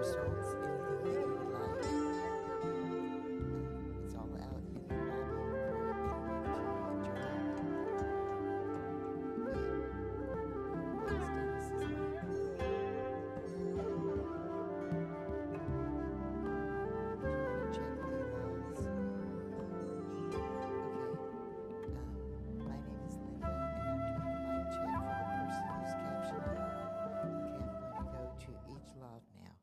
crystals, anything that you would like. It's all out in the lobby for anyone to enjoy. Miles Dennis is like, check the laws. Okay. My name is Linda, and I'm doing a mic check for the person who's captioning. Okay, I'm going to go to each log now.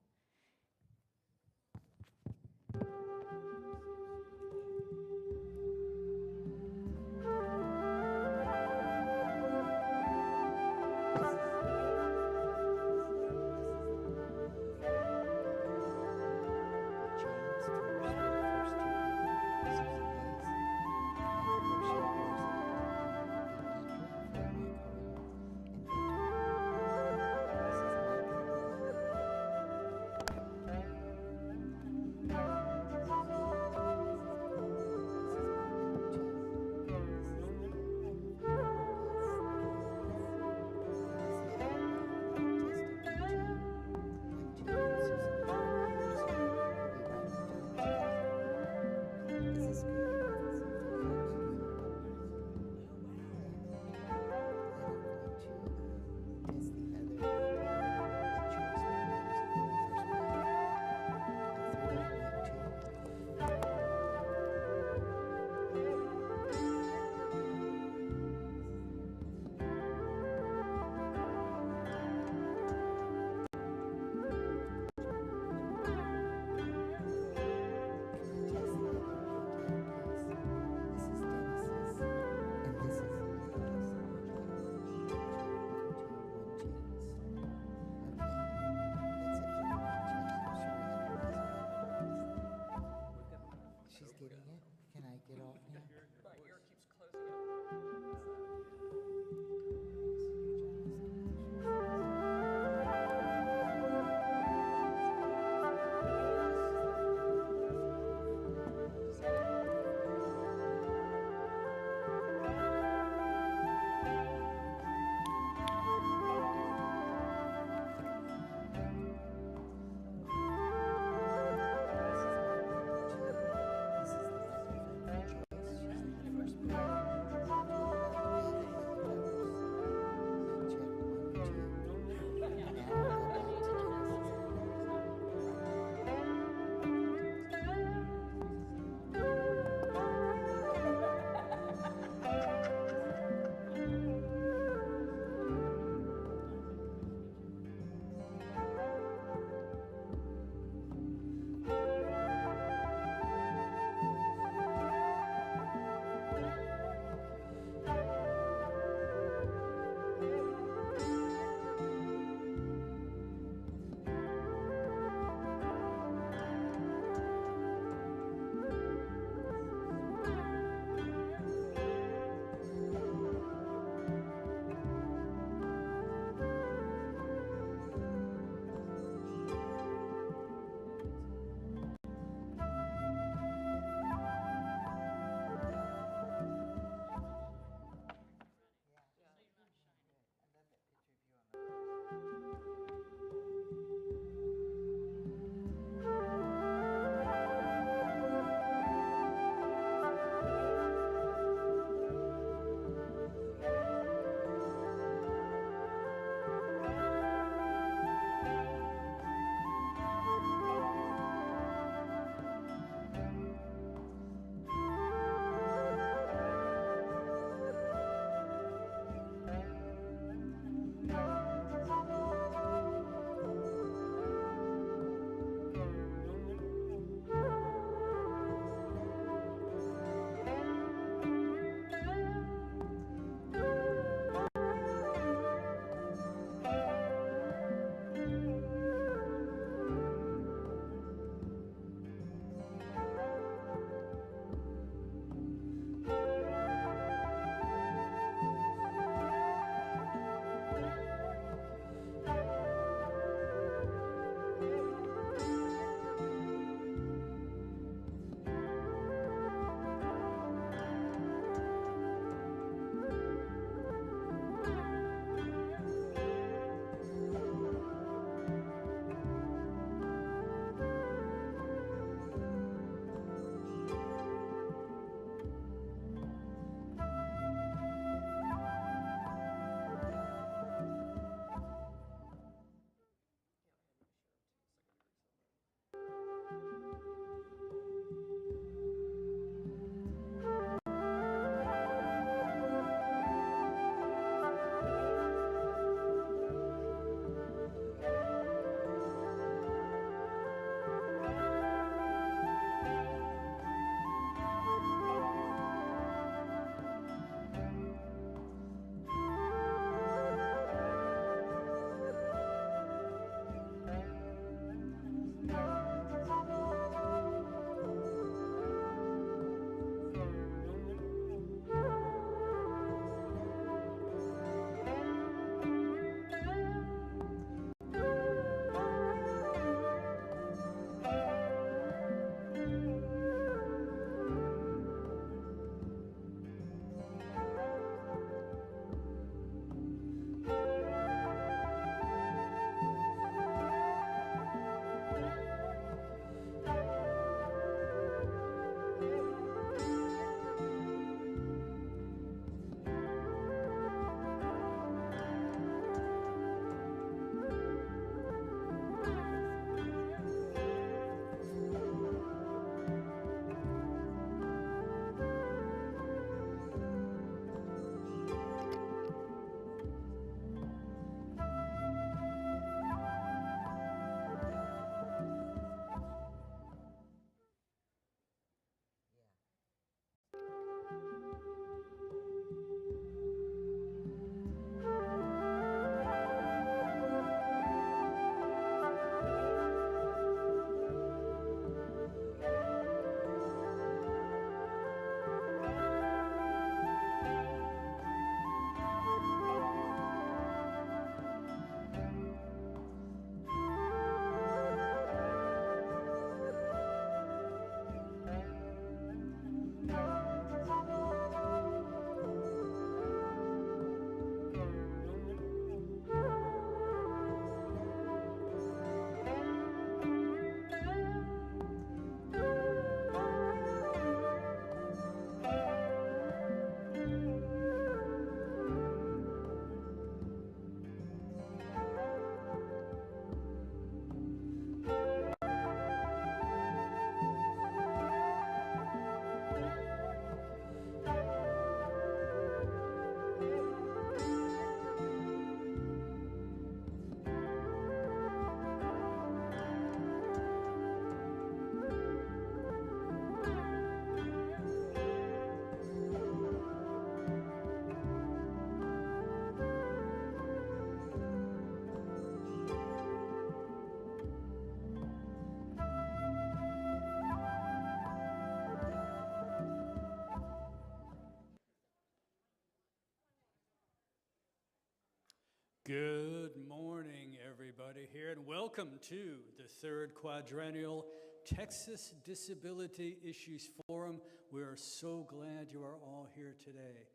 and welcome to the third quadrennial Texas Disability Issues Forum. We are so glad you are all here today.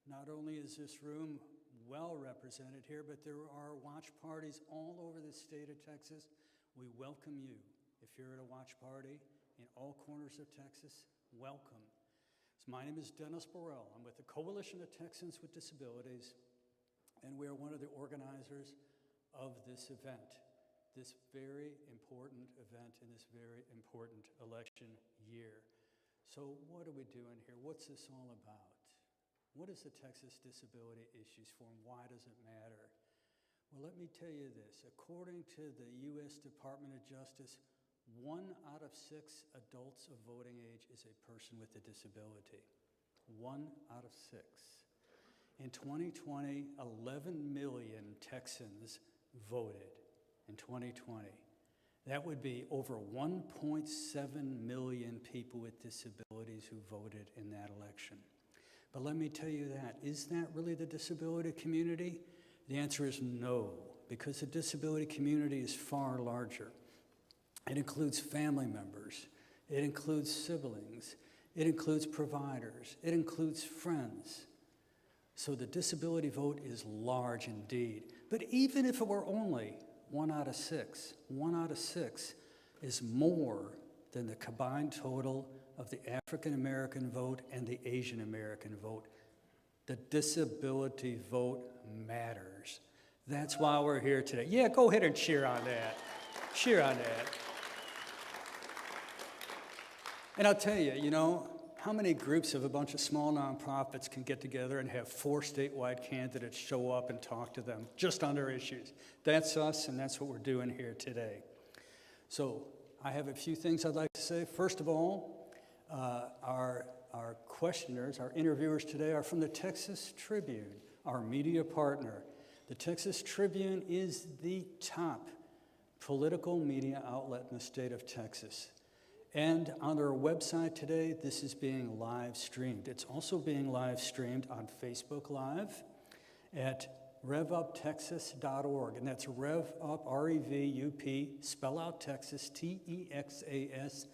Not only is this room well represented here, but there are watch parties all over the state of Texas. We welcome you. If you're at a watch party in all corners of Texas, welcome. So my name is Dennis Burrell. I'm with the Coalition of Texans with Disabilities, and we are one of the organizers of this event, this very important event in this very important election year. So what are we doing here? What's this all about? What is the Texas Disability Issues Forum? Why does it matter? Well, let me tell you this. According to the U.S. Department of Justice, 1 out of 6 adults of voting age is a person with a disability. 1 out of 6. In 2020, 11 million Texans voted in 2020. That would be over 1.7 million people with disabilities who voted in that election. But let me tell you that, is that really the disability community? The answer is no, because the disability community is far larger. It includes family members, it includes siblings, it includes providers, it includes friends. So the disability vote is large indeed. But even if it were only 1 out of 6, 1 out of 6 is more than the combined total of the African American vote and the Asian American vote. The disability vote matters. That's why we're here today. Yeah, go ahead and cheer on that. Cheer on that. And I'll tell you, how many groups of a bunch of small nonprofits can get together and have 4 statewide candidates show up and talk to them just on their issues? That's us, and that's what we're doing here today. So I have a few things I'd like to say. First of all, our questioners, our interviewers today are from the Texas Tribune, our media partner. The Texas Tribune is the top political media outlet in the state of Texas. And on their website today, this is being live streamed. It's also being live streamed on Facebook Live at revuptexas.org. And that's revup, R-E-V-U-P, spell out Texas, Texas.org.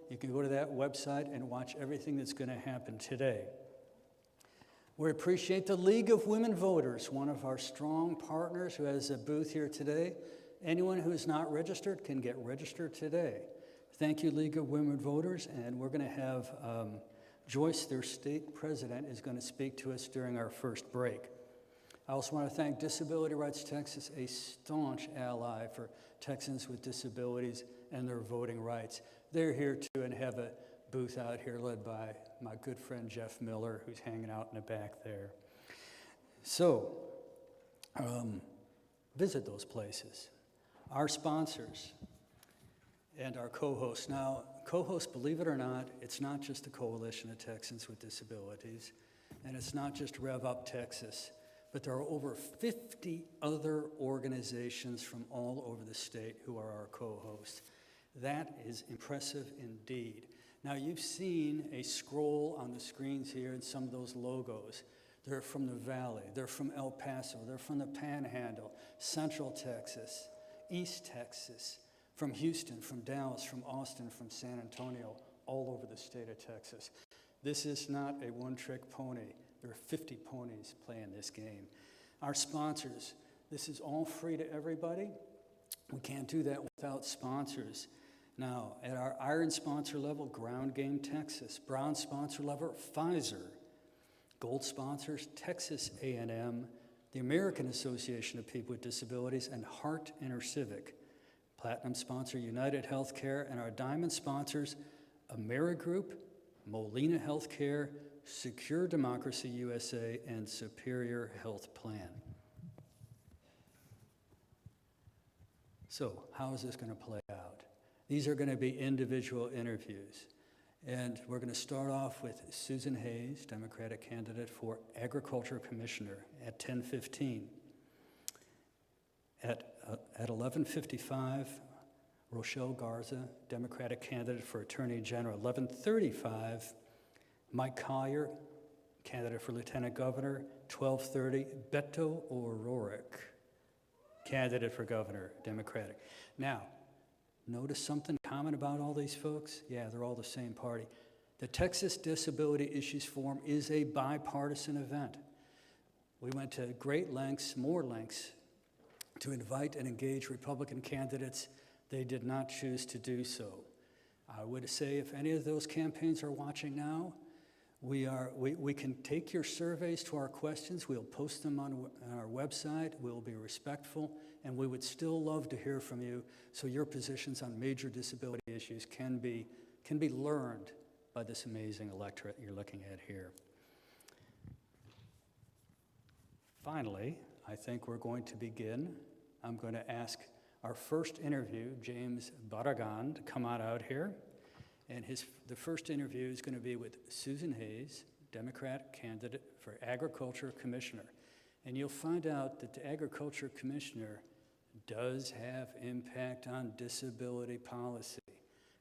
You can go to that website and watch everything that's going to happen today. We appreciate the League of Women Voters, one of our strong partners who has a booth here today. Anyone who is not registered can get registered today. Thank you, League of Women Voters, and we're going to have Joyce, their state president, is going to speak to us during our first break. I also want to thank Disability Rights Texas, a staunch ally for Texans with disabilities and their voting rights. They're here too and have a booth out here led by my good friend Jeff Miller, who's hanging out in the back there. So, visit those places. Our sponsors and our co-hosts. Now, co-hosts, believe it or not, it's not just the Coalition of Texans with Disabilities, and it's not just Rev Up Texas, but there are over 50 other organizations from all over the state who are our co-hosts. That is impressive indeed. Now, you've seen a scroll on the screens here and some of those logos. They're from the Valley, they're from El Paso, they're from the Panhandle, Central Texas, East Texas, from Houston, from Dallas, from Austin, from San Antonio, all over the state of Texas. This is not a one-trick pony. There are 50 ponies playing this game. Our sponsors, this is all free to everybody. We can't do that without sponsors. Now, at our iron sponsor level, Ground Game Texas. Bronze sponsor level, Pfizer. Gold sponsors, Texas A&M, the American Association of People with Disabilities, and Hart InterCivic. Platinum sponsor, United Healthcare, and our diamond sponsors, AmeriGroup, Molina Healthcare, Secure Democracy USA, and Superior Health Plan. So, how is this going to play out? These are going to be individual interviews. And we're going to start off with Susan Hayes, Democratic candidate for Agriculture Commissioner at 10:15. At 11:55, Rochelle Garza, Democratic candidate for Attorney General. 11:35, Mike Collier, candidate for Lieutenant Governor. 12:30, Beto O'Rourke, candidate for governor, Democratic. Now, notice something common about all these folks? Yeah, they're all the same party. The Texas Disability Issues Forum is a bipartisan event. We went to great lengths, more lengths, to invite and engage Republican candidates. They did not choose to do so. I would say if any of those campaigns are watching now, we can take your surveys to our questions. We'll post them on our website. We'll be respectful, and we would still love to hear from you so your positions on major disability issues can be learned by this amazing electorate you're looking at here. Finally, I think we're going to begin. I'm going to ask our first interview, James Barragan, to come on out here. And the first interview is going to be with Susan Hayes, Democrat candidate for Agriculture Commissioner. And you'll find out that the Agriculture Commissioner does have impact on disability policy.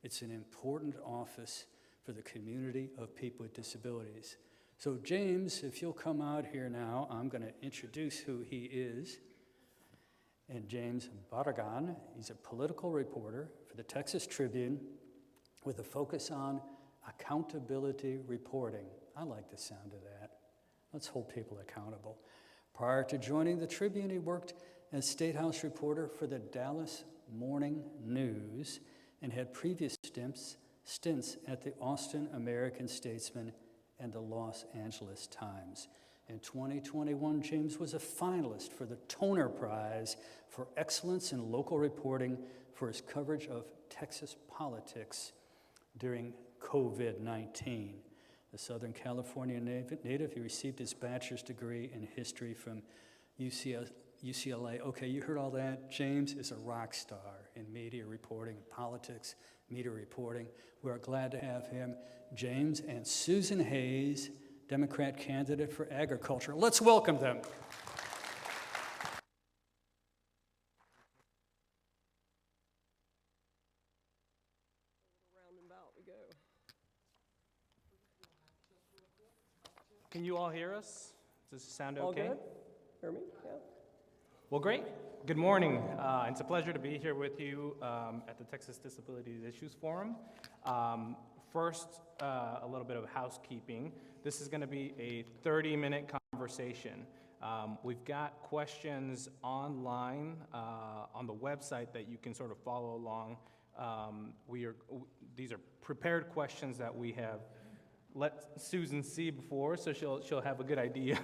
It's an important office for the community of people with disabilities. So James, if you'll come out here now, I'm going to introduce who he is. And James Barragan, he's a political reporter for the Texas Tribune with a focus on accountability reporting. I like the sound of that. Let's hold people accountable. Prior to joining the Tribune, he worked as State House reporter for the Dallas Morning News and had previous stints at the Austin American-Statesman and the Los Angeles Times. In 2021, James was a finalist for the Toner Prize for Excellence in Local Reporting for his coverage of Texas politics during COVID-19. A Southern California native, he received his bachelor's degree in history from UCLA. Okay, you heard all that? James is a rock star in media reporting, politics, media reporting. We're glad to have him. James and Susan Hayes, Democrat candidate for agriculture. Let's welcome them. Can you all hear us? Does this sound okay? All good? Hear me? Yeah. Well, great. Good morning. It's a pleasure to be here with you at the Texas Disability Issues Forum. First, a little bit of housekeeping. This is going to be a 30-minute conversation. We've got questions online on the website that you can sort of follow along. These are prepared questions that we have let Susan see before, so she'll have a good idea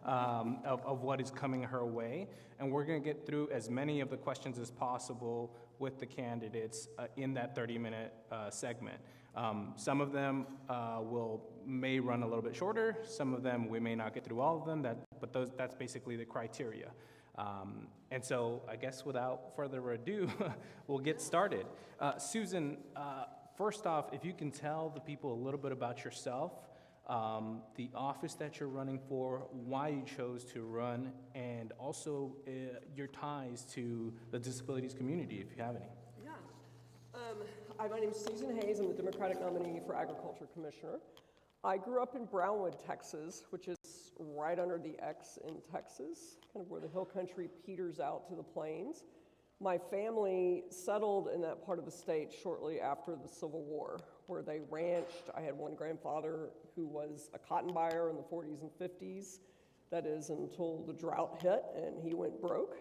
of what is coming her way. And we're going to get through as many of the questions as possible with the candidates in that 30-minute segment. Some of them may run a little bit shorter. Some of them we may not get through all of them. That's basically the criteria. And so I guess without further ado, we'll get started. Susan, first off, if you can tell the people a little bit about yourself, the office that you're running for, why you chose to run, and also your ties to the disabilities community, if you have any. Yeah. My name is Susan Hayes. I'm the Democratic nominee for Agriculture Commissioner. I grew up in Brownwood, Texas, which is right under the X in Texas, kind of where the hill country peters out to the plains. My family settled in that part of the state shortly after the Civil War, where they ranched. I had one grandfather who was a cotton buyer in the 40s and 50s, that is until the drought hit and he went broke.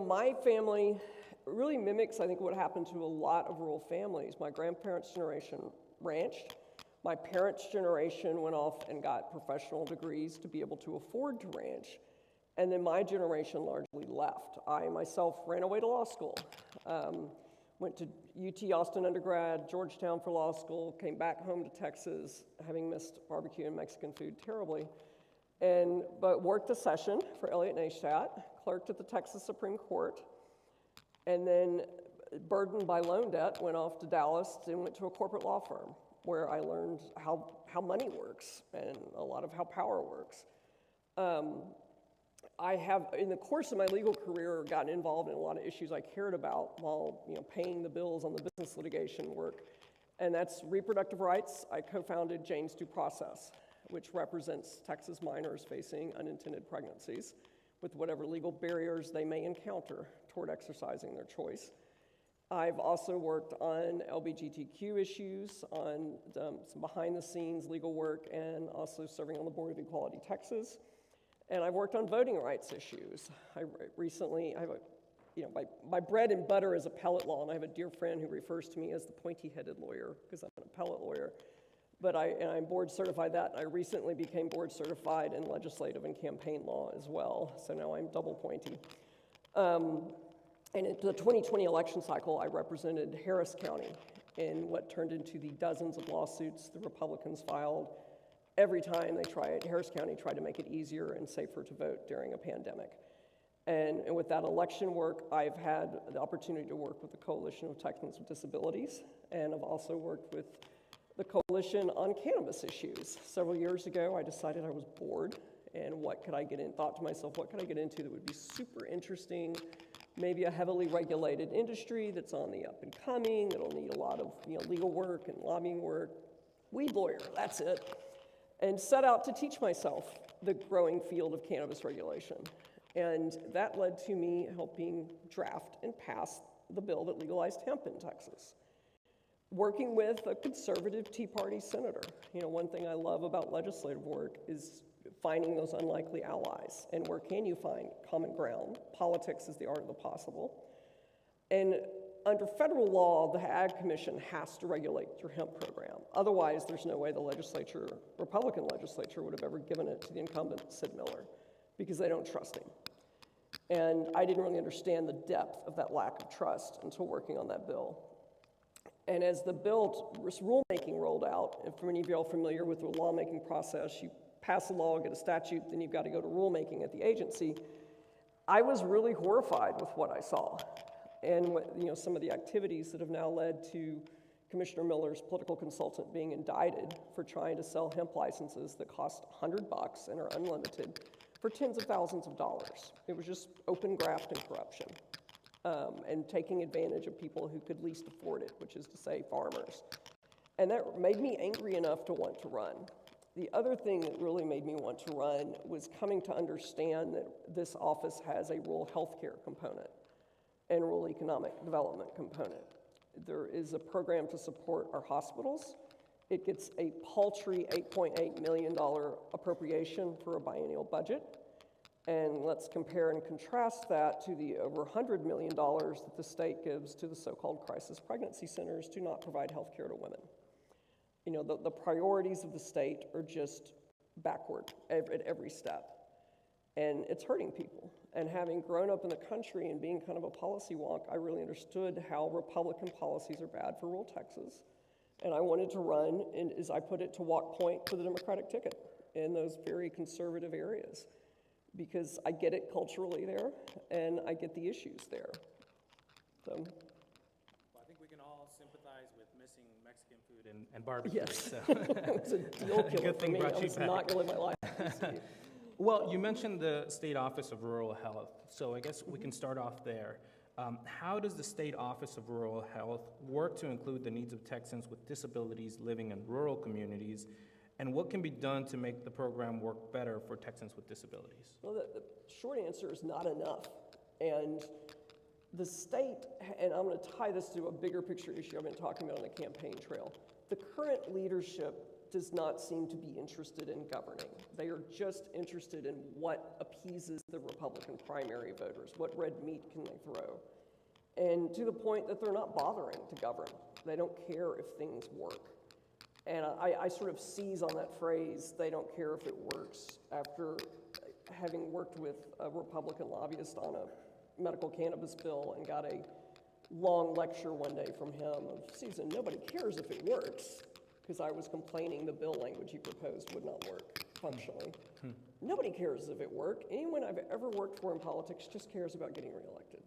My family really mimics, I think, what happened to a lot of rural families. My grandparents' generation ranched. My parents' generation went off and got professional degrees to be able to afford to ranch. And then my generation largely left. I myself ran away to law school. Went to UT Austin undergrad, Georgetown for law school, came back home to Texas, having missed barbecue and Mexican food terribly. But worked a session for Elliott Neistat, clerked at the Texas Supreme Court, and then burdened by loan debt, went off to Dallas and went to a corporate law firm where I learned how money works and a lot of how power works. I have, in the course of my legal career, gotten involved in a lot of issues I cared about while paying the bills on the business litigation work, and that's reproductive rights. I co-founded Jane's Due Process, which represents Texas minors facing unintended pregnancies. with whatever legal barriers they may encounter toward exercising their choice. I've also worked on LGBTQ issues, on some behind-the-scenes legal work, and also serving on the Board of Equality Texas. And I've worked on voting rights issues. I have my bread and butter is appellate law, and I have a dear friend who refers to me as the pointy-headed lawyer because I'm an appellate lawyer. But I'm board certified that. I recently became board certified in legislative and campaign law as well, so now I'm double pointy. And at the 2020 election cycle, I represented Harris County in what turned into the dozens of lawsuits the Republicans filed every time Harris County tried to make it easier and safer to vote during a pandemic. And with that election work, I've had the opportunity to work with the Coalition of Texans with Disabilities, and I've also worked with the Coalition on cannabis issues. Several years ago, I decided I was bored, and thought to myself, what could I get into that would be super interesting, maybe a heavily regulated industry that's on the up and coming, that'll need a lot of legal work and lobbying work. Weed lawyer, that's it. And set out to teach myself the growing field of cannabis regulation. And that led to me helping draft and pass the bill that legalized hemp in Texas. Working with a conservative Tea Party senator. One thing I love about legislative work is finding those unlikely allies. And where can you find common ground? Politics is the art of the possible. And under federal law, the Ag Commission has to regulate your hemp program. Otherwise, there's no way the Republican legislature would have ever given it to the incumbent, Sid Miller, because they don't trust him. And I didn't really understand the depth of that lack of trust until working on that bill. And as the rulemaking rolled out, and for many of you all familiar with the lawmaking process, you pass a law, get a statute, then you've got to go to rulemaking at the agency. I was really horrified with what I saw, and some of the activities that have now led to Commissioner Miller's political consultant being indicted for trying to sell hemp licenses that cost $100 and are unlimited for tens of thousands of dollars. It was just open graft and corruption, and taking advantage of people who could least afford it, which is to say farmers. And that made me angry enough to want to run. The other thing that really made me want to run was coming to understand that this office has a rural healthcare component and rural economic development component. There is a program to support our hospitals. It gets a paltry $8.8 million appropriation for a biennial budget. And let's compare and contrast that to the over $100 million that the state gives to the so-called crisis pregnancy centers to not provide health care to women. The priorities of the state are just backward at every step. And it's hurting people. And having grown up in the country and being kind of a policy wonk, I really understood how Republican policies are bad for rural Texas. And I wanted to run, and as I put it, to walk point for the Democratic ticket in those very conservative areas. Because I get it culturally there, and I get the issues there. So. Well, I think we can all sympathize with missing Mexican food and barbecue. Yes, So. it was a deal killer for me. I was not going to live my life. Well, you mentioned the State Office of Rural Health, so I guess we can start off there. How does the State Office of Rural Health work to include the needs of Texans with disabilities living in rural communities, and what can be done to make the program work better for Texans with disabilities? Well, the short answer is not enough. And the state, and I'm going to tie this to a bigger picture issue I've been talking about on the campaign trail. The current leadership does not seem to be interested in governing. They are just interested in what appeases the Republican primary voters, what red meat can they throw. And to the point that they're not bothering to govern. They don't care if things work. And I sort of seize on that phrase, they don't care if it works, after having worked with a Republican lobbyist on a medical cannabis bill and got a long lecture one day from him of, Susan, nobody cares if it works, because I was complaining the bill language he proposed would not work functionally. Nobody cares if it worked. Anyone I've ever worked for in politics just cares about getting reelected.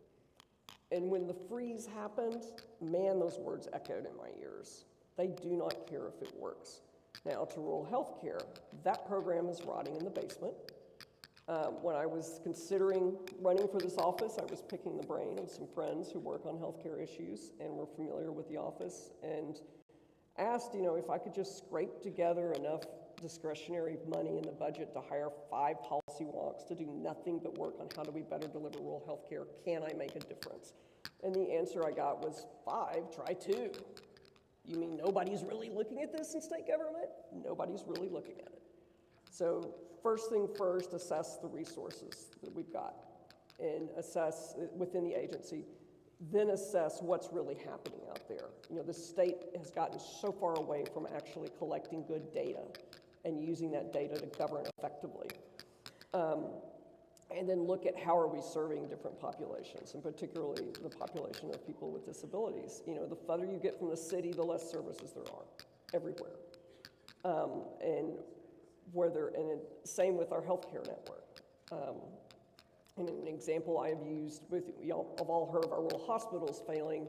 And when the freeze happened, man, those words echoed in my ears. They do not care if it works. Now, to rural health care, that program is rotting in the basement. When I was considering running for this office, I was picking the brain of some friends who work on healthcare issues and were familiar with the office, and asked, if I could just scrape together enough discretionary money in the budget to hire 5 house policy wonks to do nothing but work on how do we better deliver rural health care. Can I make a difference? And the answer I got was 5, try 2. You mean nobody's really looking at this in state government? Nobody's really looking at it. So first thing first, assess the resources that we've got and assess within the agency, then assess what's really happening out there. You know, the state has gotten so far away from actually collecting good data and using that data to govern effectively. And then look at how are we serving different populations, and particularly the population of people with disabilities. You know, the further you get from the city, the less services there are everywhere. Same with our healthcare network. And an example I have used with, y'all have all heard of our rural hospitals failing.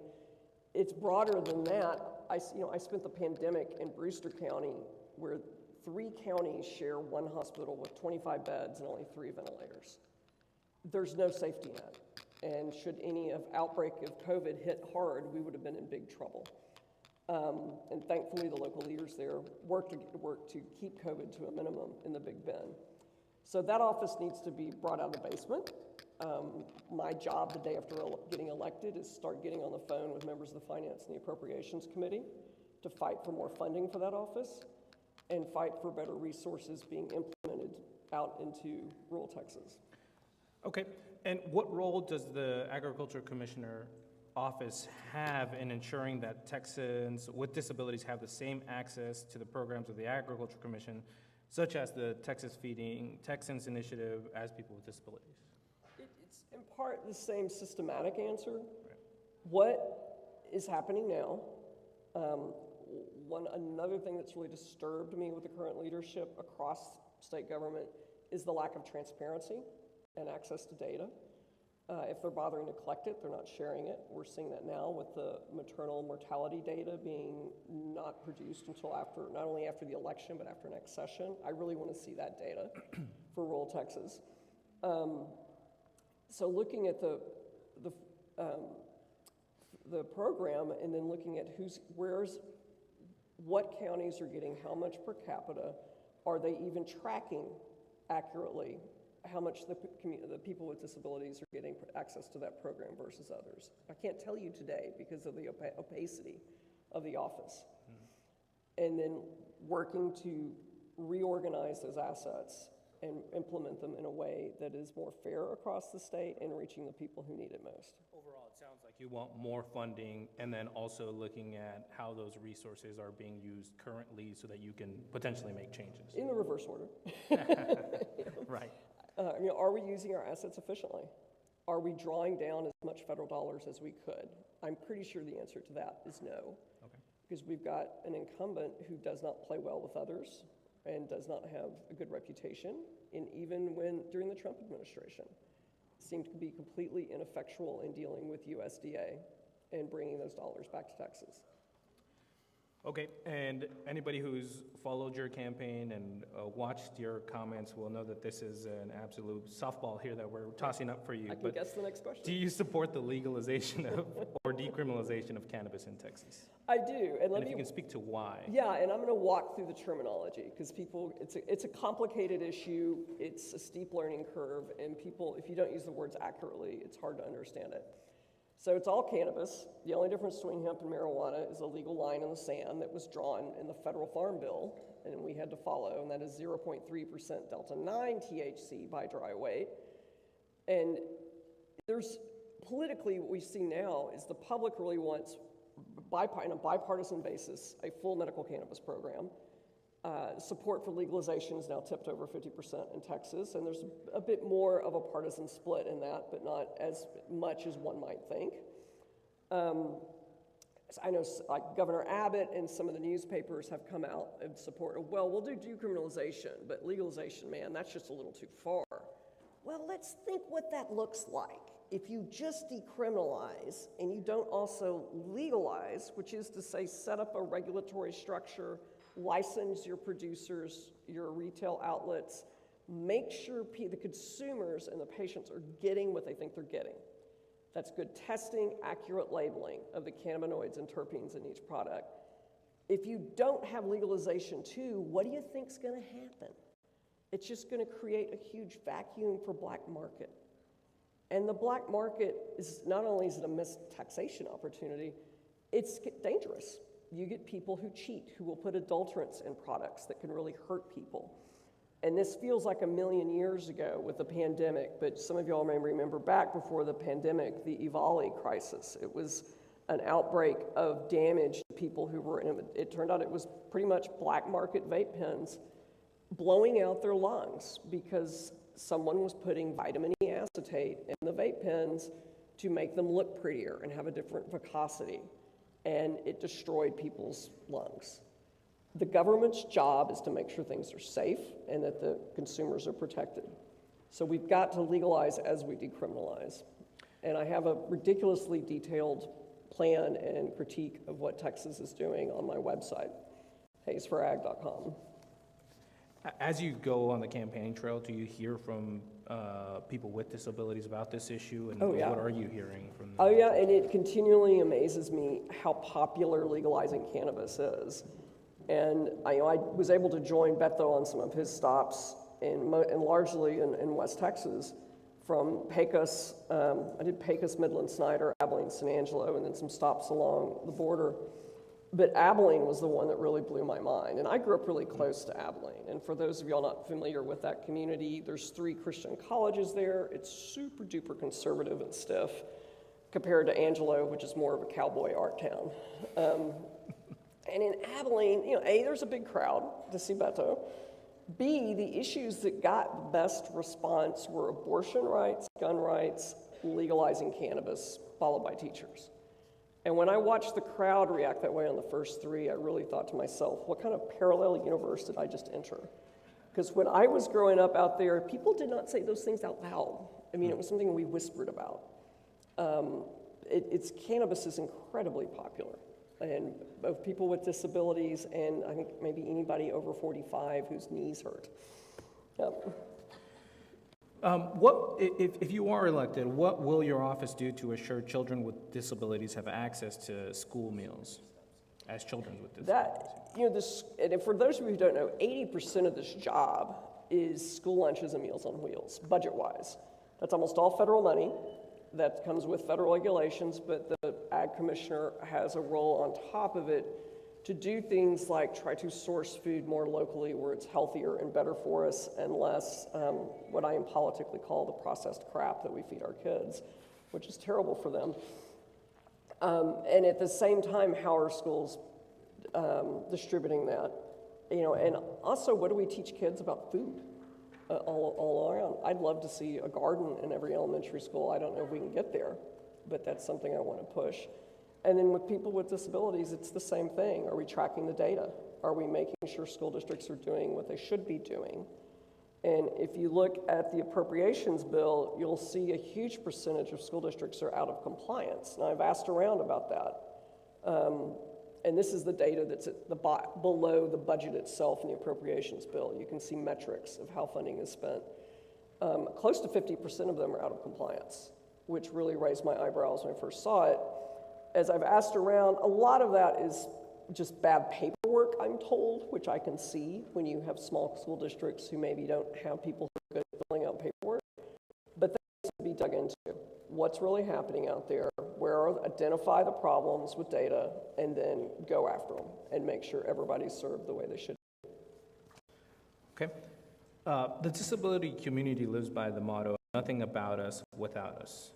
It's broader than that. I spent the pandemic in Brewster County, where 3 counties share one hospital with 25 beds and only 3 ventilators. There's no safety net. And should any outbreak of COVID hit hard, we would have been in big trouble. And thankfully, the local leaders there worked to keep COVID to a minimum in the Big Bend. So that office needs to be brought out of the basement. My job the day after getting elected is start getting on the phone with members of the Finance and the Appropriations Committee to fight for more funding for that office and fight for better resources being implemented out into rural Texas. Okay, and what role does the Agriculture Commissioner office have in ensuring that Texans with disabilities have the same access to the programs of the Agriculture Commission, such as the Texas Feeding Texans Initiative, as people with disabilities? It's in part the same systematic answer. Right. What is happening now, another thing that's really disturbed me with the current leadership across state government is the lack of transparency and access to data. If they're bothering to collect it, they're not sharing it. We're seeing that now with the maternal mortality data being not produced until not only after the election, but after next session. I really want to see that data for rural Texas. So looking at the program and then looking at what counties are getting how much per capita, are they even tracking accurately how much the people with disabilities are getting access to that program versus others. I can't tell you today because of the opacity of the office. And then working to reorganize those assets and implement them in a way that is more fair across the state and reaching the people who need it most. Overall, it sounds like you want more funding and then also looking at how those resources are being used currently so that you can potentially make changes. In the reverse order. Right. Are we using our assets efficiently? Are we drawing down as much federal dollars as we could? I'm pretty sure the answer to that is no. Okay. Because we've got an incumbent who does not play well with others and does not have a good reputation, and even during the Trump administration, seemed to be completely ineffectual in dealing with USDA and bringing those dollars back to Texas. Okay, and anybody who's followed your campaign and watched your comments will know that this is an absolute softball here that we're tossing up for you. I can guess the next question. Do you support the legalization or decriminalization of cannabis in Texas? I do, and if you can speak to why. Yeah, and I'm going to walk through the terminology because it's a complicated issue. It's a steep learning curve, and people, if you don't use the words accurately, it's hard to understand it. So it's all cannabis. The only difference between hemp and marijuana is a legal line in the sand that was drawn in the federal farm bill, and we had to follow, and that is 0.3% delta-9 THC by dry weight. And politically, what we see now is the public really wants, on a bipartisan basis, a full medical cannabis program. Support for legalization is now tipped over 50% in Texas, and there's a bit more of a partisan split in that, but not as much as one might think. I know Governor Abbott and some of the newspapers have come out in support of, well, we'll do decriminalization, but legalization, man, that's just a little too far. Well, let's think what that looks like. If you just decriminalize and you don't also legalize, which is to say set up a regulatory structure, license your producers, your retail outlets, make sure the consumers and the patients are getting what they think they're getting. That's good testing, accurate labeling of the cannabinoids and terpenes in each product. If you don't have legalization too, what do you think's going to happen? it's just going to create a huge vacuum for black market. And the black market is not only is it a missed taxation opportunity, it's dangerous. You get people who cheat, who will put adulterants in products that can really hurt people. And this feels like a million years ago with the pandemic, but some of y'all may remember back before the pandemic, the Ebola crisis. It was an outbreak of damage to people who were in it. It turned out it was pretty much black market vape pens blowing out their lungs because someone was putting vitamin E acetate in the vape pens to make them look prettier and have a different viscosity. And it destroyed people's lungs. The government's job is to make sure things are safe and that the consumers are protected. So we've got to legalize as we decriminalize. And I have a ridiculously detailed plan and critique of what Texas is doing on my website, hayesforag.com. As you go on the campaign trail, do you hear from people with disabilities about this issue? And yeah. What are you hearing from them? Oh yeah, and it continually amazes me how popular legalizing cannabis is. And I was able to join Beto on some of his stops, and largely in West Texas, from Pecos. I did Pecos, Midland, Snyder, Abilene, San Angelo, and then some stops along the border. But Abilene was the one that really blew my mind. And I grew up really close to Abilene. And for those of y'all not familiar with that community, there's 3 Christian colleges there. It's super duper conservative and stiff compared to Angelo, which is more of a cowboy art town. And in Abilene, A, there's a big crowd to see Beto. B, the issues that got the best response were abortion rights, gun rights, legalizing cannabis, followed by teachers. And when I watched the crowd react that way on the first 3, I really thought to myself, what kind of parallel universe did I just enter? Because when I was growing up out there, people did not say those things out loud. I mean, it was something we whispered about. Cannabis is incredibly popular. And both people with disabilities and I think maybe anybody over 45 whose knees hurt. If you are elected, what will your office do to assure children with disabilities have access to school meals as children with disabilities? And for those of you who don't know, 80% of this job is school lunches and Meals on Wheels, budget-wise. That's almost all federal money. That comes with federal regulations, but the Ag Commissioner has a role on top of it to do things like try to source food more locally where it's healthier and better for us and less what I politically call the processed crap that we feed our kids, which is terrible for them. And at the same time, how are schools distributing that? And also, what do we teach kids about food? All around. I'd love to see a garden in every elementary school. I don't know if we can get there, but that's something I want to push. And then with people with disabilities, it's the same thing. Are we tracking the data? Are we making sure school districts are doing what they should be doing? And if you look at the appropriations bill, you'll see a huge percentage of school districts are out of compliance. And I've asked around about that. And this is the data that's at below the budget itself in the appropriations bill. You can see metrics of how funding is spent. Close to 50% of them are out of compliance, which really raised my eyebrows when I first saw it. As I've asked around, a lot of that is just bad paperwork, I'm told, which I can see when you have small school districts who maybe don't have people who are good at filling out paperwork. But that needs to be dug into. What's really happening out there, identify the problems with data, and then go after them and make sure everybody's served the way they should. Okay. The disability community lives by the motto, nothing about us without us.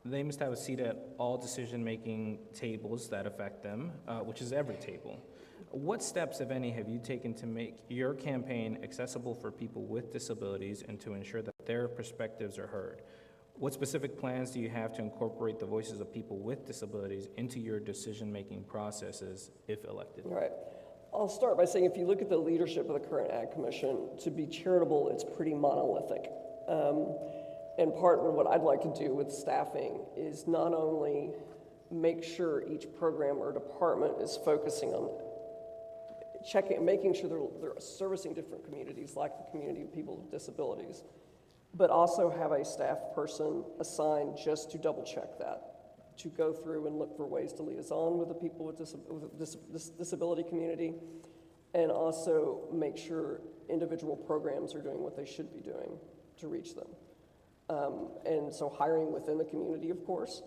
They must have a seat at all decision-making tables that affect them, which is every table. What steps, if any, have you taken to make your campaign accessible for people with disabilities and to ensure that their perspectives are heard? What specific plans do you have to incorporate the voices of people with disabilities into your decision-making processes if elected? All right. I'll start by saying if you look at the leadership of the current Ag Commission, to be charitable, it's pretty monolithic. And part of what I'd like to do with staffing is not only make sure each program or department is focusing on making sure they're servicing different communities, like the community of people with disabilities, but also have a staff person assigned just to double check that, to go through and look for ways to liaison with the people with disability community, and also make sure individual programs are doing what they should be doing to reach them. And so hiring within the community, of course,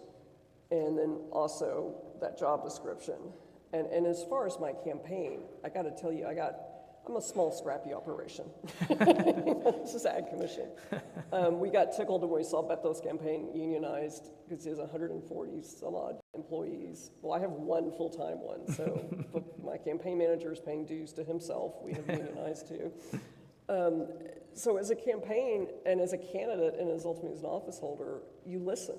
and then also that job description. And as far as my campaign, I got to tell you, I'm a small, scrappy operation. This is Ag Commission. We got tickled when we saw Beto's campaign unionized because he has 140 some odd employees. Well, I have one full-time one, so but my campaign manager is paying dues to himself. We have unionized too. So as a campaign and as a candidate and as ultimately as an office holder, you listen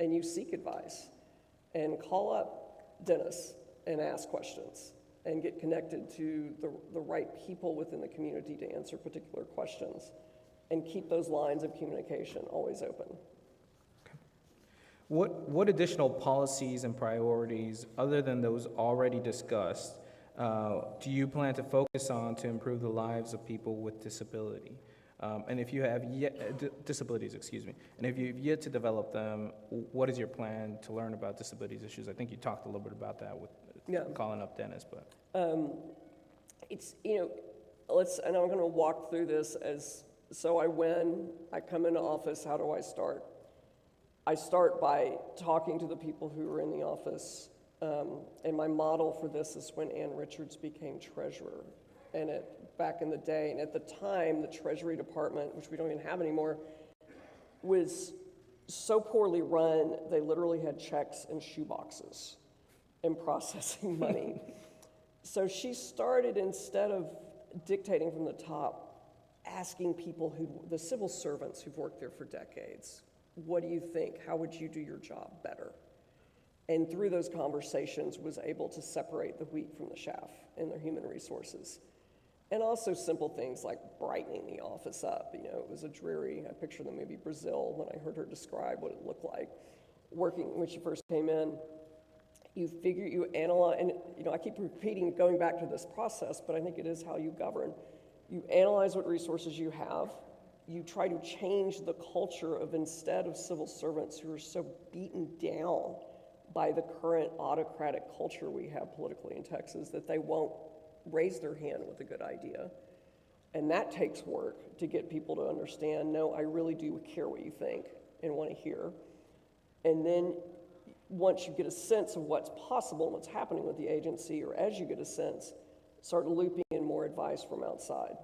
and you seek advice and call up Dennis and ask questions and get connected to the right people within the community to answer particular questions and keep those lines of communication always open. Okay. What additional policies and priorities, other than those already discussed, do you plan to focus on to improve the lives of people with disability? And if you have disabilities, excuse me, and if you've yet to develop them, what is your plan to learn about disabilities issues? I think you talked a little bit about that with calling up Dennis, but. It's, and I'm gonna walk through this so I come into office, how do I start? I start by talking to the people who are in the office, and my model for this is when Ann Richards became treasurer. And back in the day, and at the time, the Treasury Department, which we don't even have anymore, was so poorly run, they literally had checks in shoeboxes and processing money. So she started, instead of dictating from the top, asking people the civil servants who've worked there for decades, what do you think? How would you do your job better? And through those conversations was able to separate the wheat from the chaff in their human resources. And also simple things like brightening the office up. It was I picture the movie Brazil when I heard her describe what it looked like working when she first came in. You analyze, and I keep going back to this process, but I think it is how you govern. You analyze what resources you have. You try to change the culture of, instead of civil servants who are so beaten down by the current autocratic culture we have politically in Texas, that they won't raise their hand with a good idea. And that takes work to get people to understand, no, I really do care what you think and want to hear. And then once you get a sense of what's possible and what's happening with the agency, or as you get a sense, start looping in more advice from outside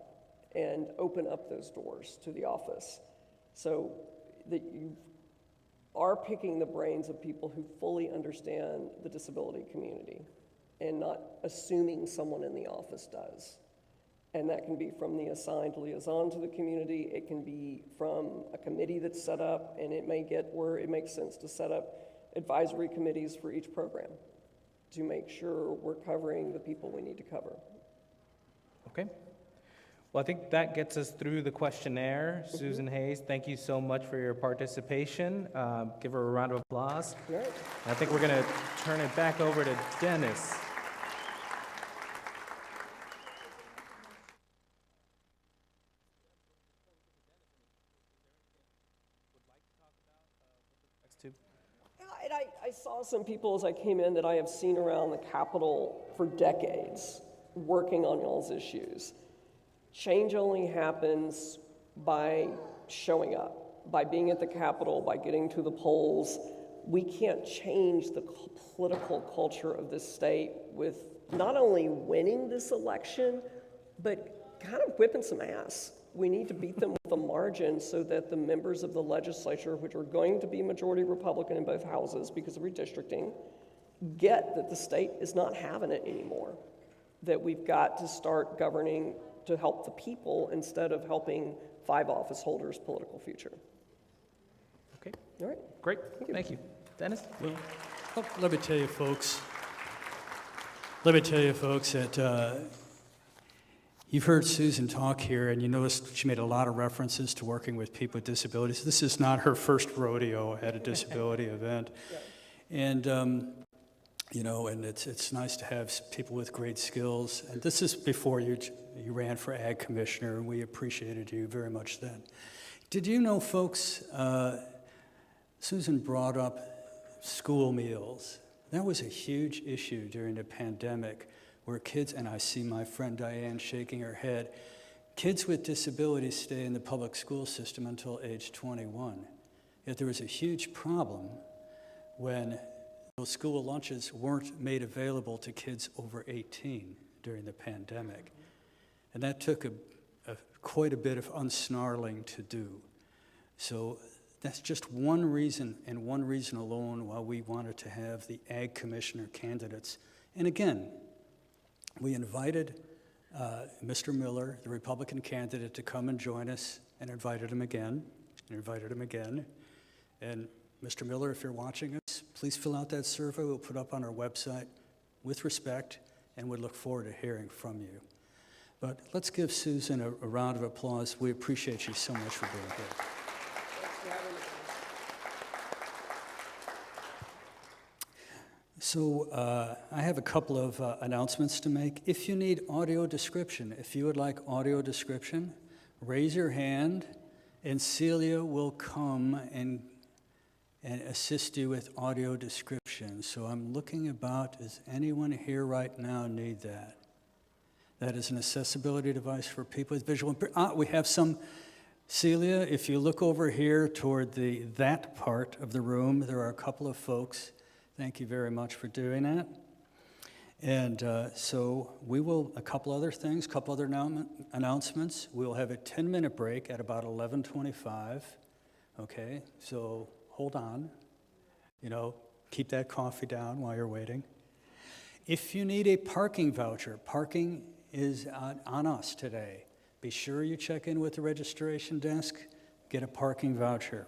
and open up those doors to the office so that you are picking the brains of people who fully understand the disability community and not assuming someone in the office does. And that can be from the assigned liaison to the community. It can be from a committee that's set up, and it may get where it makes sense to set up advisory committees for each program to make sure we're covering the people we need to cover. Okay. Well, I think that gets us through the questionnaire. Mm-hmm. Susan Hayes, thank you so much for your participation. Give her a round of applause. Right. I think we're going to turn it back over to Dennis. And I saw some people as I came in that I have seen around the Capitol for decades working on y'all's issues. Change only happens by showing up, by being at the Capitol, by getting to the polls. We can't change the political culture of this state with not only winning this election, but kind of whipping some ass. We need to beat them with a margin so that the members of the legislature, which are going to be majority Republican in both houses because of redistricting, get that the state is not having it anymore, that we've got to start governing to help the people instead of helping 5 office holders' political future. Okay. All right. Great. Thank you. Dennis? Well, let me tell you folks that you've heard Susan talk here, and you noticed she made a lot of references to working with people with disabilities. This is not her first rodeo at a disability event. Yeah. And, and it's nice to have people with great skills. And this is before you ran for Ag Commissioner, and we appreciated you very much then. Did you know, folks, Susan brought up school meals. That was a huge issue during the pandemic where kids, and I see my friend Diane shaking her head, kids with disabilities stay in the public school system until age 21. Yet there was a huge problem when those school lunches weren't made available to kids over 18 during the pandemic. And that took quite a bit of unsnarling to do. So that's just one reason, and one reason alone, why we wanted to have the Ag Commissioner candidates. And again, we invited Mr. Miller, the Republican candidate, to come and join us, and invited him again, and invited him again. And Mr. Miller, if you're watching us, please fill out that survey we'll put up on our website with respect, and we look forward to hearing from you. But let's give Susan a round of applause. We appreciate you so much for being here. So I have a couple of announcements to make. If you need audio description, if you would like audio description, raise your hand, and Celia will come and assist you with audio description. So I'm looking about, does anyone here right now need that? That is an accessibility device for people with visual impairment. We have some. Celia, if you look over here toward that part of the room, there are a couple of folks. Thank you very much for doing that. And so we will, a couple other things, couple other announcements. We'll have a 10-minute break at about 11:25. Okay, so hold on. Keep that coffee down while you're waiting. If you need a parking voucher, parking is on us today. Be sure you check in with the registration desk, get a parking voucher.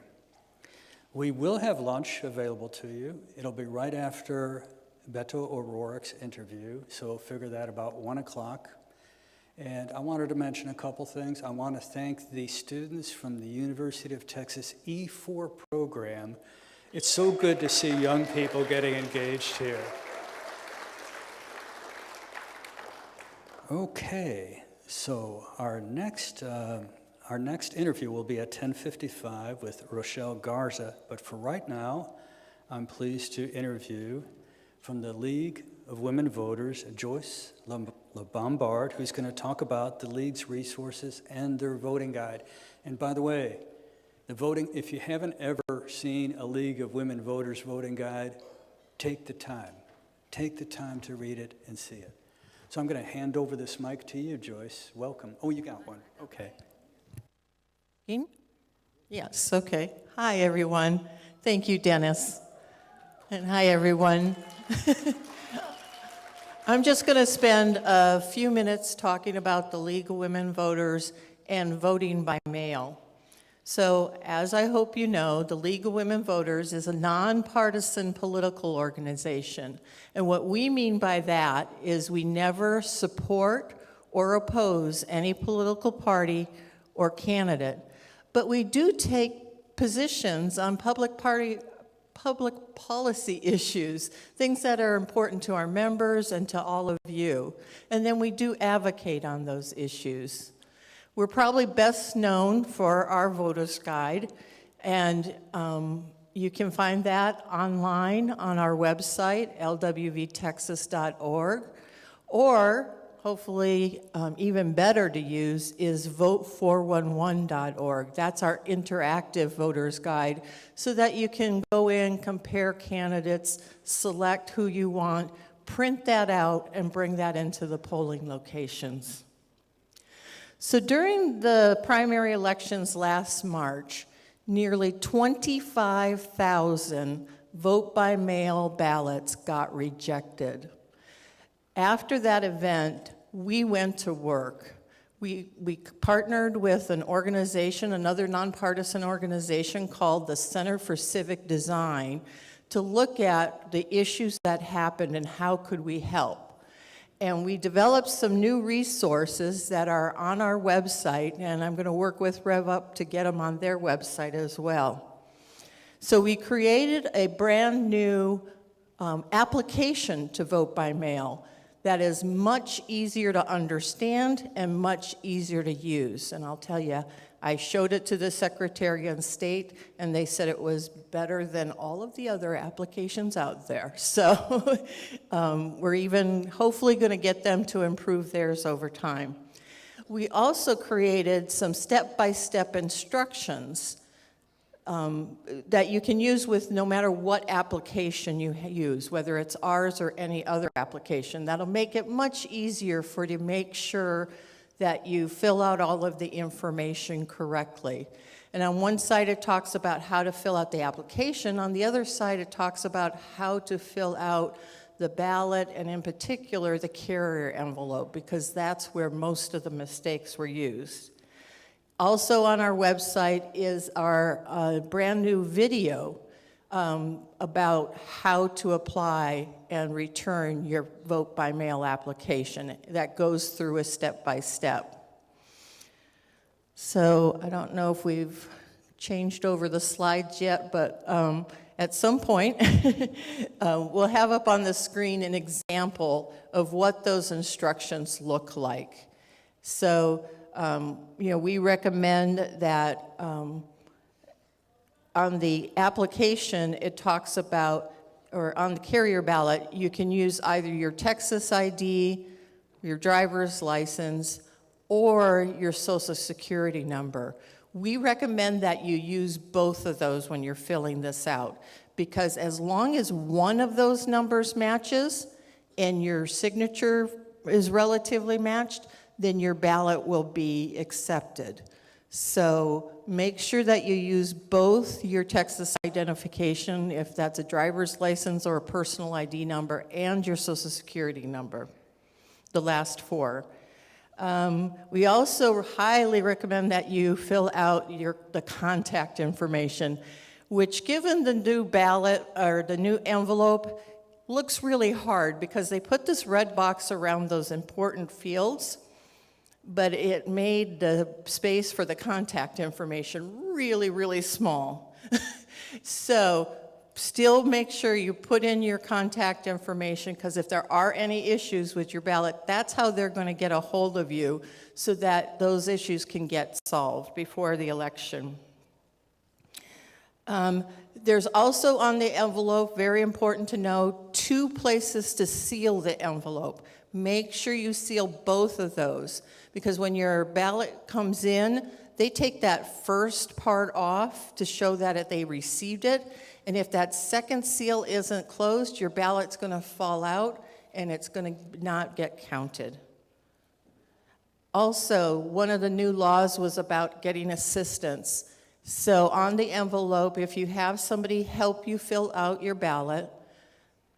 We will have lunch available to you. It'll be right after Beto O'Rourke's interview, so figure that about 1 o'clock. And I wanted to mention a couple things. I want to thank the students from the University of Texas E4 program. It's so good to see young people getting engaged here. Okay, so our next interview will be at 10:55 with Rochelle Garza, but for right now, I'm pleased to interview from the League of Women Voters, Joyce LaBombard, who's going to talk about the League's resources and their voting guide. And by the way, the voting, if you haven't ever seen a League of Women Voters voting guide, take the time. Take the time to read it and see it. So I'm going to hand over this mic to you, Joyce. Welcome. Oh, you got one. Okay. Yes, okay. Hi, everyone. Thank you, Dennis. And hi, everyone. I'm just going to spend a few minutes talking about the League of Women Voters and voting by mail. So, as I hope you know, the League of Women Voters is a nonpartisan political organization. And what we mean by that is we never support or oppose any political party or candidate. But we do take positions on public policy issues, things that are important to our members and to all of you. And then we do advocate on those issues. We're probably best known for our voters guide, and you can find that online on our website, lwvtexas.org, or hopefully even better to use is vote411.org. That's our interactive voters guide, so that you can go in, compare candidates, select who you want, print that out, and bring that into the polling locations. So during the primary elections last March, nearly 25,000 vote-by-mail ballots got rejected. After that event, we went to work. We partnered with an organization, another nonpartisan organization called the Center for Civic Design, to look at the issues that happened and how could we help. And we developed some new resources that are on our website, and I'm going to work with REV to get them on their website as well. So we created a brand new application to vote by mail that is much easier to understand and much easier to use. And I'll tell you, I showed it to the Secretary of State, and they said it was better than all of the other applications out there. So we're even hopefully going to get them to improve theirs over time. We also created some step-by-step instructions that you can use with no matter what application you use, whether it's ours or any other application. That'll make it much easier for you to make sure that you fill out all of the information correctly. And on one side it talks about how to fill out the application. On the other side it talks about how to fill out the ballot, and in particular the carrier envelope, because that's where most of the mistakes were used. Also on our website is our brand new video about how to apply and return your vote by mail application. That goes through a step-by-step. So I don't know if we've changed over the slides yet, but at some point we'll have up on the screen an example of what those instructions look like. So we recommend that on the application, it talks about, or on the carrier ballot, you can use either your Texas ID, your driver's license, or your Social Security number. We recommend that you use both of those when you're filling this out, because as long as one of those numbers matches and your signature is relatively matched, then your ballot will be accepted. So make sure that you use both your Texas identification, if that's a driver's license or a personal ID number, and your Social Security number, the last four. We also highly recommend that you fill out the contact information, which, given the new ballot or the new envelope, looks really hard because they put this red box around those important fields, but it made the space for the contact information really, really small. So still make sure you put in your contact information, because if there are any issues with your ballot, that's how they're going to get a hold of you so that those issues can get solved before the election. There's also on the envelope, very important to know, 2 places to seal the envelope. Make sure you seal both of those, because when your ballot comes in, they take that first part off to show that they received it. And if that second seal isn't closed, your ballot's going to fall out and it's going to not get counted. Also, one of the new laws was about getting assistance. So on the envelope, if you have somebody help you fill out your ballot,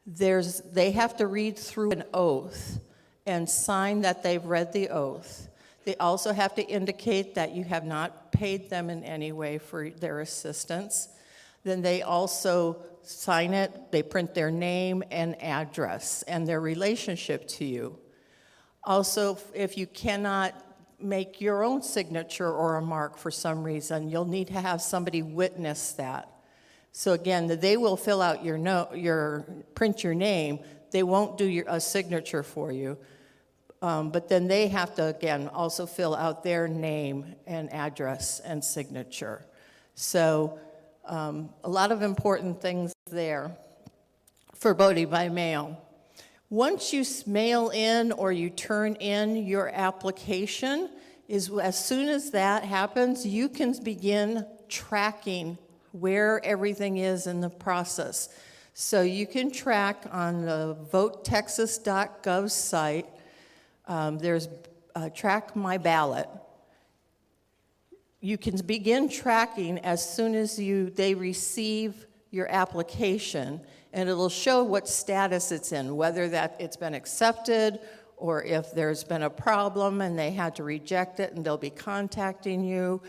they have to read through an oath and sign that they've read the oath. They also have to indicate that you have not paid them in any way for their assistance. Then they also sign it, they print their name and address and their relationship to you. Also, if you cannot make your own signature or a mark for some reason, you'll need to have somebody witness that. So again, they will fill out print your name. They won't do a signature for you. But then they have to, again, also fill out their name and address and signature. So a lot of important things there for voting by mail. Once you mail in or you turn in your application, as soon as that happens, you can begin tracking where everything is in the process. So you can track on the votetexas.gov site. There's Track My Ballot. You can begin tracking as soon as they receive your application, and it'll show what status it's in, whether that it's been accepted or if there's been a problem and they had to reject it, and they'll be contacting you.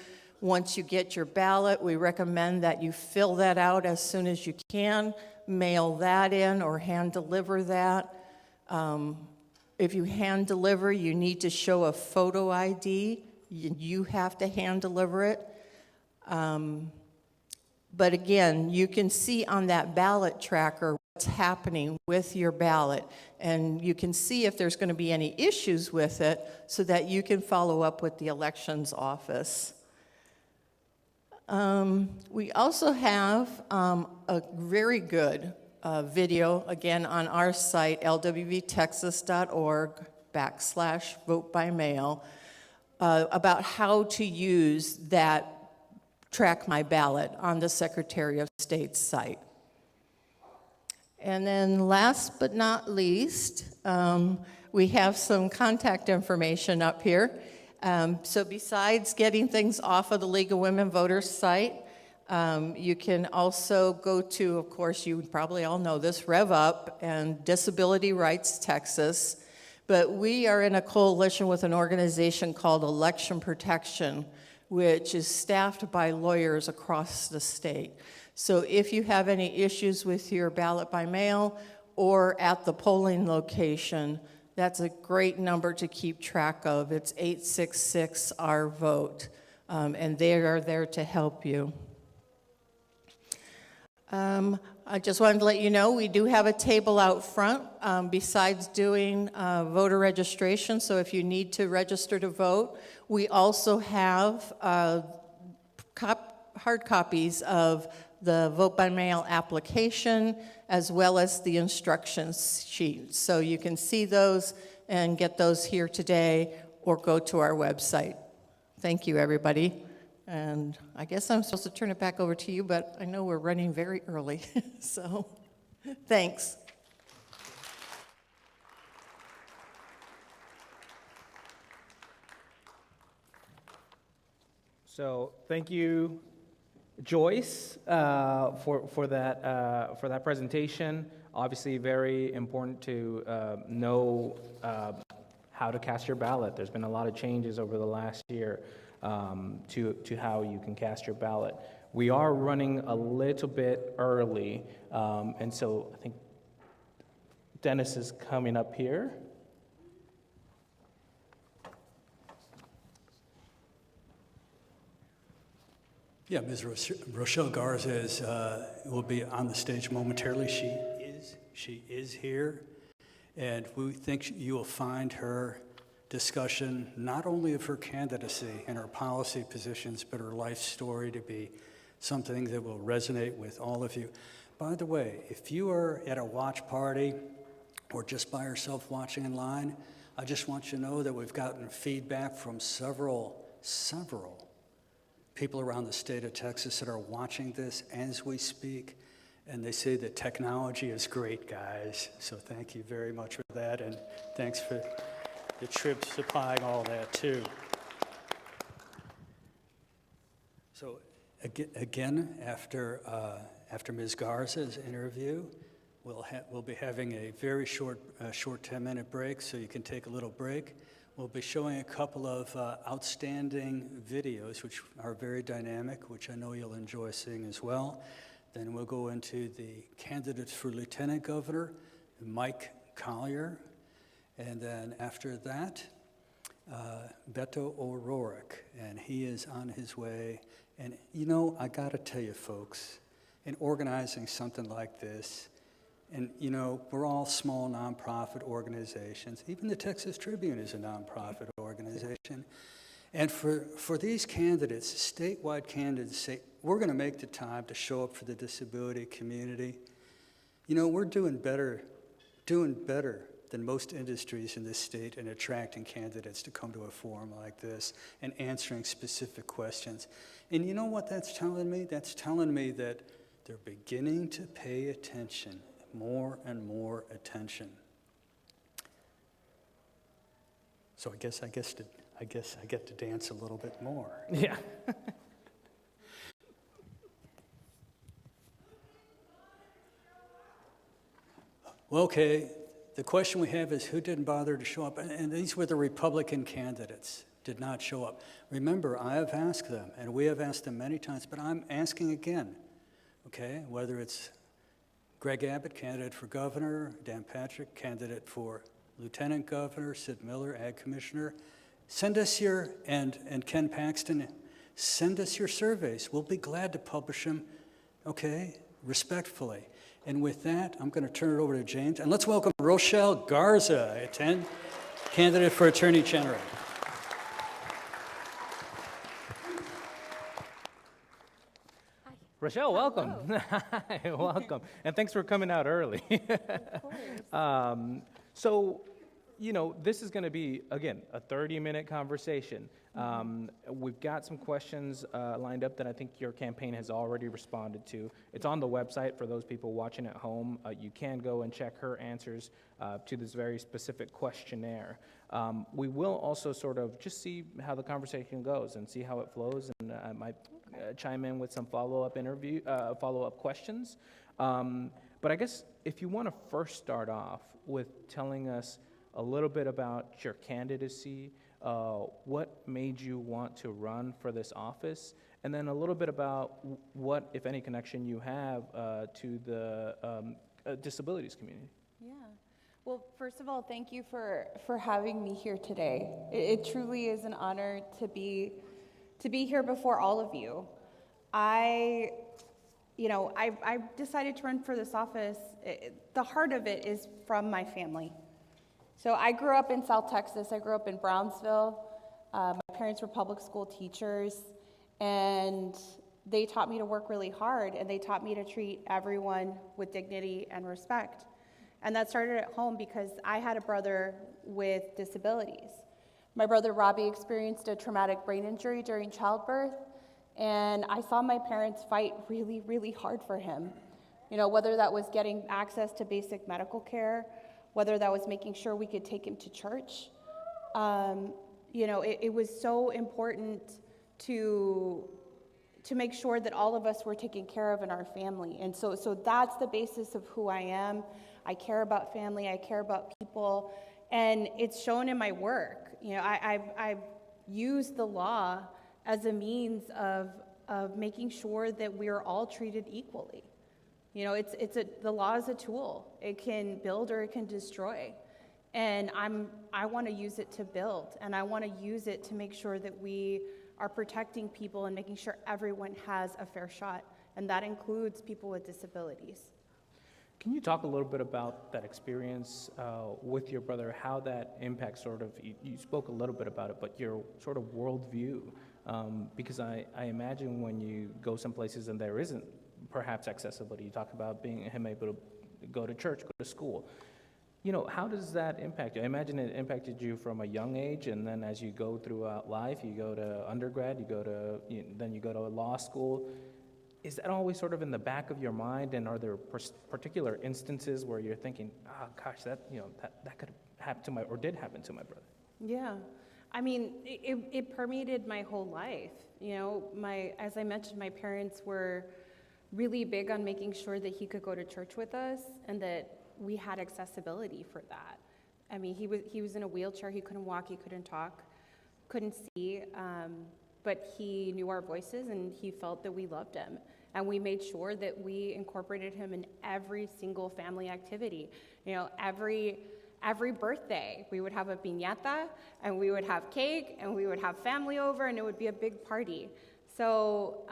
Once you get your ballot, we recommend that you fill that out as soon as you can, mail that in or hand deliver that. If you hand deliver, you need to show a photo ID. You have to hand deliver it. But again, you can see on that ballot tracker happening with your ballot, and you can see if there's going to be any issues with it so that you can follow up with the elections office. We also have a very good video, again, on our site, lwvtexas.org/vote-by-mail, about how to use that Track My Ballot on the Secretary of State's site. And then last but not least, we have some contact information up here. So besides getting things off of the League of Women Voters site, you can also go to, of course, you probably all know this, REV Up and Disability Rights Texas. But we are in a coalition with an organization called Election Protection, which is staffed by lawyers across the state. So if you have any issues with your ballot by mail or at the polling location, that's a great number to keep track of. It's 866-RVOTE, and they are there to help you. I just wanted to let you know we do have a table out front besides doing voter registration. So if you need to register to vote, we also have hard copies of the vote by mail application as well as the instructions sheet. So you can see those and get those here today or go to our website. Thank you, everybody. And I guess I'm supposed to turn it back over to you, but I know we're running very early, so thanks. So thank you, Joyce, for that presentation. Obviously, very important to know how to cast your ballot. There's been a lot of changes over the last year to how you can cast your ballot. We are running a little bit early, and so I think Dennis is coming up here. Yeah, Ms. Rochelle Garza will be on the stage momentarily. She is here, and we think you will find her discussion not only of her candidacy and her policy positions, but her life story to be something that will resonate with all of you. By the way, if you are at a watch party or just by yourself watching in line, I just want you to know that we've gotten feedback from several people around the state of Texas that are watching this as we speak, and they say that technology is great, guys. So thank you very much for that, and thanks for the trip supplying all that too. So again, after Ms. Garza's interview, we'll be having a very short 10-minute break, so you can take a little break. We'll be showing a couple of outstanding videos, which are very dynamic, which I know you'll enjoy seeing as well. Then we'll go into the candidates for Lieutenant Governor, Mike Collier. And then after that, Beto O'Rourke, and he is on his way. And you know, I gotta tell you folks, in organizing something like this, and you know, we're all small nonprofit organizations. Even the Texas Tribune is a nonprofit organization. And for these candidates, statewide candidates, say, we're gonna make the time to show up for the disability community. You know, we're doing better than most industries in this state in attracting candidates to come to a forum like this and answering specific questions. And you know what that's telling me? That's telling me that they're beginning to pay attention, more and more attention. So I guess I get to dance a little bit more. Yeah. Well, okay. The question we have is who didn't bother to show up? And these were the Republican candidates, did not show up. Remember, I have asked them, and we have asked them many times, but I'm asking again, okay? Whether it's Greg Abbott, candidate for governor, Dan Patrick, candidate for lieutenant governor, Sid Miller, ag commissioner, send us your, and Ken Paxton, send us your surveys. We'll be glad to publish them, okay, respectfully. And with that, I'm going to turn it over to James. And let's welcome Rochelle Garza, candidate for Attorney General. Rochelle, welcome. Hi, welcome. And thanks for coming out early. Of course. So, you know, this is going to be, again, a 30-minute conversation. We've got some questions lined up that I think your campaign has already responded to. It's on the website for those people watching at home. You can go and check her answers to this very specific questionnaire. We will also sort of just see how the conversation goes and see how it flows, and I might chime in with some follow-up questions. But I guess if you want to first start off with telling us a little bit about your candidacy, what made you want to run for this office, and then a little bit about what, if any, connection you have to the disabilities community. Yeah. Well, first of all, thank you for having me here today. It truly is an honor to be here before all of you. I decided to run for this office. The heart of it is from my family. So I grew up in South Texas. I grew up in Brownsville. My parents were public school teachers, and they taught me to work really hard, and they taught me to treat everyone with dignity and respect. And that started at home because I had a brother with disabilities. My brother Robbie experienced a traumatic brain injury during childbirth, and I saw my parents fight really, really hard for him. You know, whether that was getting access to basic medical care, whether that was making sure we could take him to church. It was so important to make sure that all of us were taken care of in our family. And so that's the basis of who I am. I care about family, I care about people, and it's shown in my work. You know, I've used the law as a means of making sure that we're all treated equally. You know, the law is a tool. It can build or it can destroy. And I want to use it to build, and I want to use it to make sure that we are protecting people and making sure everyone has a fair shot, and that includes people with disabilities. Can you talk a little bit about that experience with your brother, how that impacts sort of, you spoke a little bit about it, but your sort of worldview? Because I imagine when you go some places and there isn't perhaps accessibility, you talk about being him able to go to church, go to school. You know, how does that impact you? I imagine it impacted you from a young age, and then as you go throughout life, you go to undergrad, then you go to law school. Is that always sort of in the back of your mind, and are there particular instances where you're thinking, oh gosh, that could happen to or did happen to my brother? Yeah, I mean, it permeated my whole life. You know, as I mentioned, my parents were really big on making sure that he could go to church with us and that we had accessibility for that. I mean, he was in a wheelchair, he couldn't walk, he couldn't talk, couldn't see, but he knew our voices and he felt that we loved him. And we made sure that we incorporated him in every single family activity. You know, every birthday, we would have a piñata, and we would have cake, and we would have family over, and it would be a big party. So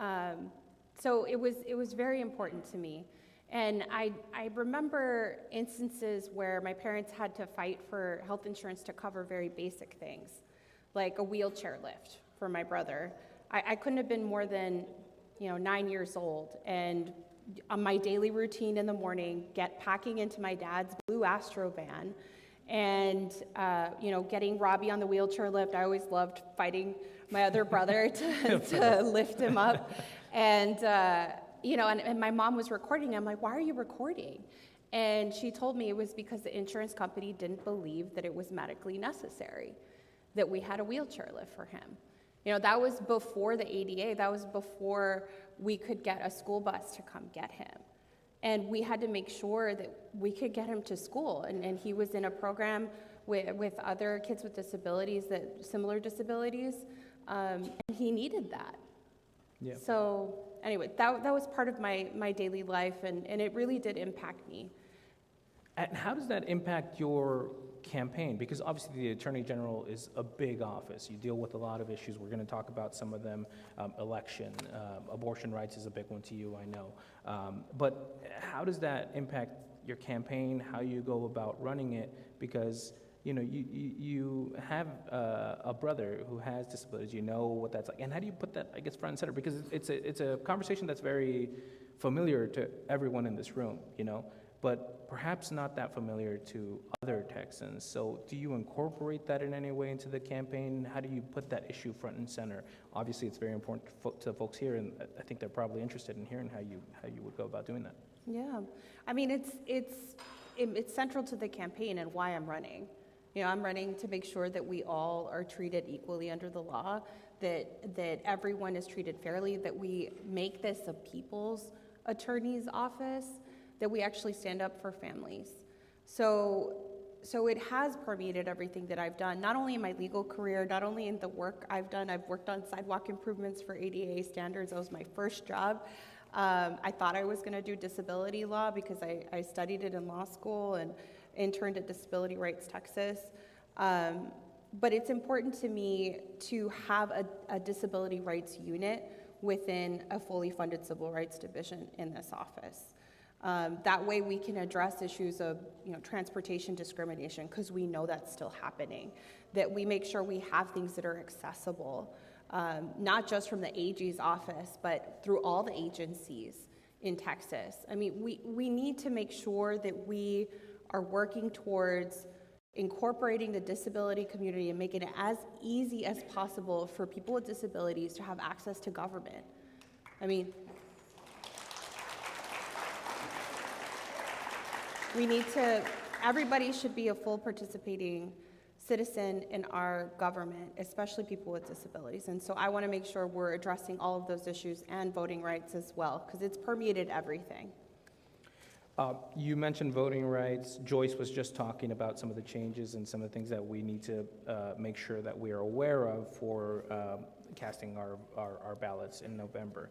it was very important to me. And I remember instances where my parents had to fight for health insurance to cover very basic things, like a wheelchair lift for my brother. I couldn't have been more than 9 years old, and on my daily routine in the morning, packing into my dad's blue Astro van, and getting Robbie on the wheelchair lift. I always loved fighting my other brother to lift him up, and my mom was recording. I'm like, why are you recording? And she told me it was because the insurance company didn't believe that it was medically necessary, that we had a wheelchair lift for him. You know, that was before the ADA. That was before we could get a school bus to come get him. And we had to make sure that we could get him to school. And he was in a program with other kids with disabilities, similar disabilities, and he needed that. Yeah. So anyway, that was part of my daily life, and it really did impact me. And how does that impact your campaign, because obviously the Attorney General is a big office. You deal with a lot of issues. We're going to talk about some of them. Election, abortion rights is a big one to you, I know. But how does that impact your campaign, how you go about running it? Because you have a brother who has disabilities. You know what that's like, and how do you put that, I guess, front and center? Because it's a conversation that's very familiar to everyone in this room, but perhaps not that familiar to other Texans. So do you incorporate that in any way into the campaign? How do you put that issue front and center? Obviously, it's very important to folks here, and I think they're probably interested in hearing how you would go about doing that. Yeah, I mean, it's central to the campaign and why I'm running. I'm running to make sure that we all are treated equally under the law, that everyone is treated fairly, that we make this a people's attorney's office, that we actually stand up for families. So it has permeated everything that I've done, not only in my legal career, not only in the work I've done. I've worked on sidewalk improvements for ADA standards. That was my first job. I thought I was going to do disability law because I studied it in law school and interned at Disability Rights Texas. But it's important to me to have a disability rights unit within a fully funded civil rights division in this office. That way we can address issues of transportation discrimination, because we know that's still happening, that we make sure we have things that are accessible, not just from the AG's office, but through all the agencies in Texas. I mean, we need to make sure that we are working towards incorporating the disability community and making it as easy as possible for people with disabilities to have access to government. I mean, everybody should be a full participating citizen in our government, especially people with disabilities. And so I want to make sure we're addressing all of those issues and voting rights as well, because it's permeated everything. You mentioned voting rights. Joyce was just talking about some of the changes and some of the things that we need to make sure that we are aware of for casting our ballots in November.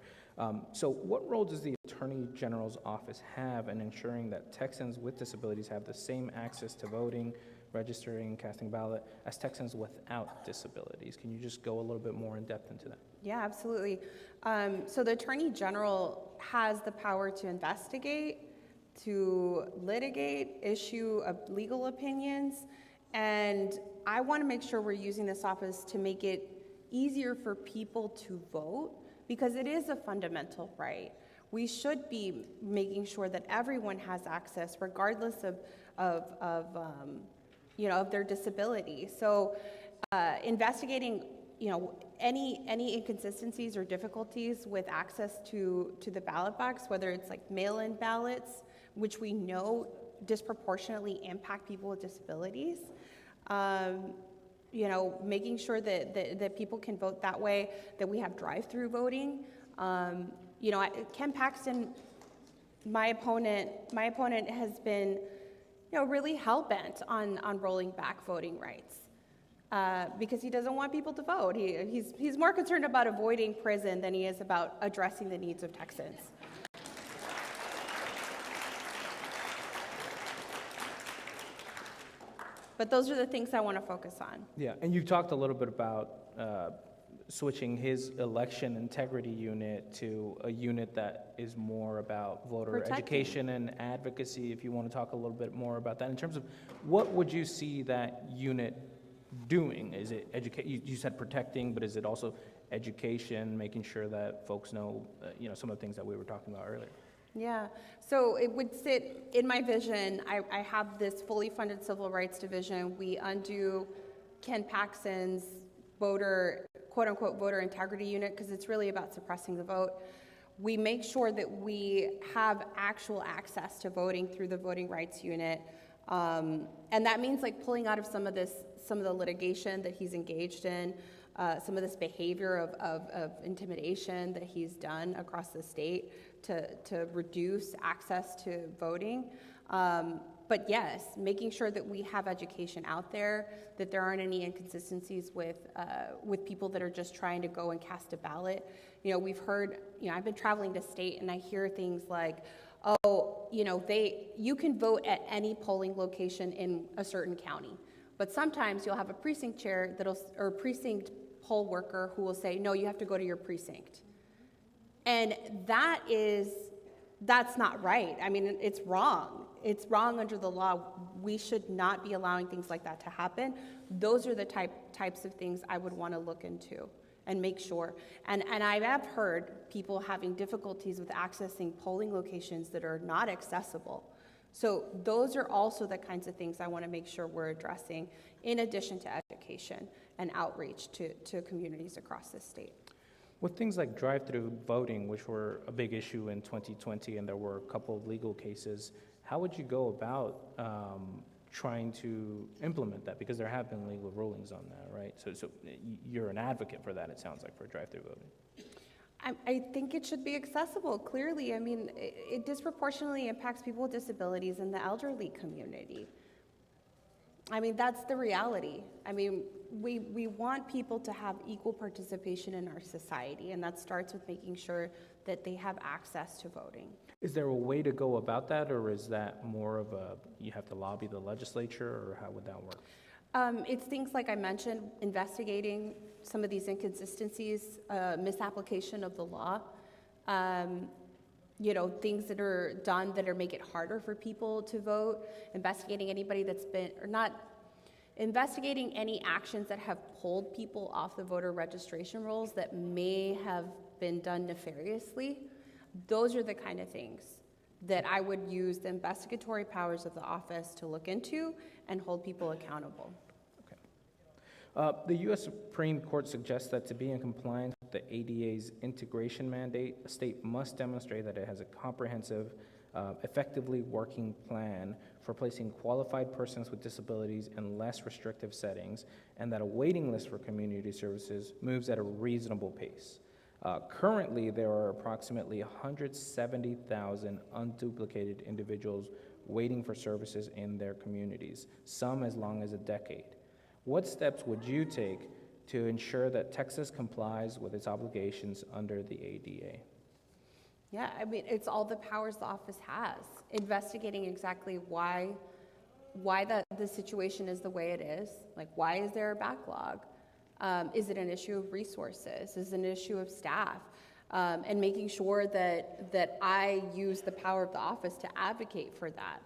So what role does the Attorney General's office have in ensuring that Texans with disabilities have the same access to voting, registering, casting ballot as Texans without disabilities? Can you just go a little bit more in depth into that? Yeah, absolutely. So the Attorney General has the power to investigate, to litigate, issue legal opinions, and I want to make sure we're using this office to make it easier for people to vote, because it is a fundamental right. We should be making sure that everyone has access, regardless of their disability. So investigating any inconsistencies or difficulties with access to the ballot box, whether it's like mail-in ballots, which we know disproportionately impact people with disabilities, making sure that people can vote that way, that we have drive-through voting. Ken Paxton, my opponent has been, really hell-bent on rolling back voting rights. Because he doesn't want people to vote. He's more concerned about avoiding prison than he is about addressing the needs of Texans. But those are the things I want to focus on. Yeah, and you talked a little bit about switching his election integrity unit to a unit that is more about voter education and advocacy. If you want to talk a little bit more about that, in terms of what would you see that unit doing? Is it you said protecting, but is it also education, making sure that folks know, some of the things that we were talking about earlier? Yeah, so it would sit in my vision. I have this fully funded civil rights division. We undo Ken Paxton's quote unquote voter integrity unit, because it's really about suppressing the vote. We make sure that we have actual access to voting through the voting rights unit. And that means like pulling out of some of the litigation that he's engaged in, some of this behavior of intimidation that he's done across the state to reduce access to voting. But yes, making sure that we have education out there, that there aren't any inconsistencies with people that are just trying to go and cast a ballot. We've heard, I've been traveling to state and I hear things like, oh, you can vote at any polling location in a certain county. But sometimes you'll have a precinct chair or precinct poll worker who will say, no, you have to go to your precinct. And that's not right. I mean, it's wrong. It's wrong under the law. We should not be allowing things like that to happen. Those are the types of things I would want to look into and make sure. And I have heard people having difficulties with accessing polling locations that are not accessible. So those are also the kinds of things I want to make sure we're addressing, in addition to education and outreach to communities across the state. With things like drive-through voting, which were a big issue in 2020, and there were a couple of legal cases, how would you go about trying to implement that? Because there have been legal rulings on that, right? So you're an advocate for that, it sounds like, for drive-through voting. I think it should be accessible, clearly. I mean, it disproportionately impacts people with disabilities and the elderly community. I mean, that's the reality. I mean, we want people to have equal participation in our society, and that starts with making sure that they have access to voting. Is there a way to go about that, or is that more of you have to lobby the legislature, or how would that work? It's things like I mentioned, investigating some of these inconsistencies, misapplication of the law, things that are done that make it harder for people to vote, investigating anybody that's been, or not, investigating any actions that have pulled people off the voter registration rolls that may have been done nefariously. Those are the kind of things that I would use the investigatory powers of the office to look into and hold people accountable. Okay. The U.S. Supreme Court suggests that to be in compliance with the ADA's integration mandate, a state must demonstrate that it has a comprehensive, effectively working plan for placing qualified persons with disabilities in less restrictive settings, and that a waiting list for community services moves at a reasonable pace. Currently, there are approximately 170,000 unduplicated individuals waiting for services in their communities, some as long as a decade. What steps would you take to ensure that Texas complies with its obligations under the ADA? Yeah, I mean, it's all the powers the office has, investigating exactly why the situation is the way it is. Like, why is there a backlog? Is it an issue of resources? Is it an issue of staff? And making sure that I use the power of the office to advocate for that.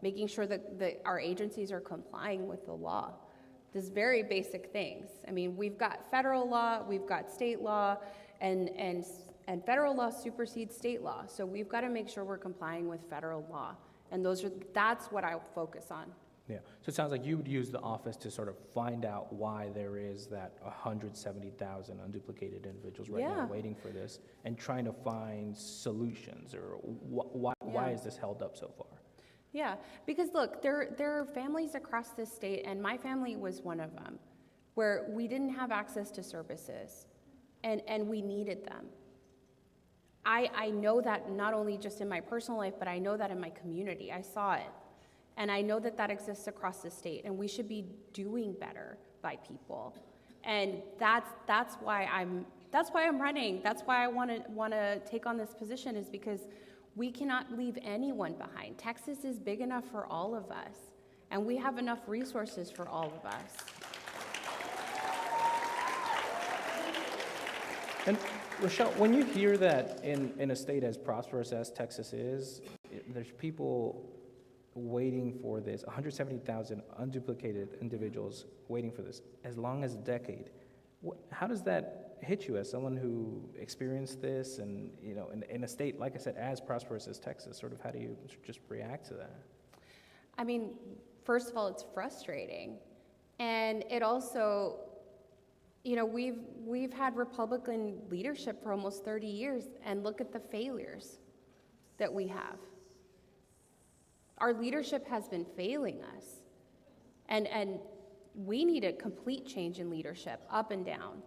Making sure that our agencies are complying with the law. These very basic things. I mean, we've got federal law, we've got state law, and federal law supersedes state law. So we've got to make sure we're complying with federal law. And that's what I focus on. Yeah, so it sounds like you would use the office to sort of find out why there is that 170,000 unduplicated individuals right now waiting for this, and trying to find solutions, or why is this held up so far? Yeah, because look, there are families across this state, and my family was one of them, where we didn't have access to services, and we needed them. I know that not only just in my personal life, but I know that in my community. I saw it. And I know that exists across the state, and we should be doing better by people. And that's why I'm running. That's why I want to take on this position, is because we cannot leave anyone behind. Texas is big enough for all of us, and we have enough resources for all of us. And Rochelle, when you hear that in a state as prosperous as Texas is, there's people waiting for this, 170,000 unduplicated individuals waiting for this as long as a decade. How does that hit you as someone who experienced this, and in a state, like I said, as prosperous as Texas? Sort of how do you just react to that? I mean, first of all, it's frustrating. And it also, we've had Republican leadership for almost 30 years, and look at the failures that we have. Our leadership has been failing us, and we need a complete change in leadership, up and down.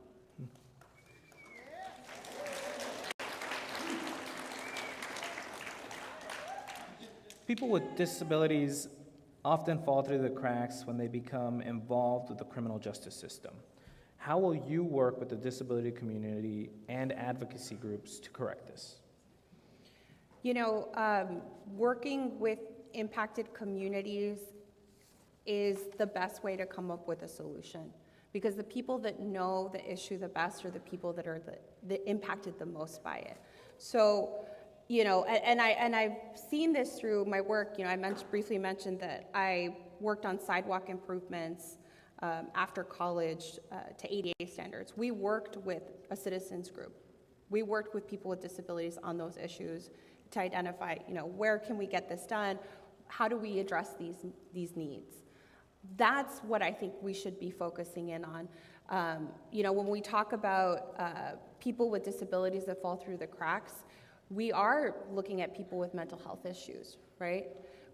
People with disabilities often fall through the cracks when they become involved with the criminal justice system. How will you work with the disability community and advocacy groups to correct this? Working with impacted communities is the best way to come up with a solution, because the people that know the issue the best are the people that are the impacted the most by it. So, and I've seen this through my work. I briefly mentioned that I worked on sidewalk improvements after college to ADA standards. We worked with a citizens group. We worked with people with disabilities on those issues to identify, where can we get this done? How do we address these needs? That's what I think we should be focusing in on. When we talk about people with disabilities that fall through the cracks, we are looking at people with mental health issues, right?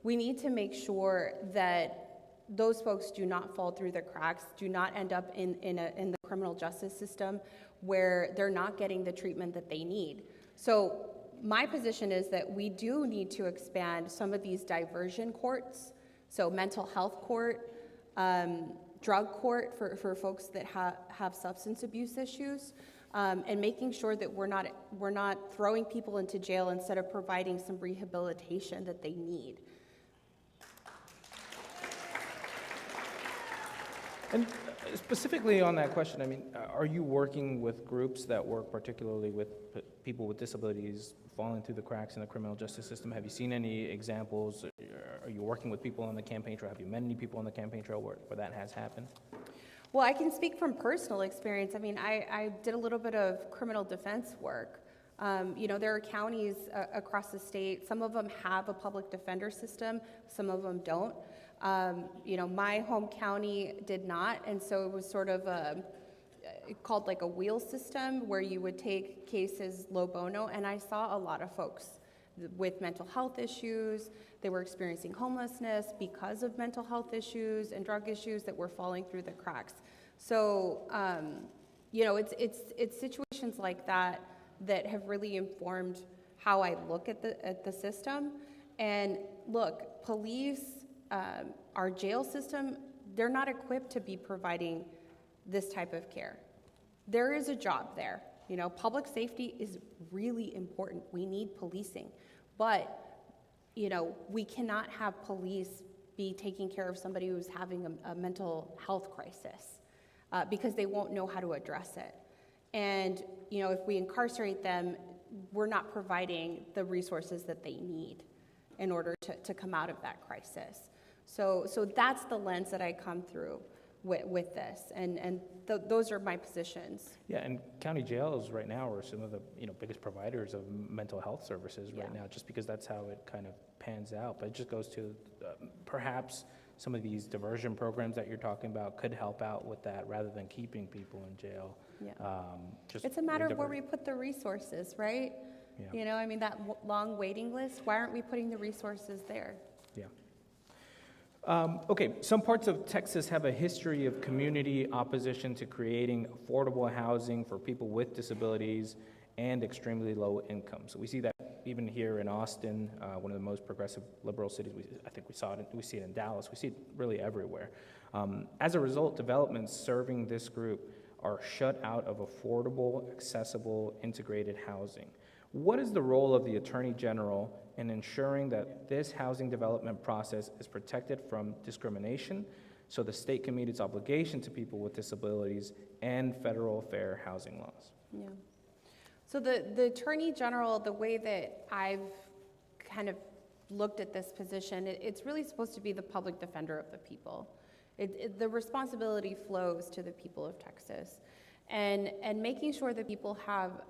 We need to make sure that those folks do not fall through the cracks, do not end up in the criminal justice system where they're not getting the treatment that they need. So my position is that we do need to expand some of these diversion courts, so mental health court, drug court for folks that have substance abuse issues, and making sure that we're not throwing people into jail instead of providing some rehabilitation that they need. And specifically on that question, are you working with groups that work particularly with people with disabilities falling through the cracks in the criminal justice system? Have you seen any examples? Are you working with people on the campaign trail? Have you met any people on the campaign trail where that has happened? Well, I can speak from personal experience. I did a little bit of criminal defense work. There are counties across the state. Some of them have a public defender system, some of them don't. My home county did not, and so it was sort of called like a wheel system where you would take cases pro bono, and I saw a lot of folks with mental health issues. They were experiencing homelessness because of mental health issues and drug issues that were falling through the cracks. So, it's situations like that that have really informed how I look at the system. And look, police, our jail system, they're not equipped to be providing this type of care. There is a job there. Public safety is really important. We need policing. But, we cannot have police be taking care of somebody who's having a mental health crisis because they won't know how to address it. And, if we incarcerate them, we're not providing the resources that they need in order to come out of that crisis. So that's the lens that I come through with this, and those are my positions. Yeah, and county jails right now are some of the biggest providers of mental health services right now, just because that's how it kind of pans out. But it just goes to perhaps some of these diversion programs that you're talking about could help out with that rather than keeping people in jail. Yeah. It's a matter of where we put the resources, right? Yeah. That long waiting list, why aren't we putting the resources there? Yeah. Okay, some parts of Texas have a history of community opposition to creating affordable housing for people with disabilities and extremely low incomes. We see that even here in Austin, one of the most progressive liberal cities. We see it in Dallas. We see it really everywhere. As a result, developments serving this group are shut out of affordable, accessible, integrated housing. What is the role of the Attorney General in ensuring that this housing development process is protected from discrimination so the state can meet its obligation to people with disabilities and federal fair housing laws? Yeah. So the Attorney General, the way that I've kind of looked at this position, it's really supposed to be the public defender of the people. The responsibility flows to the people of Texas, and making sure that people have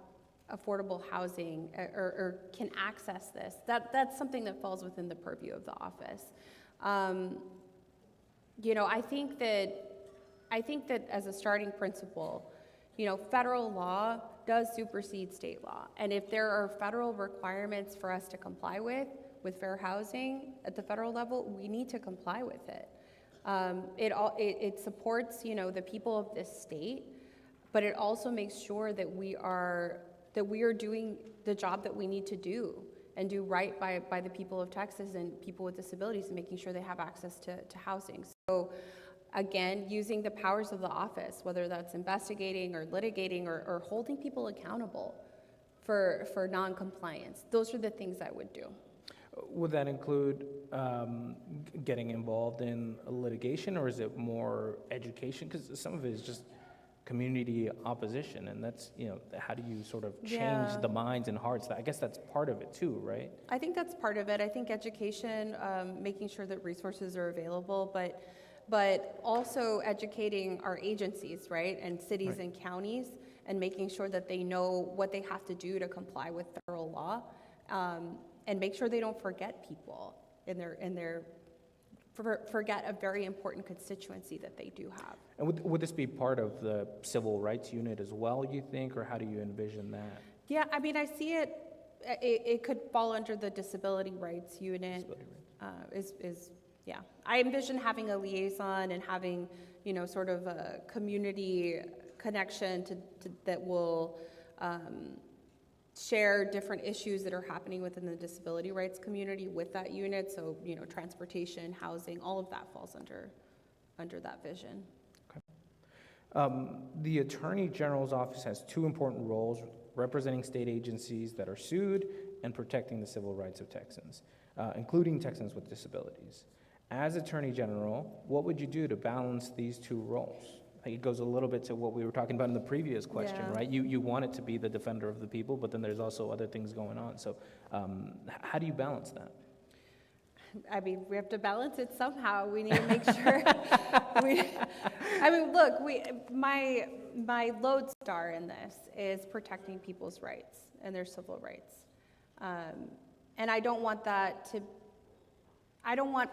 affordable housing or can access this. That's something that falls within the purview of the office. I think that as a starting principle, federal law does supersede state law. And if there are federal requirements for us to comply with fair housing at the federal level, we need to comply with it. It supports, the people of this state, but it also makes sure that we are doing the job that we need to do and do right by the people of Texas and people with disabilities, and making sure they have access to housing. So again, using the powers of the office, whether that's investigating or litigating or holding people accountable for non-compliance. Those are the things I would do. Would that include getting involved in litigation, or is it more education? Because some of it is just community opposition, and that's, how do you sort of change the minds and hearts? I guess that's part of it too, right? I think that's part of it. I think education, making sure that resources are available, but also educating our agencies, right, and cities and counties, and making sure that they know what they have to do to comply with federal law, and make sure they don't forget people forget a very important constituency that they do have. And would this be part of the civil rights unit as well, you think, or how do you envision that? Yeah, I mean, I see it could fall under the disability rights unit. Yeah. I envision having a liaison and having, sort of a community connection that will share different issues that are happening within the disability rights community with that unit. So, transportation, housing, all of that falls under that vision. Okay. The Attorney General's office has two important roles: representing state agencies that are sued and protecting the civil rights of Texans, including Texans with disabilities. As Attorney General, what would you do to balance these two roles? It goes a little bit to what we were talking about in the previous question, right? You want it to be the defender of the people, but then there's also other things going on. So how do you balance that? I mean, we have to balance it somehow. We need to make sure. My lodestar in this is protecting people's rights and their civil rights. And I don't want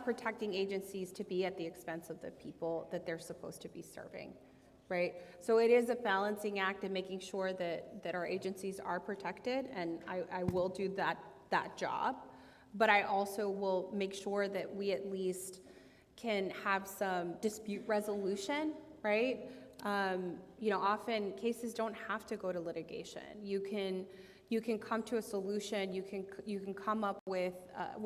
protecting agencies to be at the expense of the people that they're supposed to be serving, right? So it is a balancing act in making sure that our agencies are protected, and I will do that job. But I also will make sure that we at least can have some dispute resolution, right? Often cases don't have to go to litigation. You can come to a solution. You can come up with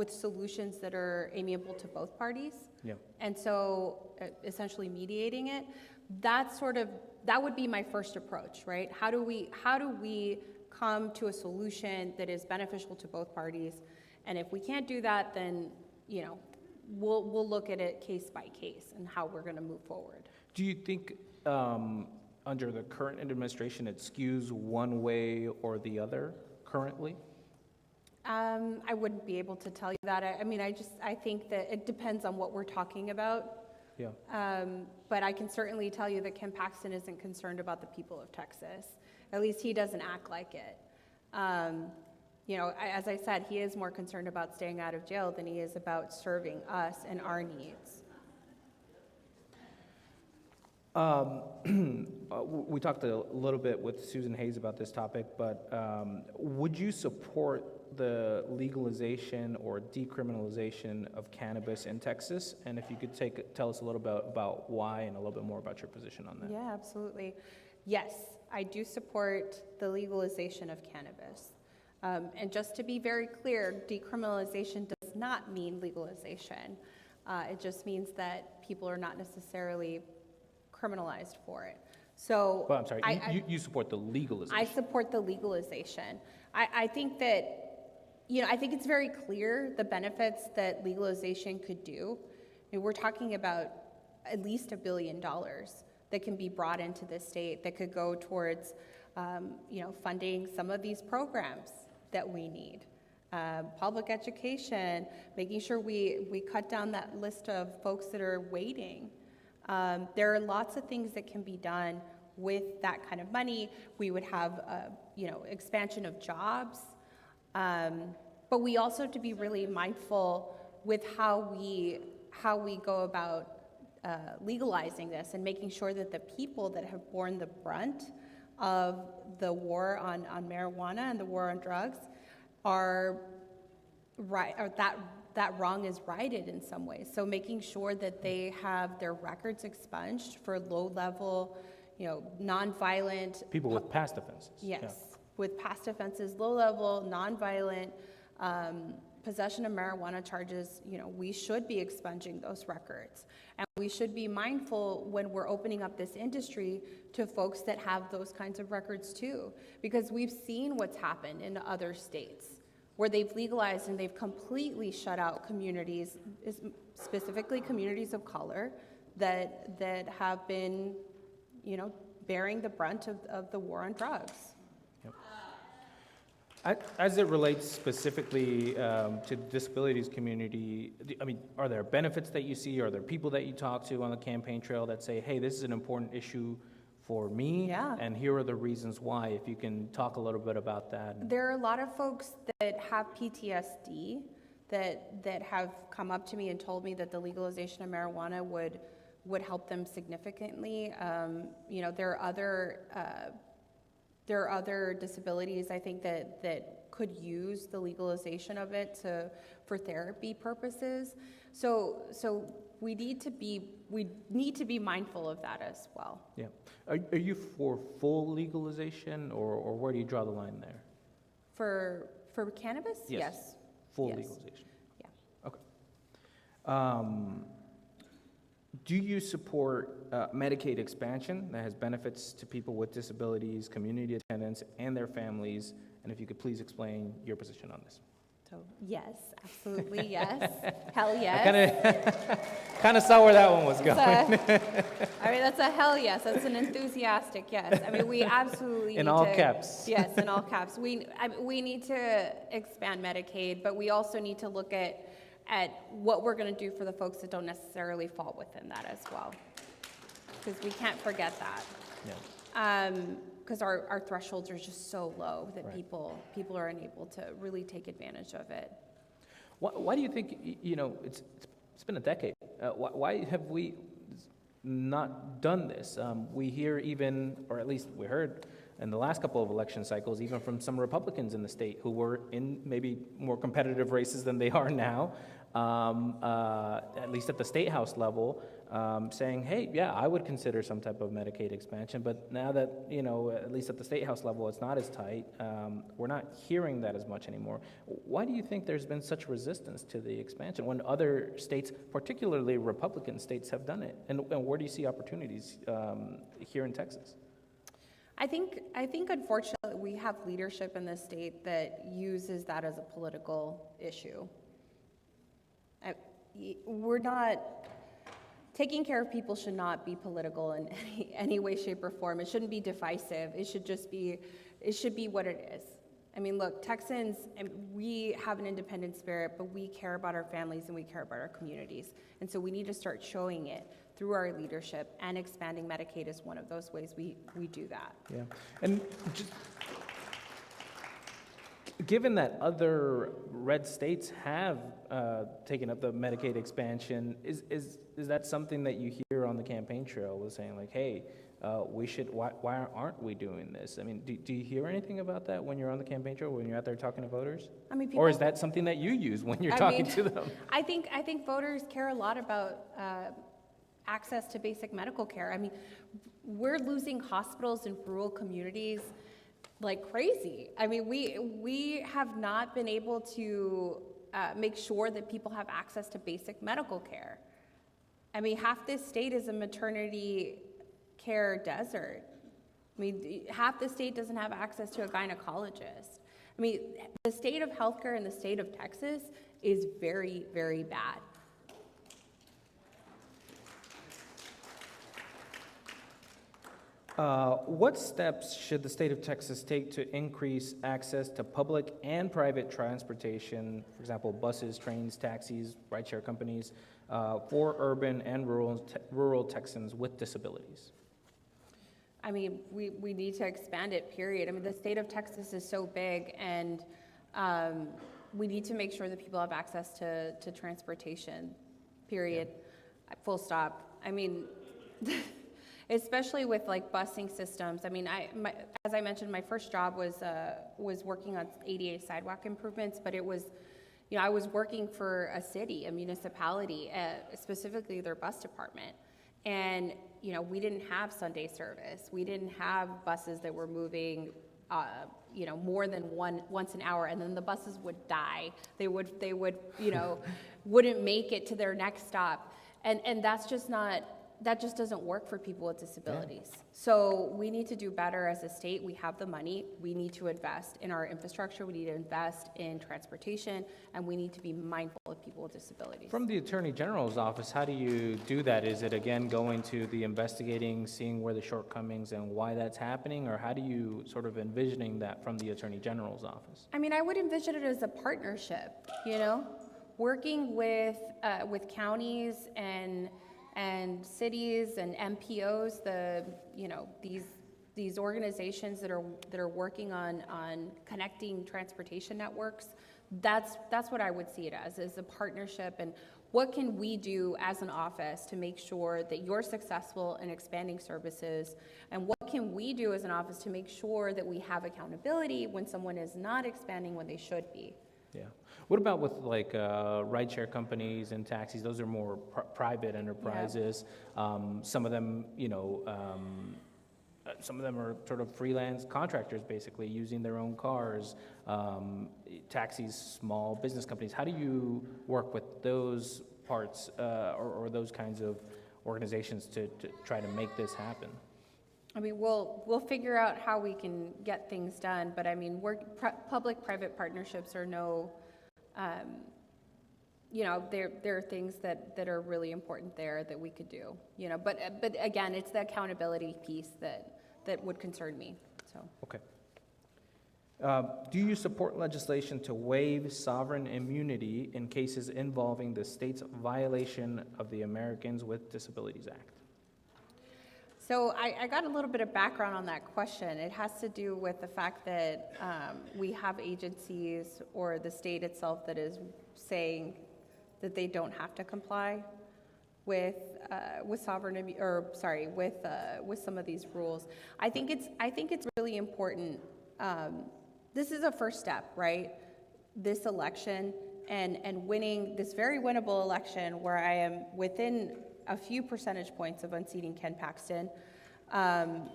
solutions that are amiable to both parties. Yeah. And so, essentially mediating it. That would be my first approach, right? How do we come to a solution that is beneficial to both parties? And if we can't do that, then we'll look at it case by case and how we're going to move forward. Do you think under the current administration it skews one way or the other currently? I wouldn't be able to tell you that. I think that it depends on what we're talking about. Yeah. But I can certainly tell you that Ken Paxton isn't concerned about the people of Texas. At least he doesn't act like it. As I said, he is more concerned about staying out of jail than he is about serving us and our needs. We talked a little bit with Susan Hayes about this topic, but would you support the legalization or decriminalization of cannabis in Texas? And if you could tell us a little bit about why and a little bit more about your position on that. Yeah, absolutely. Yes, I do support the legalization of cannabis. And just to be very clear, decriminalization does not mean legalization. It just means that people are not necessarily criminalized for it. So, but I'm sorry, you support the legalization. I support the legalization. I think that, I think it's very clear the benefits that legalization could do. We're talking about at least $1 billion that can be brought into the state that could go towards, funding some of these programs that we need. Public education, making sure we cut down that list of folks that are waiting. There are lots of things that can be done with that kind of money. We would have, expansion of jobs. But we also have to be really mindful with how we go about legalizing this and making sure that the people that have borne the brunt of the war on marijuana and the war on drugs are right, or that wrong is righted in some ways. So making sure that they have their records expunged for low-level, nonviolent people with past offenses. Yes, with past offenses, low-level, nonviolent possession of marijuana charges, we should be expunging those records. And we should be mindful when we're opening up this industry to folks that have those kinds of records too. Because we've seen what's happened in other states where they've legalized and they've completely shut out communities, specifically communities of color, that have been, bearing the brunt of the war on drugs. As it relates specifically to the disabilities community, are there benefits that you see? Are there people that you talk to on the campaign trail that say, hey, this is an important issue for me, Yeah. and here are the reasons why, if you can talk a little bit about that? There are a lot of folks that have PTSD that have come up to me and told me that the legalization of marijuana would help them significantly. There are other disabilities, I think, that could use the legalization of it for therapy purposes. So we need to be mindful of that as well. Yeah. Are you for full legalization, or where do you draw the line there? For cannabis? Yes. Full Yes. legalization. Yeah. Okay. Do you support Medicaid expansion that has benefits to people with disabilities, community attendants, and their families? And if you could please explain your position on this. So yes, absolutely yes. Hell yes. I kind of saw where that one was going. That's a hell yes. That's an enthusiastic yes. We absolutely In need all to, caps. Yes, in all caps. We need to expand Medicaid, but we also need to look at what we're going to do for the folks that don't necessarily fall within that as well, because we can't forget that. Yeah. Because our thresholds are just so low that Right. people are unable to really take advantage of it. Why do you think, it's been a decade. Why have we not done this? We hear even, or at least we heard in the last couple of election cycles, even from some Republicans in the state who were in maybe more competitive races than they are now, at least at the state house level, saying, hey, yeah, I would consider some type of Medicaid expansion, but now that, at least at the state house level, it's not as tight, we're not hearing that as much anymore. Why do you think there's been such resistance to the expansion when other states, particularly Republican states, have done it? And where do you see opportunities here in Texas? I think unfortunately we have leadership in the state that uses that as a political issue. We're not, taking care of people should not be political in any way, shape, or form. It shouldn't be divisive. It should be what it is. Look, Texans, we have an independent spirit, but we care about our families and we care about our communities. And so we need to start showing it through our leadership, and expanding Medicaid is one of those ways we do that. Yeah, and just given that other red states have taken up the Medicaid expansion, is that something that you hear on the campaign trail, was saying like, hey, we should, why aren't we doing this? Do you hear anything about that when you're on the campaign trail, when you're out there talking to voters? People, or is that something that you use when you're talking to them? I think voters care a lot about access to basic medical care. We're losing hospitals in rural communities like crazy. We have not been able to make sure that people have access to basic medical care. Half this state is a maternity care desert. Half the state doesn't have access to a gynecologist. The state of healthcare in the state of Texas is very, very bad. What steps should the state of Texas take to increase access to public and private transportation, for example, buses, trains, taxis, rideshare companies, for urban and rural Texans with disabilities? We need to expand it, period. The state of Texas is so big, and we need to make sure that people have access to transportation, period, full stop. Especially with busing systems. As I mentioned, my first job was working on ADA sidewalk improvements, but it was, I was working for a city, a municipality, specifically their bus department. And, we didn't have Sunday service. We didn't have buses that were moving more than once an hour, and then the buses would die. They would, wouldn't make it to their next stop. And that just doesn't work for people with disabilities. Yeah. So we need to do better as a state. We have the money. We need to invest in our infrastructure. We need to invest in transportation, and we need to be mindful of people with disabilities. From the Attorney General's office, how do you do that? Is it, again, going to the investigating, seeing where the shortcomings and why that's happening, or how do you sort of envisioning that from the Attorney General's office? I mean, I would envision it as a partnership, working with counties and cities and MPOs, these organizations that are working on connecting transportation networks. That's what I would see it as a partnership. And what can we do as an office to make sure that you're successful in expanding services? And what can we do as an office to make sure that we have accountability when someone is not expanding when they should be? Yeah. What about with like rideshare companies and taxis? Those are more private enterprises. Yeah. Some of them, some of them are sort of freelance contractors, basically using their own cars. Taxis, small business companies. How do you work with those parts or those kinds of organizations to try to make this happen? I mean, we'll figure out how we can get things done, but I mean, public-private partnerships are there are things that are really important there that we could do, but again, it's the accountability piece that would concern me, so. Okay. Do you support legislation to waive sovereign immunity in cases involving the state's violation of the Americans with Disabilities Act? So I got a little bit of background on that question. It has to do with the fact that we have agencies or the state itself that is saying that they don't have to comply with sovereign, or sorry, with some of these rules. I think it's really important. This is a first step, right? This election and winning this very winnable election where I am within a few percentage points of unseating Ken Paxton. And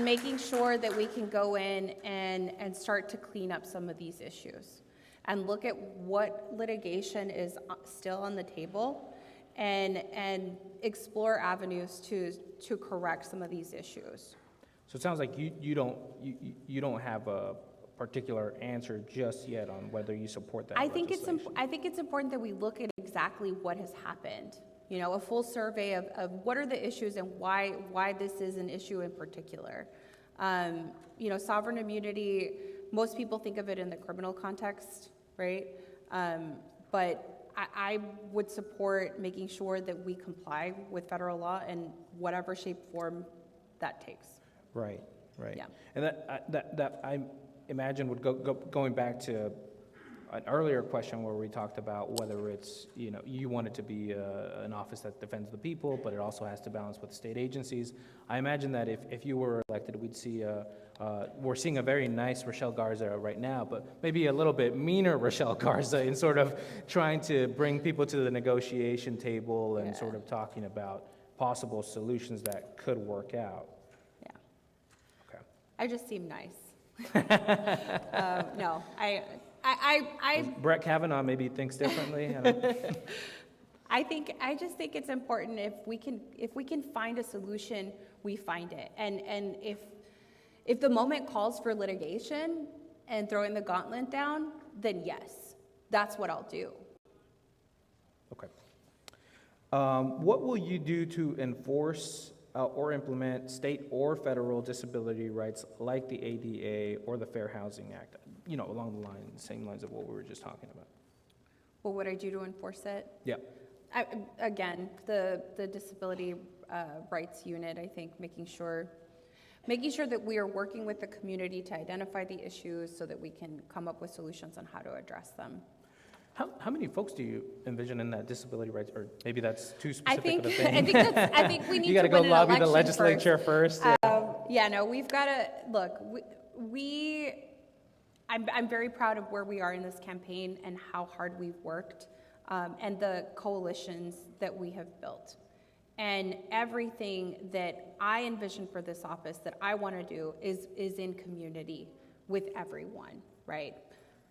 making sure that we can go in and start to clean up some of these issues and look at what litigation is still on the table and explore avenues to correct some of these issues. So it sounds like you don't have a particular answer just yet on whether you support that legislation. I think it's important that we look at exactly what has happened. A full survey of what are the issues and why this is an issue in particular. Sovereign immunity, most people think of it in the criminal context, right? But I would support making sure that we comply with federal law in whatever shape, form that takes. Right. Yeah. And that I imagine would going back to an earlier question where we talked about whether it's, you want it to be an office that defends the people, but it also has to balance with state agencies. I imagine that if you were elected, we'd see we're seeing a very nice Rochelle Garza right now, but maybe a little bit meaner Rochelle Garza in sort of trying to bring people to the negotiation table and sort of talking about possible solutions that could work out. Yeah. Okay. I just seem nice. No, I Brett Kavanaugh maybe thinks differently. I just think it's important if we can find a solution, we find it. And if the moment calls for litigation and throwing the gauntlet down, then yes, that's what I'll do. Okay. What will you do to enforce or implement state or federal disability rights like the ADA or the Fair Housing Act? Along the same lines of what we were just talking about. What would I do to enforce it? Yeah. Again, the disability rights unit, I think making sure that we are working with the community to identify the issues so that we can come up with solutions on how to address them. How many folks do you envision in that disability rights, or maybe that's too specific of a thing? I think we need you got to go win lobby an the election legislature first. No, we've got to look. I'm very proud of where we are in this campaign and how hard we've worked, and the coalitions that we have built. And everything that I envision for this office that I want to do is in community with everyone, right?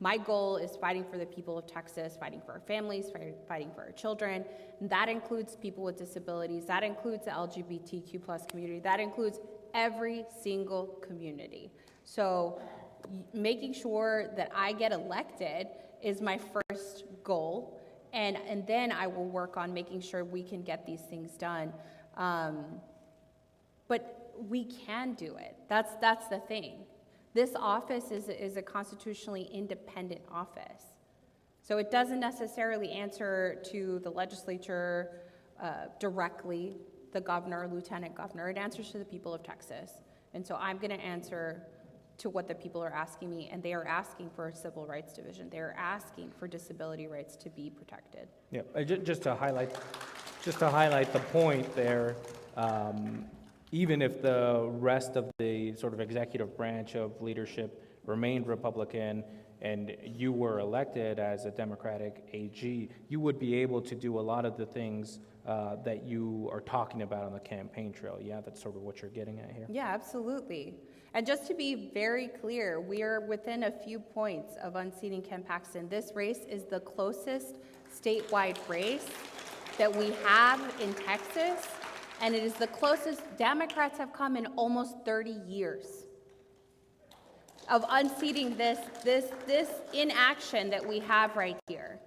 My goal is fighting for the people of Texas, fighting for our families, fighting for our children. And that includes people with disabilities. That includes the LGBTQ plus community. That includes every single community. So making sure that I get elected is my first goal. And then I will work on making sure we can get these things done. But we can do it. That's the thing. This office is a constitutionally independent office. So it doesn't necessarily answer to the legislature directly, the governor, lieutenant governor. It answers to the people of Texas. And so I'm going to answer to what the people are asking me, and they are asking for a civil rights division. They are asking for disability rights to be protected. Yeah, just to highlight the point there, even if the rest of the sort of executive branch of leadership remained Republican and you were elected as a Democratic AG, you would be able to do a lot of the things that you are talking about on the campaign trail. Yeah, that's sort of what you're getting at here. Yeah, absolutely. And just to be very clear, we are within a few points of unseating Ken Paxton. This race is the closest statewide race that we have in Texas, and it is the closest Democrats have come in almost 30 years of unseating this inaction that we have right here.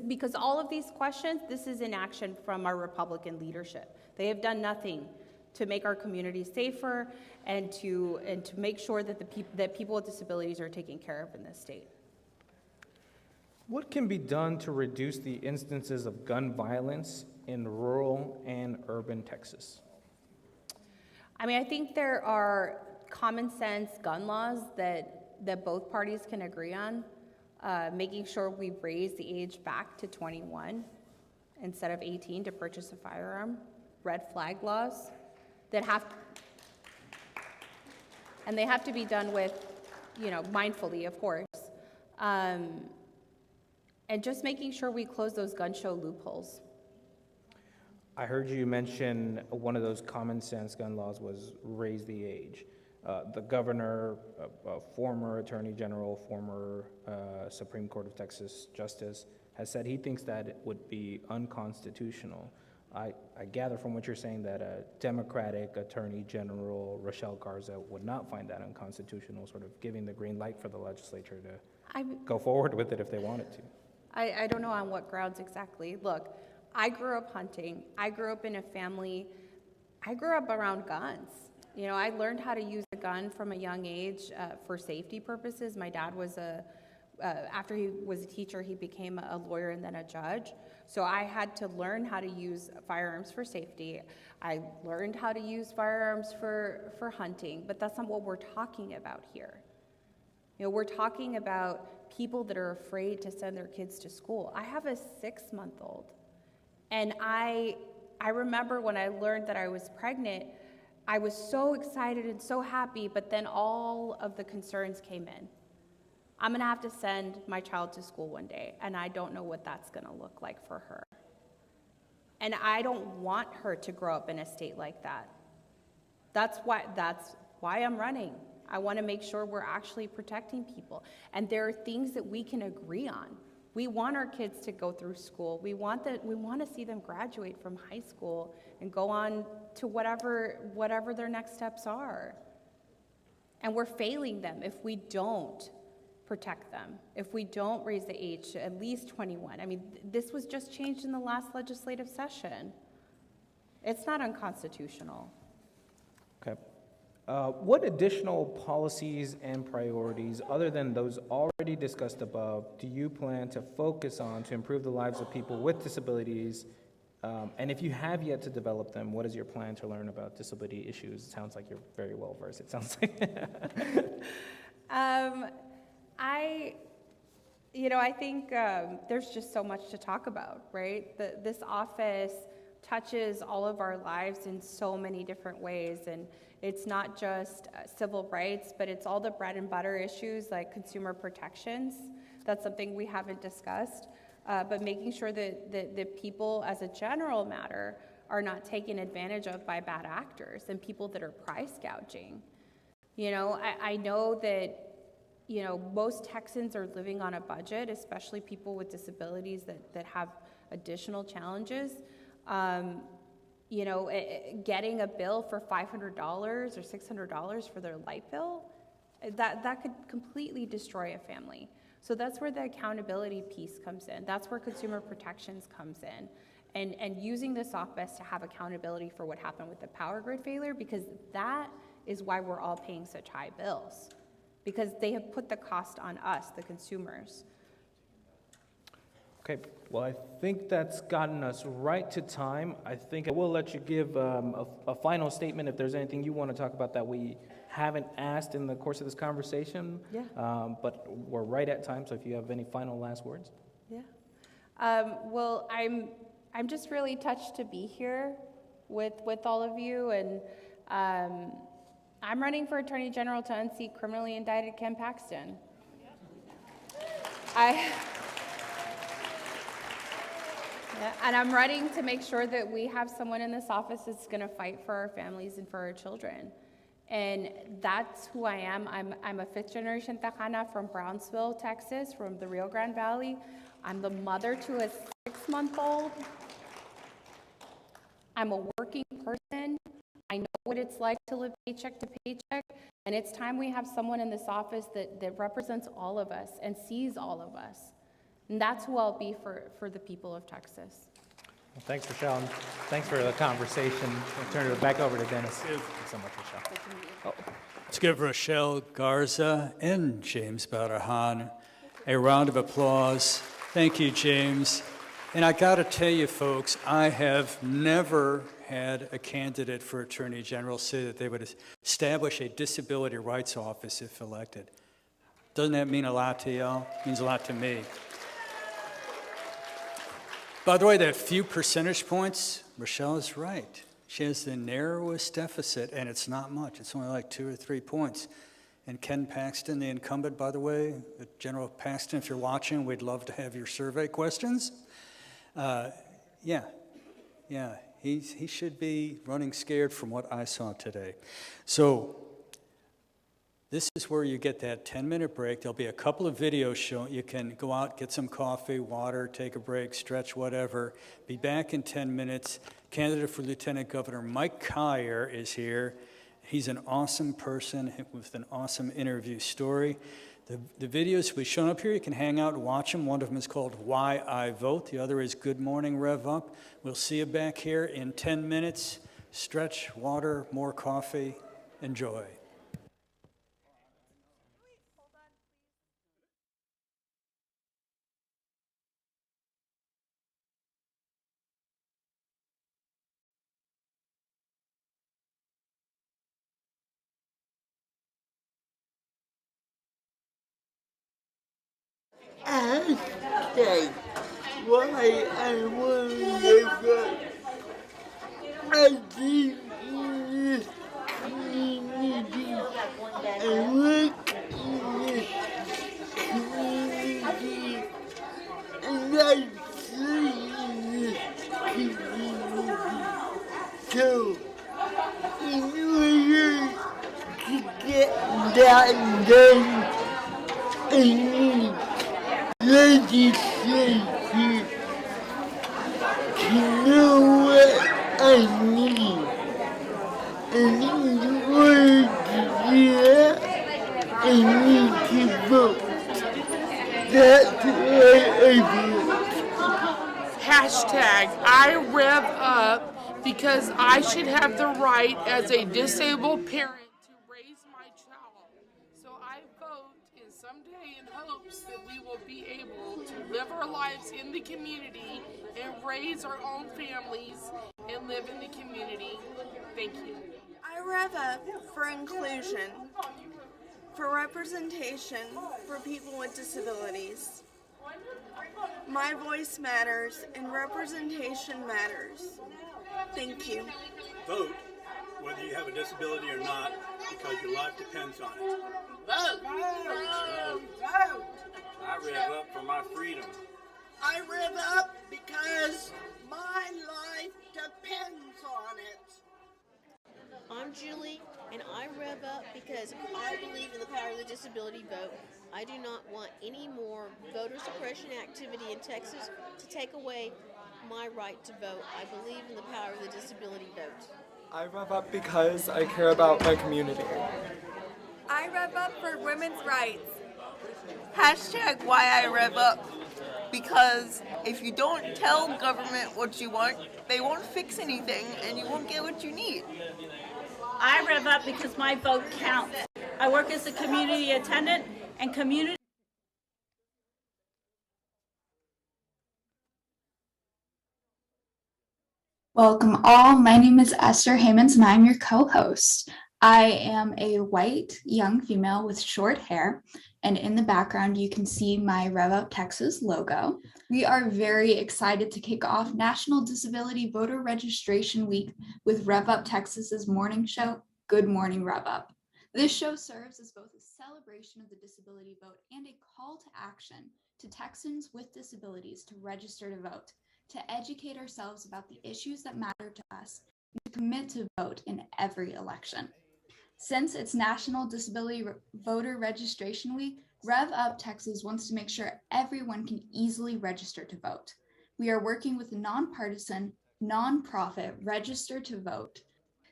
Because all of these questions, this is inaction from our Republican leadership. They have done nothing to make our communities safer and to make sure that that people with disabilities are taken care of in this state. What can be done to reduce the instances of gun violence in rural and urban Texas? I mean, I think there are common sense gun laws that both parties can agree on, making sure we raise the age back to 21 instead of 18 to purchase a firearm, red flag laws that have to be done with, mindfully, of course, and just making sure we close those gun show loopholes. I heard you mention one of those common sense gun laws was raise the age. The governor, former attorney general, former Supreme Court of Texas justice, has said he thinks that it would be unconstitutional. I gather from what you're saying that a Democratic Attorney General, Rochelle Garza, would not find that unconstitutional, sort of giving the green light for the legislature to go forward with it if they wanted to. I don't know on what grounds exactly. Look, I grew up hunting. I grew up in a family. I grew up around guns. I learned how to use a gun from a young age for safety purposes. My dad was after he was a teacher, he became a lawyer and then a judge. So I had to learn how to use firearms for safety. I learned how to use firearms for hunting, but that's not what we're talking about here. We're talking about people that are afraid to send their kids to school. I have a 6-month-old, and I remember when I learned that I was pregnant, I was so excited and so happy, but then all of the concerns came in. I'm going to have to send my child to school one day, and I don't know what that's going to look like for her. And I don't want her to grow up in a state like that. That's why I'm running. I want to make sure we're actually protecting people. And there are things that we can agree on. We want our kids to go through school. We want to see them graduate from high school and go on to whatever their next steps are. And we're failing them if we don't protect them, if we don't raise the age to at least 21. I mean, this was just changed in the last legislative session. It's not unconstitutional. Okay. What additional policies and priorities, other than those already discussed above, do you plan to focus on to improve the lives of people with disabilities? And if you have yet to develop them, what is your plan to learn about disability issues? It sounds like you're very well versed, it sounds like. I think there's just so much to talk about, right? This office touches all of our lives in so many different ways, and it's not just civil rights, but it's all the bread and butter issues like consumer protections. That's something we haven't discussed, but making sure that people, as a general matter, are not taken advantage of by bad actors and people that are price gouging. You know, I know that, you know, most Texans are living on a budget, especially people with disabilities that have additional challenges. You know, getting a bill for $500 or $600 for their light bill, that could completely destroy a family. So that's where the accountability piece comes in. That's where consumer protections comes in. And using this office to have accountability for what happened with the power grid failure, because that is why we're all paying such high bills. Because they have put the cost on us, the consumers. Okay, well, I think that's gotten us right to time. I think I will let you give a final statement if there's anything you want to talk about that we haven't asked in the course of this conversation. Yeah. But we're right at time, so if you have any final last words. Yeah. Well, I'm just really touched to be here with all of you, and I'm running for Attorney General to unseat criminally indicted Ken Paxton. And I'm running to make sure that we have someone in this office that's going to fight for our families and for our children. And that's who I am. I'm a fifth generation Tejana from Brownsville, Texas, from the Rio Grande Valley. I'm the mother to a 6-month-old. I'm a working person. I know what it's like to live paycheck to paycheck. And it's time we have someone in this office that represents all of us and sees all of us. And that's who I'll be for the people of Texas. Well, thanks, Rochelle. And thanks for the conversation. I'll turn it back over to Dennis. Thanks so much, Rochelle. Let's give Rochelle Garza and James Barahan a round of applause. Thank you, James. And I got to tell you, folks, I have never had a candidate for Attorney General say that they would establish a disability rights office if elected. Doesn't that mean a lot to y'all? It means a lot to me. By the way, that few percentage points, Rochelle is right. She has the narrowest deficit, and it's not much. It's only like 2 or 3 points. And Ken Paxton, the incumbent, by the way, General Paxton, if you're watching, we'd love to have your survey questions. He should be running scared from what I saw today. So this is where you get that 10-minute break. There'll be a couple of videos shown. You can go out, get some coffee, water, take a break, stretch, whatever. Be back in 10 minutes. Candidate for Lieutenant Governor Mike Collier is here. He's an awesome person with an awesome interview story. The videos we've shown up here, you can hang out and watch them. One of them is called Why I Vote. The other is Good Morning, Rev Up. We'll see you back here in 10 minutes. Stretch, water, more coffee. Enjoy. Hashtag why I want to live up. I live in this community. I work in this community. And I play in this community. So, in order to get that done, I need legislature to know what I need. And in order to do that, I need to vote. That's why I vote. Hashtag I rev up because I should have the right as a disabled parent to raise my child. So I vote in someday in hopes that we will be able to live our lives in the community and raise our own families and live in the community. Thank you. I rev up for inclusion, for representation for people with disabilities. My voice matters and representation matters. Thank you. Vote whether you have a disability or not because your life depends on it. Vote! Vote! Vote! I rev up for my freedom. I rev up because my life depends Julie, and I rev up because I believe in the power of the disability vote. I do not want any more voter suppression activity in Texas to take away my right to vote. I believe in the power of the disability vote. I rev up because I care about my community. I rev up for women's rights. Hashtag why I rev up. Because if you don't tell government what you want, they won't fix anything and you won't get what you need. I rev up because my vote counts. I work as a community attendant and community. Welcome all. My name is Esther Hammonds and I'm your co-host. I am a white young female with short hair, and in the background you can see my Rev Up Texas logo. We are very excited to kick off National Disability Voter Registration Week with Rev Up Texas's morning show, Good Morning Rev Up. This show serves as both a celebration of the disability vote and a call to action to Texans with disabilities to register to vote, to educate ourselves about the issues that matter to us, and to commit to vote in every election. Since it's National Disability Voter Registration Week, Rev Up Texas wants to make sure everyone can easily register to vote. We are working with a nonpartisan, nonprofit Register to Vote.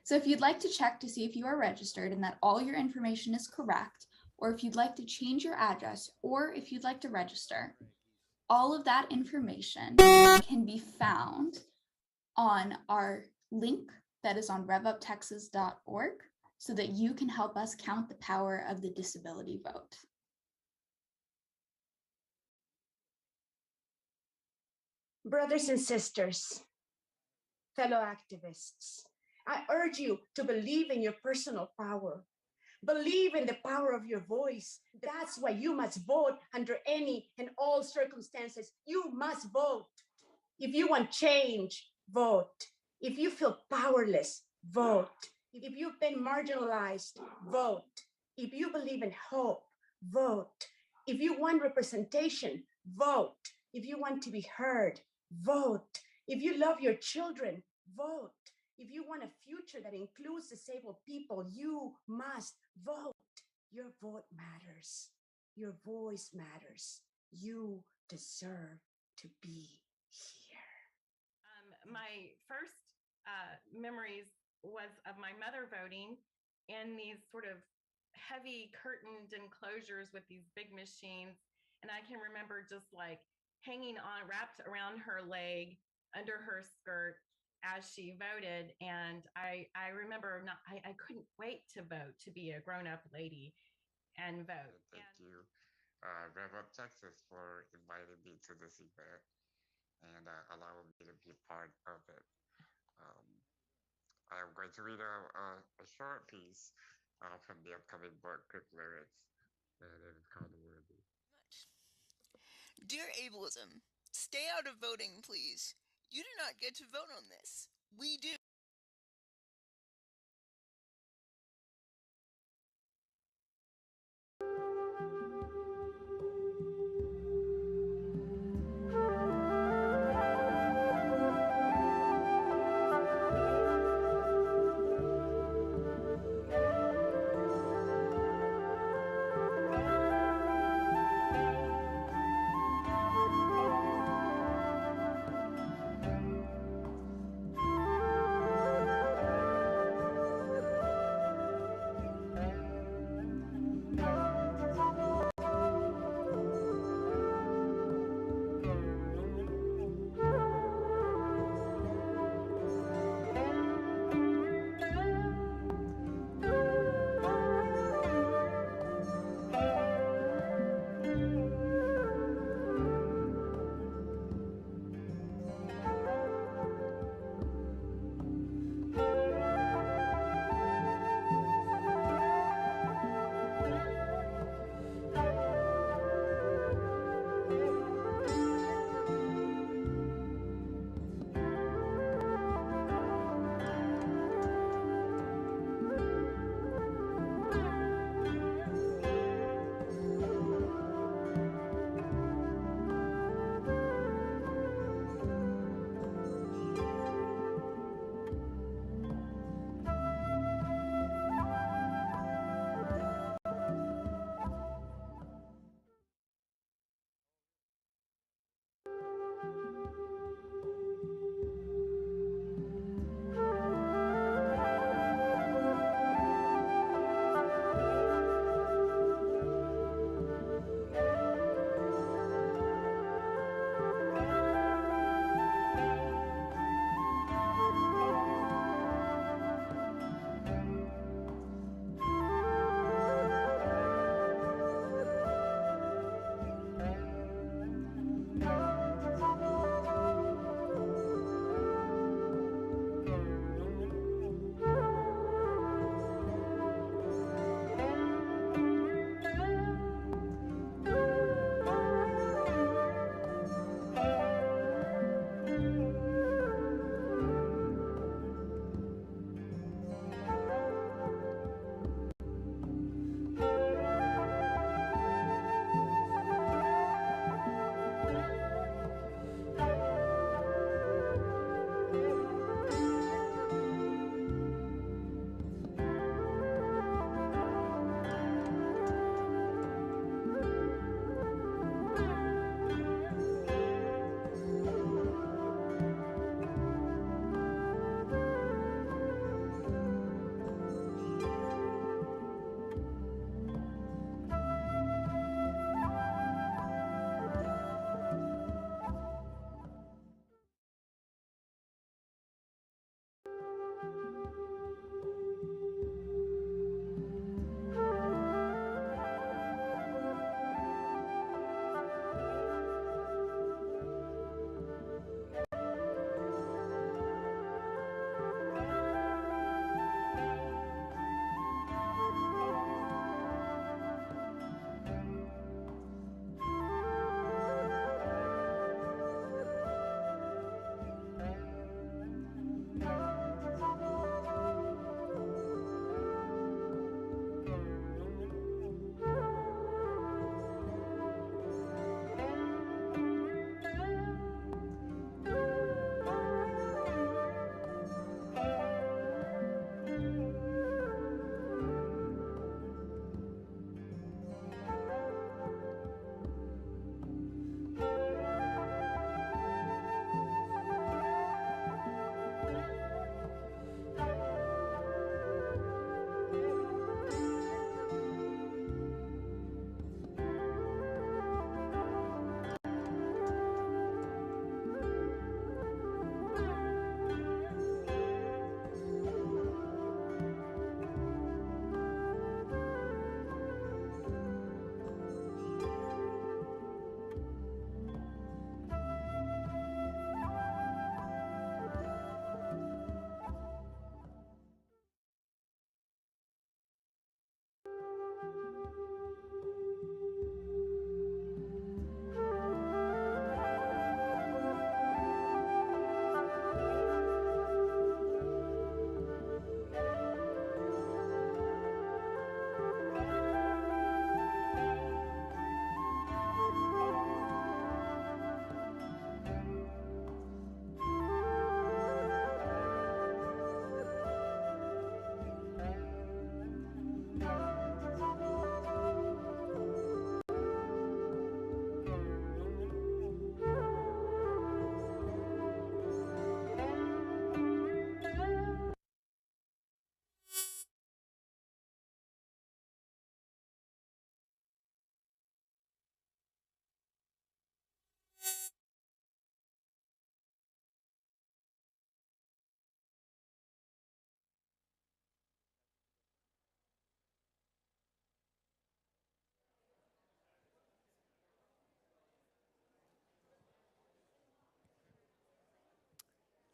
So if you'd like to check to see if you are registered and that all your information is correct, or if you'd like to change your address, or if you'd like to register, all of that information can be found on our link that is on revuptexas.org so that you can help us count the power of the disability vote. Brothers and sisters, fellow activists, I urge you to believe in your personal power. Believe in the power of your voice. That's why you must vote under any and all circumstances. You must vote. If you want change, vote. If you feel powerless, vote. If you've been marginalized, vote. If you believe in hope, vote. If you want representation, vote. If you want to be heard, vote. If you love your children, vote. If you want a future that includes disabled people, you must vote. Your vote matters. Your voice matters. You deserve to be here. My first memories was of my mother voting in these sort of heavy curtained enclosures with these big machines. And I can remember just like hanging on, wrapped around her leg, under her skirt as she voted. And I remember I couldn't wait to vote, to be a grown-up lady and vote. Thank you, Rev Up Texas, for inviting me to this event and allowing me to be part of it. I'm going to read a short piece from the upcoming book, Quick Lyrics, and it is called Worthy. Dear ableism, stay out of voting, please. You do not get to vote on this. We do.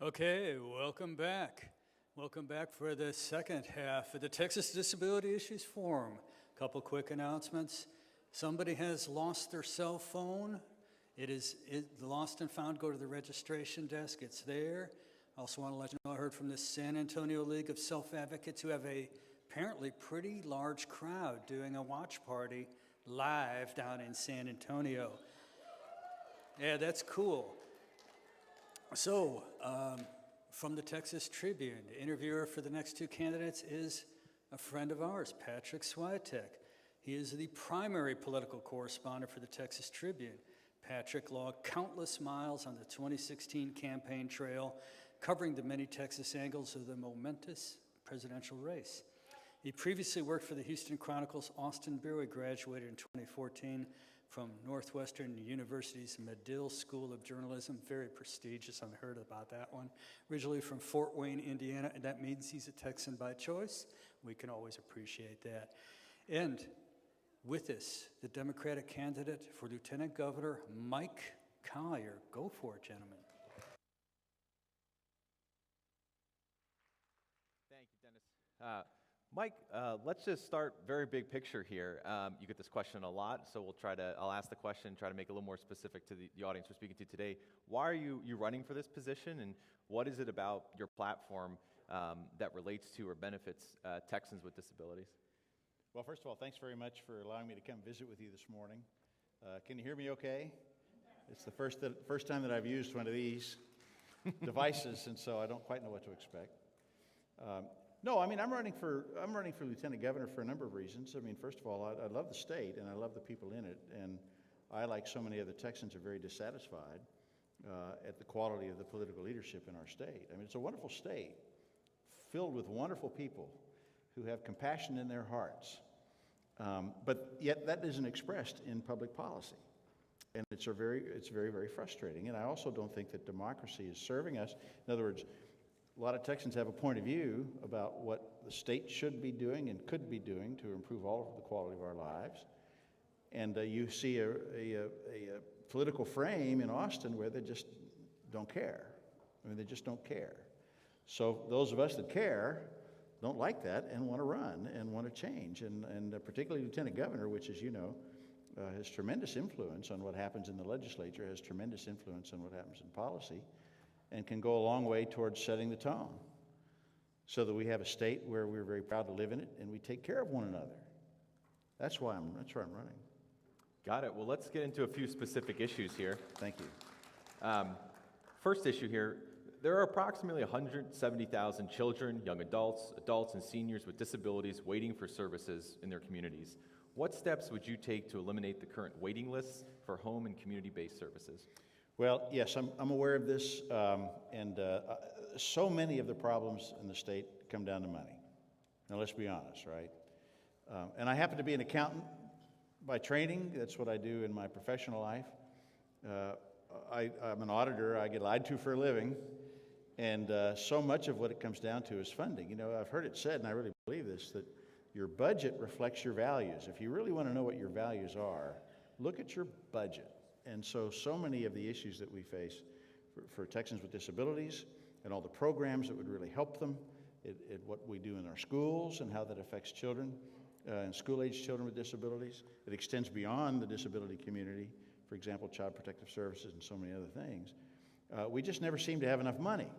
Okay, welcome back. Welcome back for the second half of the Texas Disability Issues Forum. Couple quick announcements. Somebody has lost their cell phone. It is lost and found. Go to the registration desk. It's there. I also want to let you know I heard from the San Antonio League of Self-Advocates who have a apparently pretty large crowd doing a watch party live down in San Antonio. Yeah, that's cool. So, from the Texas Tribune, the interviewer for the next two candidates is a friend of ours, Patrick Swiatek. He is the primary political correspondent for the Texas Tribune. Patrick logged countless miles on the 2016 campaign trail, covering the many Texas angles of the momentous presidential race. He previously worked for the Houston Chronicle's Austin Bureau. He graduated in 2014 from Northwestern University's Medill School of Journalism. Very prestigious, I've heard about that one. Originally from Fort Wayne, Indiana, and that means he's a Texan by choice. We can always appreciate that. And with us, the Democratic candidate for Lieutenant Governor, Mike Collier. Go for it, gentlemen. Thank you, Dennis. Mike, let's just start very big picture here. You get this question a lot, so I'll ask the question, try to make it a little more specific to the audience we're speaking to today. Why are you running for this position, and what is it about your platform that relates to or benefits Texans with disabilities? Well, first of all, thanks very much for allowing me to come visit with you this morning. Can you hear me okay? It's the first time that I've used one of these devices, and so I don't quite know what to expect. No, I mean, I'm running for Lieutenant Governor for a number of reasons. I mean, first of all, I love the state, and I love the people in it, and I, like so many other Texans, are very dissatisfied at the quality of the political leadership in our state. I mean, it's a wonderful state, filled with wonderful people who have compassion in their hearts, but yet that isn't expressed in public policy, and it's very, very frustrating. And I also don't think that democracy is serving us. In other words, a lot of Texans have a point of view about what the state should be doing and could be doing to improve all of the quality of our lives. And you see a political frame in Austin where they just don't care. I mean, they just don't care. So those of us that care don't like that and want to run and want to change. And particularly Lieutenant Governor, which, as you know, has tremendous influence on what happens in the legislature, has tremendous influence on what happens in policy, and can go a long way towards setting the tone so that we have a state where we're very proud to live in it and we take care of one another. That's why I'm running. Got it. Well, let's get into a few specific issues here. Thank you. First issue here, there are approximately 170,000 children, young adults, and seniors with disabilities waiting for services in their communities. What steps would you take to eliminate the current waiting lists for home and community-based services? Well, yes, I'm aware of this, and so many of the problems in the state come down to money. Now, let's be honest, right? And I happen to be an accountant by training. That's what I do in my professional life. I'm an auditor. I get lied to for a living, and so much of what it comes down to is funding. You know, I've heard it said, and I really believe this, that your budget reflects your values. If you really want to know what your values are, look at your budget. And so many of the issues that we face for Texans with disabilities and all the programs that would really help them, what we do in our schools and how that affects children and school-age children with disabilities. It extends beyond the disability community, for example, Child Protective Services and so many other things. We just never seem to have enough money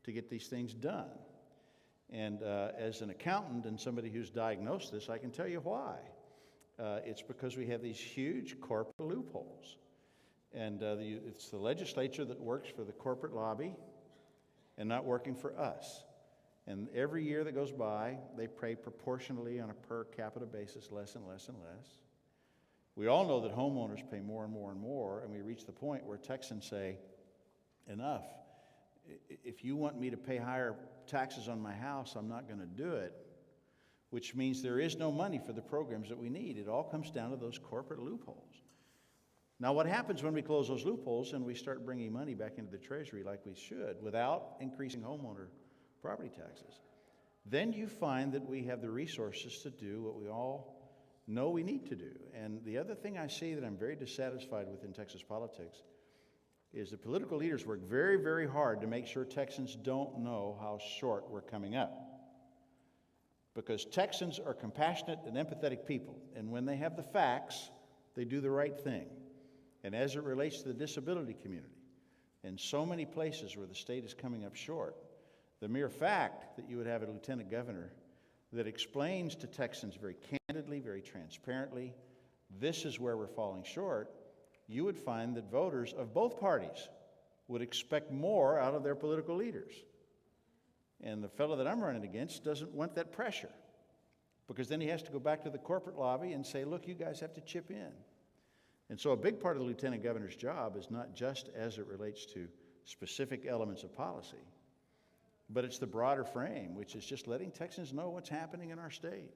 to get these things done. And as an accountant and somebody who's diagnosed this, I can tell you why. It's because we have these huge corporate loopholes. And it's the legislature that works for the corporate lobby and not working for us. And every year that goes by, they pay proportionally on a per capita basis less and less and less. We all know that homeowners pay more and more and more, and we reach the point where Texans say, enough. If you want me to pay higher taxes on my house, I'm not going to do it, which means there is no money for the programs that we need. It all comes down to those corporate loopholes. Now, what happens when we close those loopholes and we start bringing money back into the Treasury like we should without increasing homeowner property taxes? Then you find that we have the resources to do what we all know we need to do. And the other thing I see that I'm very dissatisfied with in Texas politics is the political leaders work very, very hard to make sure Texans don't know how short we're coming up. Because Texans are compassionate and empathetic people, and when they have the facts, they do the right thing. And as it relates to the disability community, in so many places where the state is coming up short, the mere fact that you would have a lieutenant governor that explains to Texans very candidly, very transparently, this is where we're falling short, you would find that voters of both parties would expect more out of their political leaders. And the fellow that I'm running against doesn't want that pressure, because then he has to go back to the corporate lobby and say, look, you guys have to chip in. And so a big part of the lieutenant governor's job is not just as it relates to specific elements of policy, but it's the broader frame, which is just letting Texans know what's happening in our state.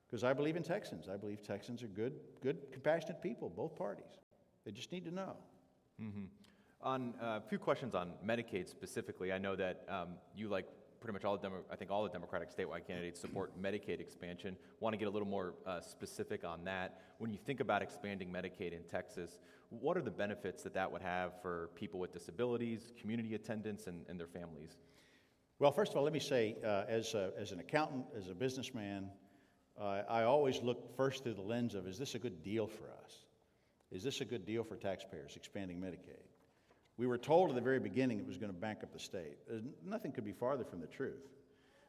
Because I believe in Texans. I believe Texans are good, compassionate people, both parties. They just need to know. Mm-hmm. On a few questions on Medicaid specifically, I know that you, like pretty much all the Democratic statewide candidates, support Medicaid expansion. Want to get a little more specific on that. When you think about expanding Medicaid in Texas, what are the benefits that would have for people with disabilities, community attendants, and their families? Well, first of all, let me say, as an accountant, as a businessman, I always look first through the lens of, is this a good deal for us? Is this a good deal for taxpayers, expanding Medicaid? We were told at the very beginning it was going to bankrupt the state. Nothing could be farther from the truth.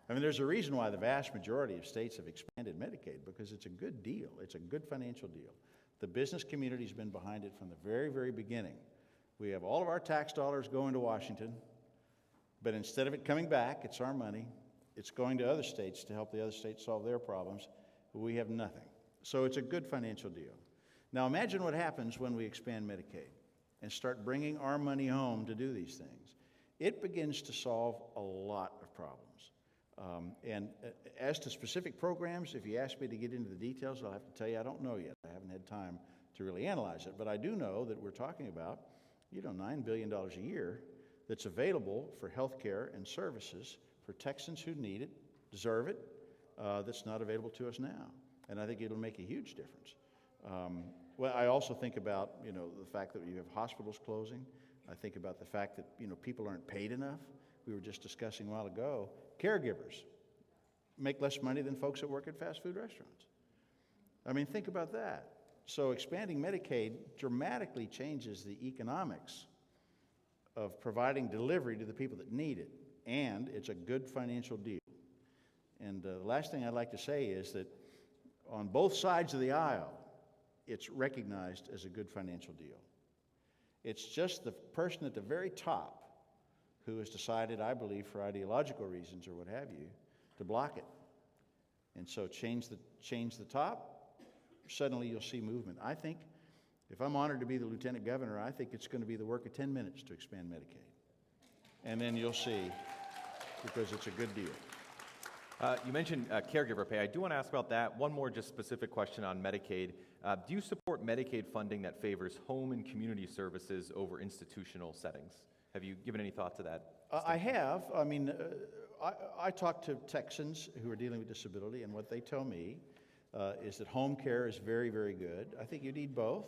I mean, there's a reason why the vast majority of states have expanded Medicaid, because it's a good deal. It's a good financial deal. The business community's been behind it from the very, very beginning. We have all of our tax dollars going to Washington, but instead of it coming back, it's our money. It's going to other states to help the other states solve their problems. But we have nothing. So it's a good financial deal. Now imagine what happens when we expand Medicaid and start bringing our money home to do these things. It begins to solve a lot of problems. As to specific programs, if you ask me to get into the details, I'll have to tell you I don't know yet. I haven't had time to really analyze it. But I do know that we're talking about, $9 billion a year that's available for health care and services for Texans who need it, deserve it, that's not available to us now. And I think it'll make a huge difference. Well, I also think about, the fact that you have hospitals closing. I think about the fact that, people aren't paid enough. We were just discussing a while ago, caregivers make less money than folks that work at fast food restaurants. I mean, think about that. So expanding Medicaid dramatically changes the economics of providing delivery to the people that need it, and it's a good financial deal. And the last thing I'd like to say is that on both sides of the aisle, it's recognized as a good financial deal. It's just the person at the very top who has decided, I believe, for ideological reasons or what have you, to block it. And so change the top, suddenly you'll see movement. I think, if I'm honored to be the lieutenant governor, I think it's going to be the work of 10 minutes to expand Medicaid. And then you'll see, because it's a good deal. You mentioned caregiver pay. I do want to ask about that. One more just specific question on Medicaid. Do you support Medicaid funding that favors home and community services over institutional settings? Have you given any thought to that? I have. I mean, I talk to Texans who are dealing with disability, and what they tell me is that home care is very, very good. I think you need both.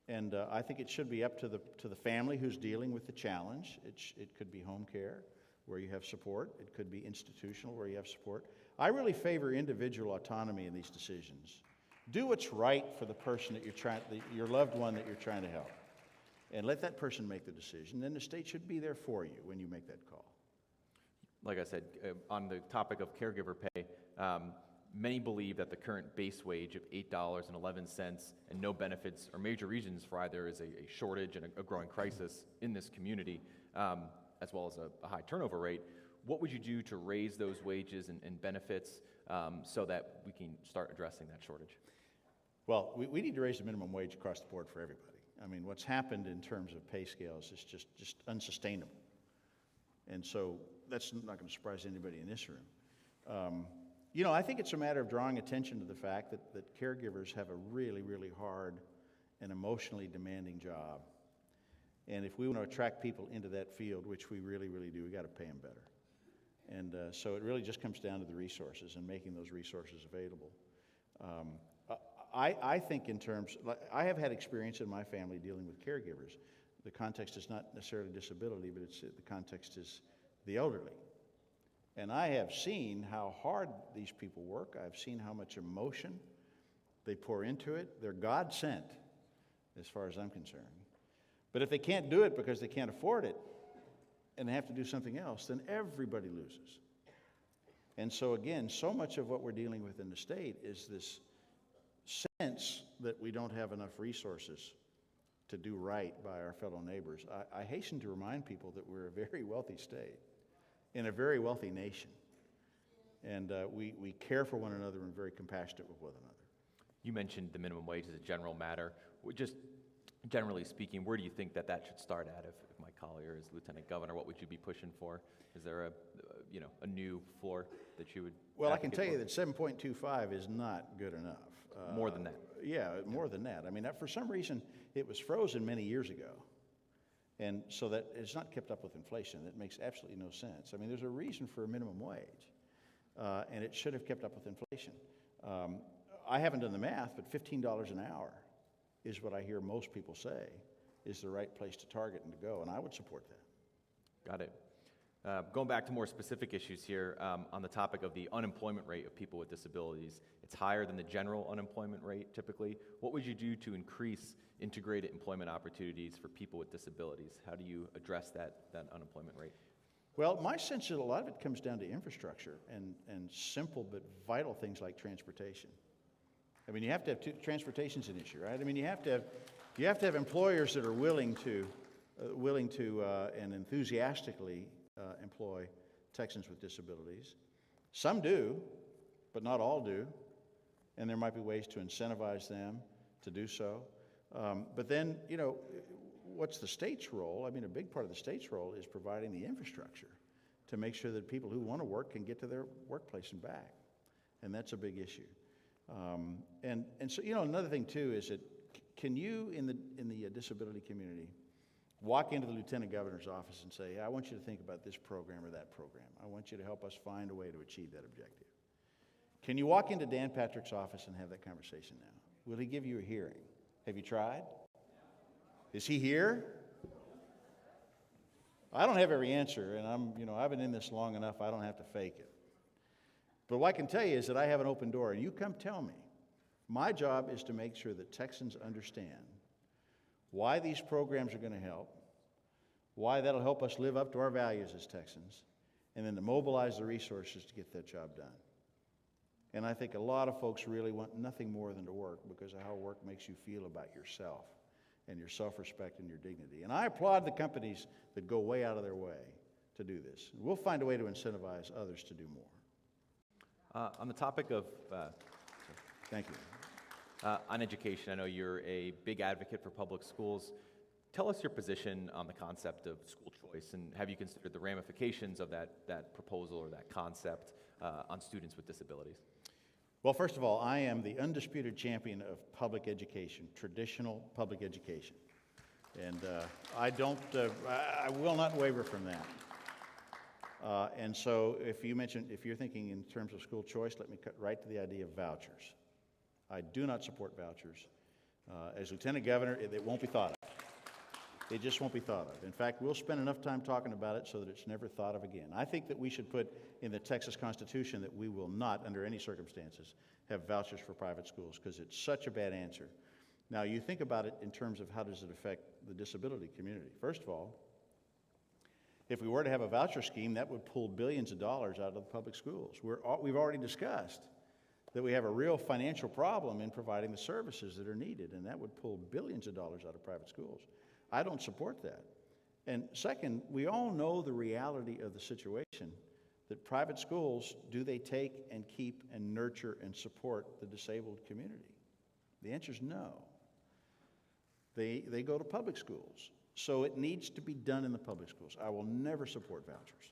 And I think it should be up to the family who's dealing with the challenge. It could be home care, where you have support. It could be institutional, where you have support. I really favor individual autonomy in these decisions. Do what's right for the person that your loved one that you're trying to help, and let that person make the decision. Then the state should be there for you when you make that call. Like I said, on the topic of caregiver pay, many believe that the current base wage of $8.11 and no benefits are major reasons for either is a shortage and a growing crisis in this community, as well as a high turnover rate. What would you do to raise those wages and benefits so that we can start addressing that shortage? Well, we need to raise the minimum wage across the board for everybody. I mean, what's happened in terms of pay scales is just unsustainable. And so that's not going to surprise anybody in this room. I think it's a matter of drawing attention to the fact that caregivers have a really, really hard and emotionally demanding job. And if we want to attract people into that field, which we really, really do, we got to pay them better. And so it really just comes down to the resources and making those resources available. I think in terms, I have had experience in my family dealing with caregivers. The context is not necessarily disability, but the context is the elderly. And I have seen how hard these people work. I've seen how much emotion they pour into it. They're God-sent, as far as I'm concerned. But if they can't do it because they can't afford it, and they have to do something else, then everybody loses. And so again, so much of what we're dealing with in the state is this sense that we don't have enough resources to do right by our fellow neighbors. I hasten to remind people that we're a very wealthy state in a very wealthy nation. And we care for one another and very compassionate with one another. You mentioned the minimum wage as a general matter. Just generally speaking, where do you think that should start at? If Mike Collier is Lieutenant Governor, what would you be pushing for? Is there a new floor that you would? Well, I can tell you that 7.25 is not good enough. More than that. Yeah, more than that. I mean, for some reason, it was frozen many years ago. And so that it's not kept up with inflation. That makes absolutely no sense. I mean, there's a reason for a minimum wage, and it should have kept up with inflation. I haven't done the math, but $15 an hour is what I hear most people say is the right place to target and to go, and I would support that. Got it. Going back to more specific issues here, on the topic of the unemployment rate of people with disabilities, it's higher than the general unemployment rate typically. What would you do to increase integrated employment opportunities for people with disabilities? How do you address that unemployment rate? Well, my sense is a lot of it comes down to infrastructure and simple but vital things like transportation. I mean, you have to have transportation's an issue, right? I mean, you have to have employers that are willing to and enthusiastically employ Texans with disabilities. Some do, but not all do, and there might be ways to incentivize them to do so. But then, what's the state's role? I mean, a big part of the state's role is providing the infrastructure to make sure that people who want to work can get to their workplace and back, and that's a big issue. And so, another thing too is that can you in the disability community walk into the Lieutenant Governor's office and say, I want you to think about this program or that program. I want you to help us find a way to achieve that objective. Can you walk into Dan Patrick's office and have that conversation now? Will he give you a hearing? Have you tried? Is he here? I don't have every answer, and I've been in this long enough, I don't have to fake it. But what I can tell you is that I have an open door, and you come tell me. My job is to make sure that Texans understand why these programs are going to help, why that'll help us live up to our values as Texans, and then to mobilize the resources to get that job done. And I think a lot of folks really want nothing more than to work because of how work makes you feel about yourself and your self-respect and your dignity. And I applaud the companies that go way out of their way to do this. We'll find a way to incentivize others to do more. On the topic of... Thank you. On education, I know you're a big advocate for public schools. Tell us your position on the concept of school choice, and have you considered the ramifications of that proposal or that concept on students with disabilities? Well, first of all, I am the undisputed champion of public education, traditional public education. And I will not waver from that. And so if you're thinking in terms of school choice, let me cut right to the idea of vouchers. I do not support vouchers. As Lieutenant Governor, it won't be thought of. It just won't be thought of. In fact, we'll spend enough time talking about it so that it's never thought of again. I think that we should put in the Texas Constitution that we will not, under any circumstances, have vouchers for private schools because it's such a bad answer. Now, you think about it in terms of how does it affect the disability community. First of all, if we were to have a voucher scheme, that would pull billions of dollars out of the public schools. We've already discussed that we have a real financial problem in providing the services that are needed, and that would pull billions of dollars out of private schools. I don't support that. And second, we all know the reality of the situation, that private schools, do they take and keep and nurture and support the disabled community? The answer is no. They go to public schools. So it needs to be done in the public schools. I will never support vouchers.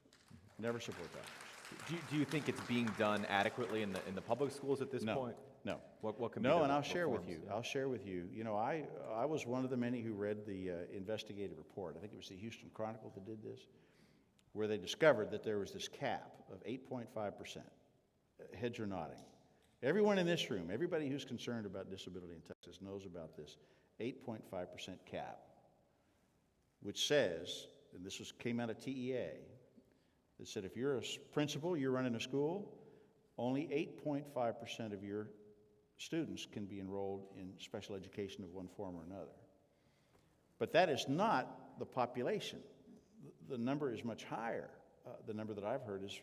Never support vouchers. Do you think it's being done adequately in the public schools at this point? No. What can be No, done? and I'll share with you. I was one of the many who read the investigative report. I think it was the Houston Chronicle that did this, where they discovered that there was this cap of 8.5%. Heads are nodding. Everyone in this room, everybody who's concerned about disability in Texas knows about this 8.5% cap. which says, and came out of TEA, that said if you're a principal, you're running a school, only 8.5% of your students can be enrolled in special education of one form or another. But that is not the population. The number is much higher. The number that I've heard is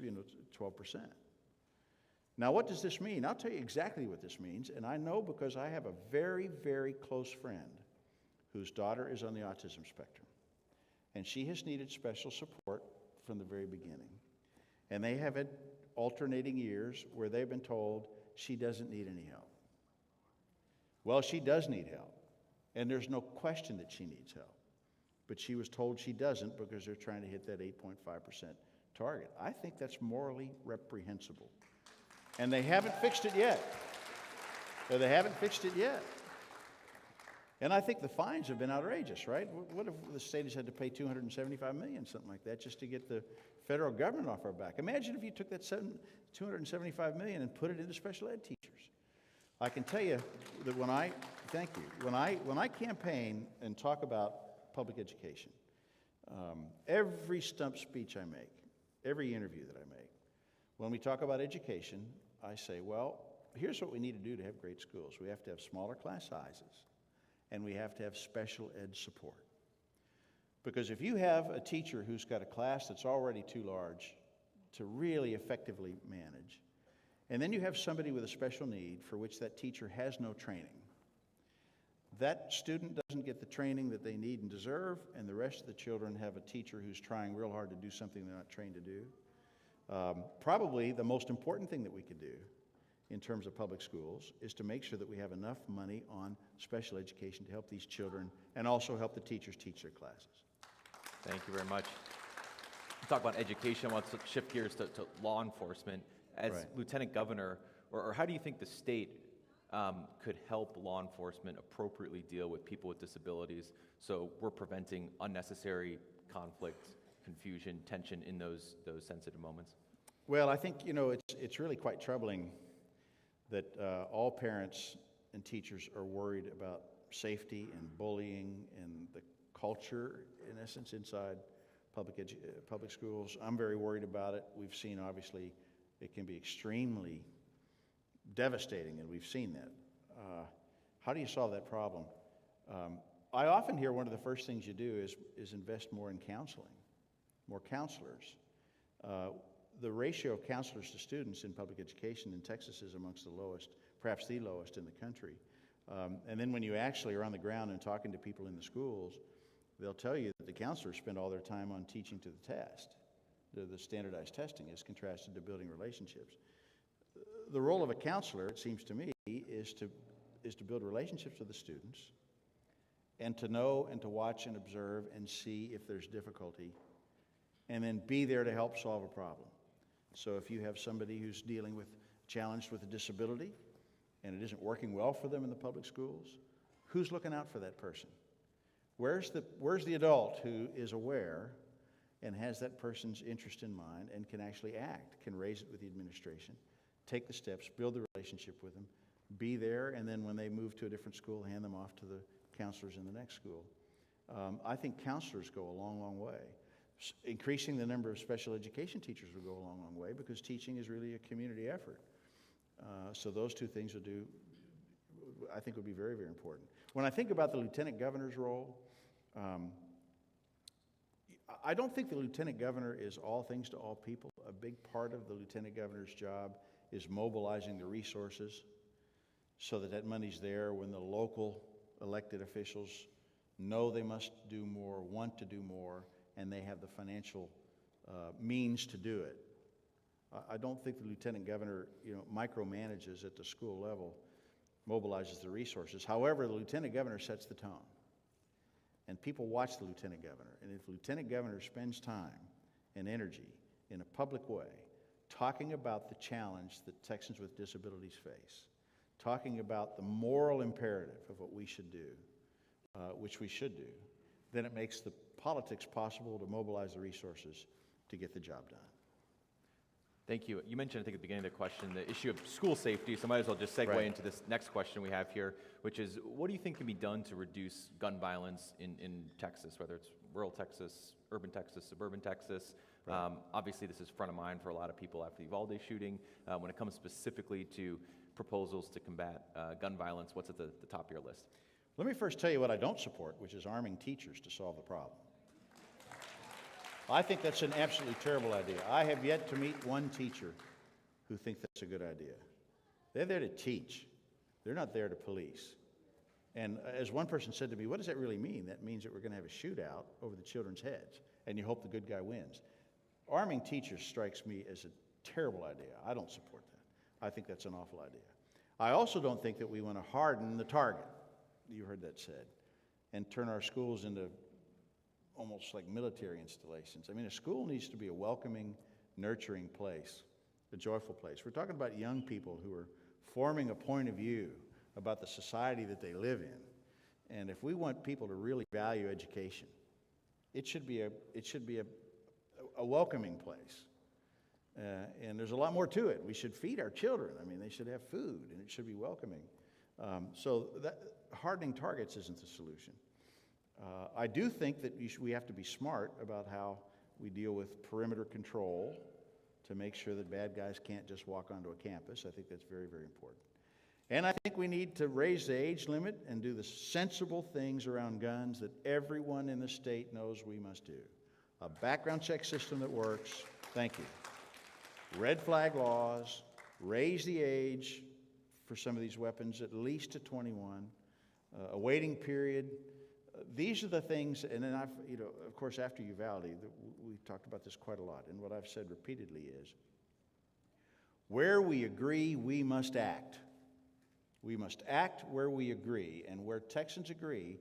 12%. Now, what does this mean? I'll tell you exactly what this means, and I know because I have a very, very close friend whose daughter is on the autism spectrum, and she has needed special support from the very beginning. And they have had alternating years where they've been told she doesn't need any help. Well, she does need help, and there's no question that she needs help. But she was told she doesn't because they're trying to hit that 8.5% target. I think that's morally reprehensible. And they haven't fixed it yet. And I think the fines have been outrageous, right? What if the state has had to pay $275 million, something like that, just to get the federal government off our back? Imagine if you took that $275 million and put it into special ed teachers. I can tell you that when I campaign and talk about public education, every stump speech I make, every interview that I make, when we talk about education, I say, well, here's what we need to do to have great schools. We have to have smaller class sizes, and we have to have special ed support. Because if you have a teacher who's got a class that's already too large to really effectively manage, and then you have somebody with a special need for which that teacher has no training, that student doesn't get the training that they need and deserve, and the rest of the children have a teacher who's trying real hard to do something they're not trained to do. Probably the most important thing that we could do in terms of public schools is to make sure that we have enough money on special education to help these children and also help the teachers teach their classes. Thank you very much. Talk about education. I want to shift gears to law enforcement. As Lieutenant Governor, or how do you think the state could help law enforcement appropriately deal with people with disabilities so we're preventing unnecessary conflict, confusion, tension in those sensitive moments? Well, I think, it's really quite troubling that all parents and teachers are worried about safety and bullying and the culture, in essence, inside public schools. I'm very worried about it. We've seen, obviously, it can be extremely devastating, and we've seen that. How do you solve that problem? I often hear one of the first things you do is invest more in counseling, more counselors. The ratio of counselors to students in public education in Texas is amongst the lowest, perhaps the lowest in the country. And then when you actually are on the ground and talking to people in the schools, they'll tell you that the counselors spend all their time on teaching to the test, the standardized testing, as contrasted to building relationships. The role of a counselor, it seems to me, is to build relationships with the students and to know and to watch and observe and see if there's difficulty and then be there to help solve a problem. So if you have somebody who's challenged with a disability and it isn't working well for them in the public schools, who's looking out for that person? Where's the adult who is aware and has that person's interest in mind and can actually act, can raise it with the administration, take the steps, build the relationship with them, be there, and then when they move to a different school, hand them off to the counselors in the next school. I think counselors go a long, long way. Increasing the number of special education teachers will go a long, long way because teaching is really a community effort. So those two things I think would be very, very important. When I think about the lieutenant governor's role, I don't think the lieutenant governor is all things to all people. A big part of the lieutenant governor's job is mobilizing the resources so that money's there when the local elected officials know they must do more, want to do more, and they have the financial means to do it. I don't think the lieutenant governor, micromanages at the school level, mobilizes the resources. However, the lieutenant governor sets the tone, and people watch the lieutenant governor. And if the lieutenant governor spends time and energy in a public way talking about the challenge that Texans with disabilities face, talking about the moral imperative of what we should do, which we should do, then it makes the politics possible to mobilize the resources to get the job done. Thank you. You mentioned, I think, at the beginning of the question, the issue of school safety, so I might as well just segue into this next question we have here, which is, what do you think can be done to reduce gun violence in Texas, whether it's rural Texas, urban Texas, suburban Texas. Obviously, this is front of mind for a lot of people after the Uvalde shooting. When it comes specifically to proposals to combat gun violence, what's at the top of your list? Let me first tell you what I don't support, which is arming teachers to solve the problem. I think that's an absolutely terrible idea. I have yet to meet one teacher who thinks that's a good idea. They're there to teach. They're not there to police. And as one person said to me, what does that really mean? That means that we're going to have a shootout over the children's heads, and you hope the good guy wins. Arming teachers strikes me as a terrible idea. I don't support that. I think that's an awful idea. I also don't think that we want to harden the target, you heard that said, and turn our schools into almost like military installations. I mean, a school needs to be a welcoming, nurturing place, a joyful place. We're talking about young people who are forming a point of view about the society that they live in. And if we want people to really value education, it should be a welcoming place. And there's a lot more to it. We should feed our children. I mean, they should have food, and it should be welcoming. So hardening targets isn't the solution. I do think that we have to be smart about how we deal with perimeter control to make sure that bad guys can't just walk onto a campus. I think that's very, very important. And I think we need to raise the age limit and do the sensible things around guns that everyone in the state knows we must do. A background check system that works. Thank you. Red flag laws, raise the age for some of these weapons at least to 21, a waiting period. These are the things, and then of course, after Uvalde, we've talked about this quite a lot, and what I've said repeatedly is, where we agree, we must act. We must act where we agree, and where Texans agree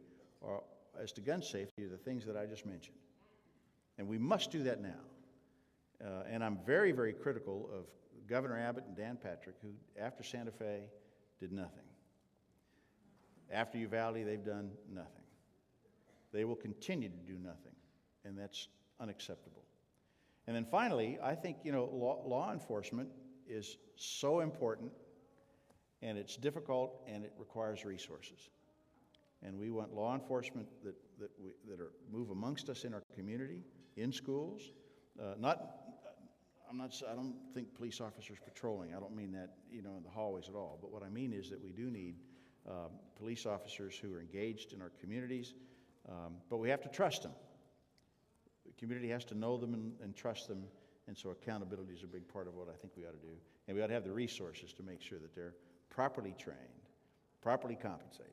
as to gun safety are the things that I just mentioned. And we must do that now. And I'm very, very critical of Governor Abbott and Dan Patrick, who, after Santa Fe, did nothing. After Uvalde, they've done nothing. They will continue to do nothing, and that's unacceptable. And then finally, I think, law enforcement is so important, and it's difficult, and it requires resources. And we want law enforcement that move amongst us in our community, in schools. I don't think police officers patrolling. I don't mean that, in the hallways at all. But what I mean is that we do need police officers who are engaged in our communities, but we have to trust them. The community has to know them and trust them, and so accountability is a big part of what I think we ought to do. And we ought to have the resources to make sure that they're properly trained, properly compensated,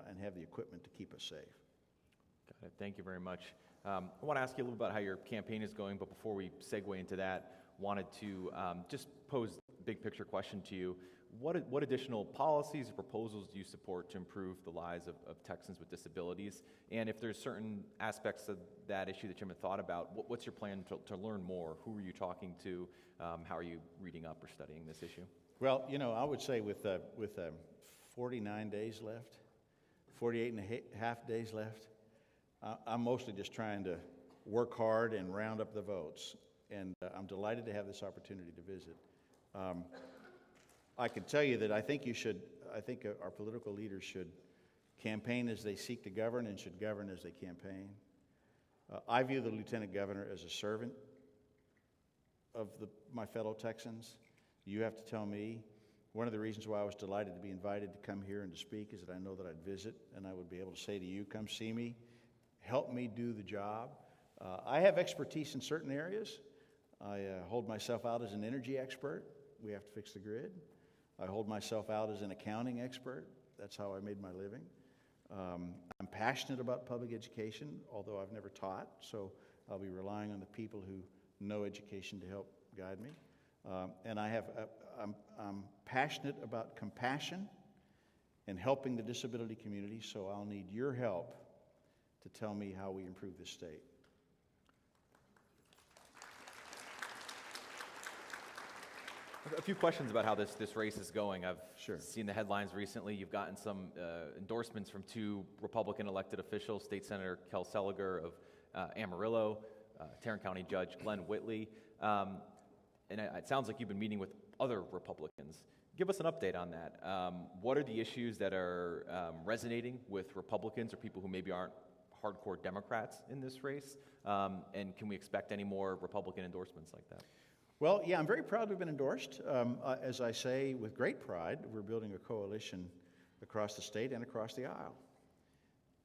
and have the equipment to keep us safe. Got it. Thank you very much. I want to ask you a little about how your campaign is going, but before we segue into that, wanted to just pose a big picture question to you. What additional policies or proposals do you support to improve the lives of Texans with disabilities? And if there's certain aspects of that issue that you haven't thought about, what's your plan to learn more? Who are you talking to? How are you reading up or studying this issue? Well, I would say with 49 days left, 48 and a half days left, I'm mostly just trying to work hard and round up the votes. And I'm delighted to have this opportunity to visit. I can tell you that I think our political leaders should campaign as they seek to govern and should govern as they campaign. I view the lieutenant governor as a servant of my fellow Texans. You have to tell me. One of the reasons why I was delighted to be invited to come here and to speak is that I know that I'd visit and I would be able to say to you, come see me, help me do the job. I have expertise in certain areas. I hold myself out as an energy expert. We have to fix the grid. I hold myself out as an accounting expert. That's how I made my living. I'm passionate about public education, although I've never taught, so I'll be relying on the people who know education to help guide me. And I'm passionate about compassion and helping the disability community, so I'll need your help to tell me how we improve this state. A few questions about how this race is going. I've seen the headlines recently. You've gotten some endorsements from two Republican elected officials, State Senator Kel Seliger of Amarillo, Tarrant County Judge Glenn Whitley. And it sounds like you've been meeting with other Republicans. Give us an update on that. What are the issues that are resonating with Republicans or people who maybe aren't hardcore Democrats in this race? And can we expect any more Republican endorsements like that? Well, yeah, I'm very proud to have been endorsed. As I say with great pride, we're building a coalition across the state and across the aisle.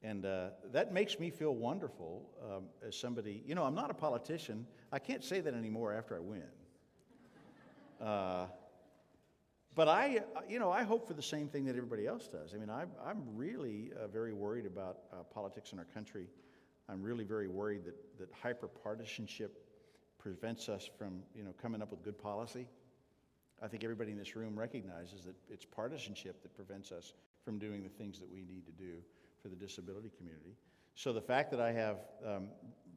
And that makes me feel wonderful as somebody, you know, I'm not a politician. I can't say that anymore after I win. But I hope for the same thing that everybody else does. I mean, I'm really very worried about politics in our country. I'm really very worried that hyper-partisanship prevents us from, coming up with good policy. I think everybody in this room recognizes that it's partisanship that prevents us from doing the things that we need to do for the disability community. So the fact that I have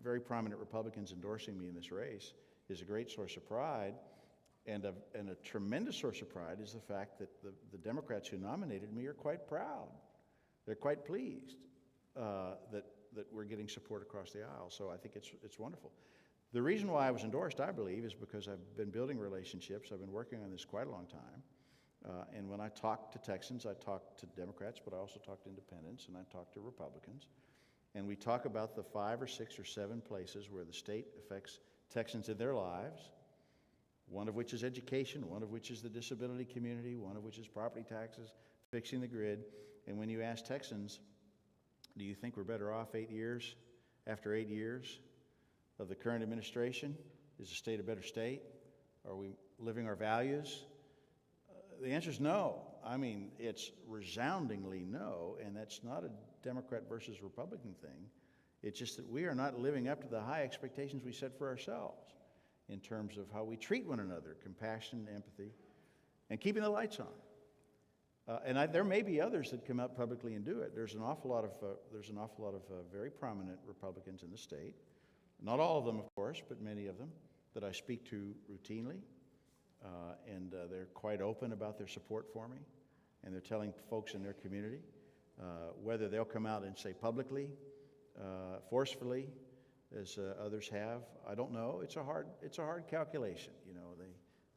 very prominent Republicans endorsing me in this race is a great source of pride. And a tremendous source of pride is the fact that the Democrats who nominated me are quite proud. They're quite pleased that we're getting support across the aisle. So I think it's wonderful. The reason why I was endorsed, I believe, is because I've been building relationships. I've been working on this quite a long time. And when I talk to Texans, I talk to Democrats, but I also talk to independents, and I talk to Republicans. And we talk about the 5 or 6 or 7 places where the state affects Texans in their lives, one of which is education, one of which is the disability community, one of which is property taxes, fixing the grid. And when you ask Texans, do you think we're better off 8 years, after 8 years of the current administration? Is the state a better state? Are we living our values? The answer is no. I mean, it's resoundingly no, and that's not a Democrat versus Republican thing. It's just that we are not living up to the high expectations we set for ourselves in terms of how we treat one another, compassion, empathy, and keeping the lights on. There may be others that come out publicly and do it. There's an awful lot of very prominent Republicans in the state. Not all of them, of course, but many of them that I speak to routinely. And they're quite open about their support for me. And they're telling folks in their community, whether they'll come out and say publicly, forcefully, as others have, I don't know. It's a hard calculation.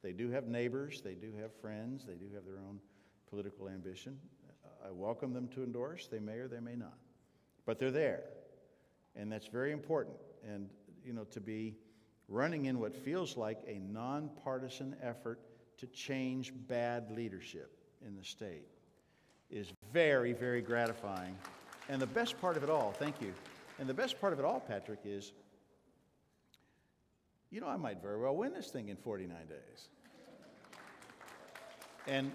They do have neighbors, they do have friends, they do have their own political ambition. I welcome them to endorse. They may or they may not, but they're there, and that's very important. And to be running in what feels like a nonpartisan effort to change bad leadership in the state is very, very gratifying. And the best part of it all, thank you. And the best part of it all, Patrick, is, I might very well win this thing in 49 days. And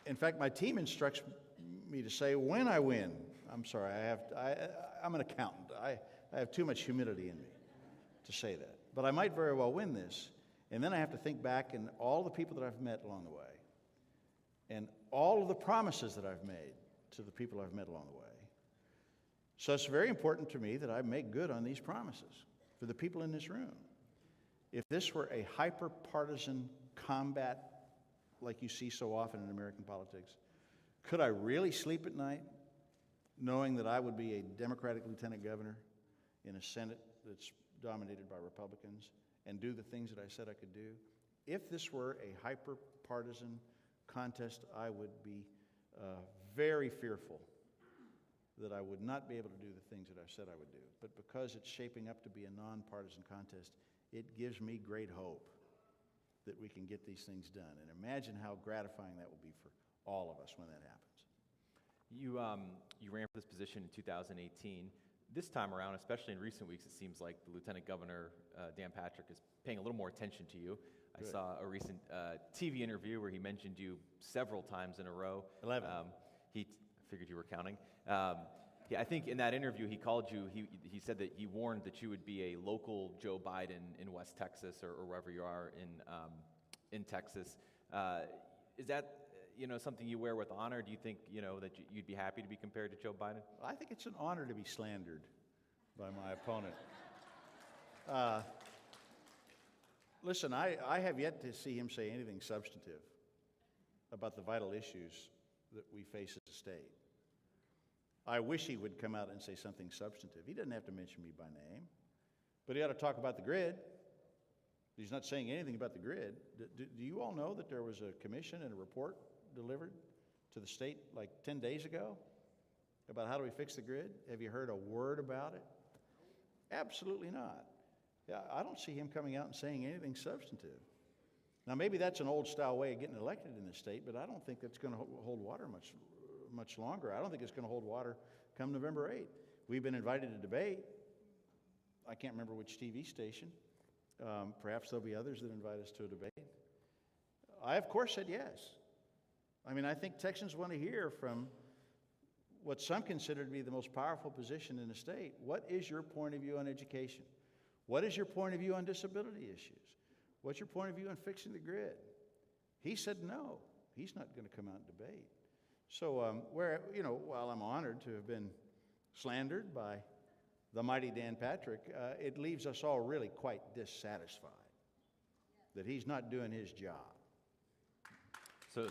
in fact, my team instructs me to say when I win. I'm sorry, I'm an accountant. I have too much humility in me to say that. But I might very well win this. And then I have to think back and all the people that I've met along the way, and all of the promises that I've made to the people I've met along the way. So it's very important to me that I make good on these promises for the people in this room. If this were a hyper-partisan combat like you see so often in American politics, could I really sleep at night knowing that I would be a Democratic lieutenant governor in a Senate that's dominated by Republicans and do the things that I said I could do? If this were a hyper-partisan contest, I would be very fearful that I would not be able to do the things that I said I would do. But because it's shaping up to be a nonpartisan contest, it gives me great hope that we can get these things done. And imagine how gratifying that will be for all of us when that happens. You ran for this position in 2018. This time around, especially in recent weeks, it seems like the Lieutenant Governor, Dan Patrick, is paying a little more attention to you. Good. I saw a recent TV interview where he mentioned you several times in a row. 11. I figured you were counting. Yeah, I think in that interview he called you, he said that he warned that you would be a local Joe Biden in West Texas or wherever you are in Texas. Is that something you wear with honor? Do you think that you'd be happy to be compared to Joe Biden? I think it's an honor to be slandered by my opponent. Listen, I have yet to see him say anything substantive about the vital issues that we face as a state. I wish he would come out and say something substantive. He doesn't have to mention me by name, but he ought to talk about the grid. He's not saying anything about the grid. Do you all know that there was a commission and a report delivered to the state like 10 days ago about how do we fix the grid? Have you heard a word about it? Absolutely not. Yeah, I don't see him coming out and saying anything substantive. Now, maybe that's an old-style way of getting elected in the state, but I don't think that's going to hold water much longer. I don't think it's going to hold water come November 8th. We've been invited to debate. I can't remember which TV station. Perhaps there'll be others that invite us to a debate. I, of course, said yes. I mean, I think Texans want to hear from what some consider to be the most powerful position in the state. What is your point of view on education? What is your point of view on disability issues? What's your point of view on fixing the grid? He said no. He's not going to come out and debate. So, while I'm honored to have been slandered by the mighty Dan Patrick, it leaves us all really quite dissatisfied that he's not doing his job. So,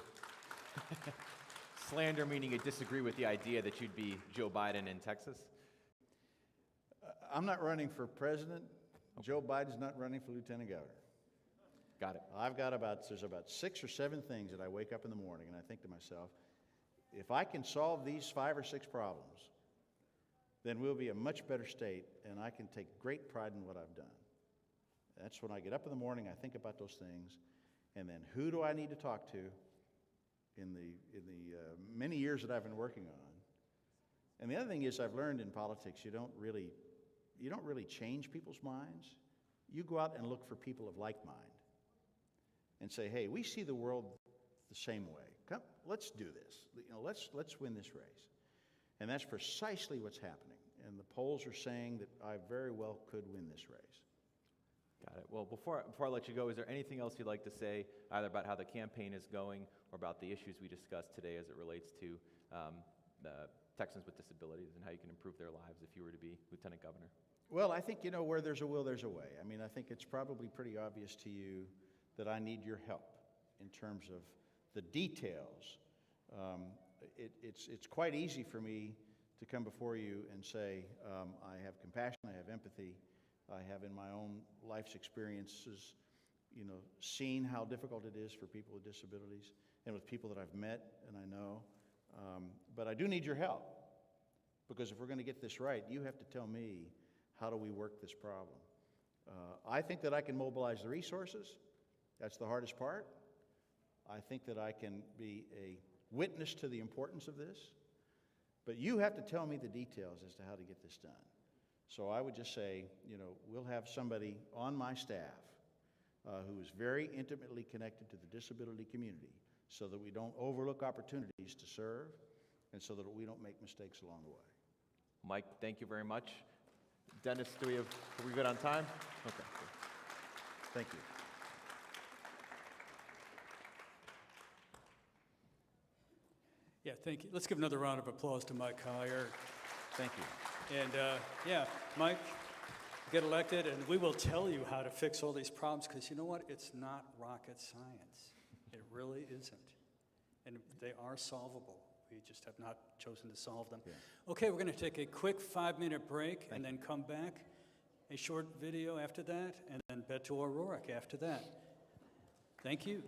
slander meaning you disagree with the idea that you'd be Joe Biden in Texas? I'm not running for president. Joe Biden's not running for lieutenant governor. Got it. There's about 6 or 7 things that I wake up in the morning and I think to myself, if I can solve these 5 or 6 problems, then we'll be a much better state, and I can take great pride in what I've done. That's when I get up in the morning, I think about those things, and then who do I need to talk to in the many years that I've been working on. And the other thing is I've learned in politics, you don't really change people's minds. You go out and look for people of like mind and say, hey, we see the world the same way. Come, let's do this. Let's win this race. And that's precisely what's happening. And the polls are saying that I very well could win this race. Got it. Well, before I let you go, is there anything else you'd like to say, either about how the campaign is going or about the issues we discussed today as it relates to the Texans with disabilities and how you can improve their lives if you were to be lieutenant governor? Well, I think, where there's a will, there's a way. I mean, I think it's probably pretty obvious to you that I need your help in terms of the details. It's quite easy for me to come before you and say, I have compassion, I have empathy, I have in my own life's experiences, seen how difficult it is for people with disabilities and with people that I've met and I know. But I do need your help, because if we're going to get this right, you have to tell me, how do we work this problem? I think that I can mobilize the resources. That's the hardest part. I think that I can be a witness to the importance of this. But you have to tell me the details as to how to get this done. So I would just say, we'll have somebody on my staff who is very intimately connected to the disability community so that we don't overlook opportunities to serve and so that we don't make mistakes along the way. Mike, thank you very much. Dennis, are we good on time? Okay. Good. Thank you. Yeah, thank you. Let's give another round of applause to Mike Collier. Thank you. And Mike, get elected, and we will tell you how to fix all these problems, because you know what? It's not rocket science. It really isn't. And they are solvable. We just have not chosen to solve them. Yeah. Okay, we're going to take a quick 5-minute break and then come back. A short video after that, and then Beto O'Rourke after that. Thank you.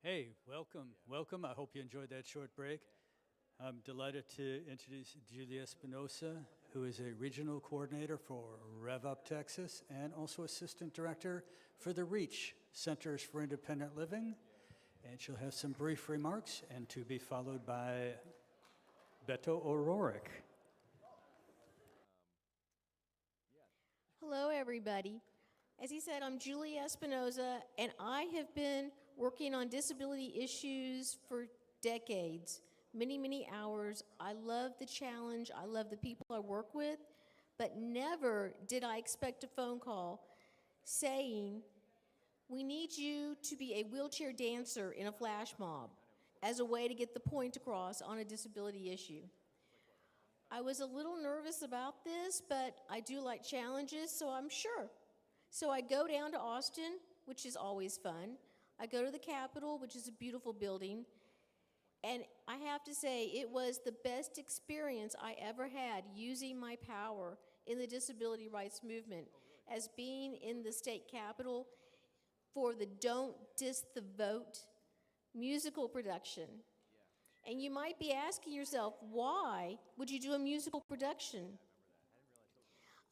Hey, welcome. I hope you enjoyed that short break. I'm delighted to introduce Julie Espinosa, who is a regional coordinator for REV Up Texas and also assistant director for the REACH Centers for Independent Living. And she'll have some brief remarks, and to be followed by Beto O'Rourke. Hello, everybody. As he said, I'm Julie Espinosa, and I have been working on disability issues for decades, many, many hours. I love the challenge. I love the people I work with, but never did I expect a phone call saying, we need you to be a wheelchair dancer in a flash mob as a way to get the point across on a disability issue. I was a little nervous about this, but I do like challenges, so I'm sure. So I go down to Austin, which is always fun. I go to the Capitol, which is a beautiful building. And I have to say, it was the best experience I ever had using my power in the disability rights movement, as being in the state capitol for the Don't Diss the Vote musical production. And you might be asking yourself, why would you do a musical production?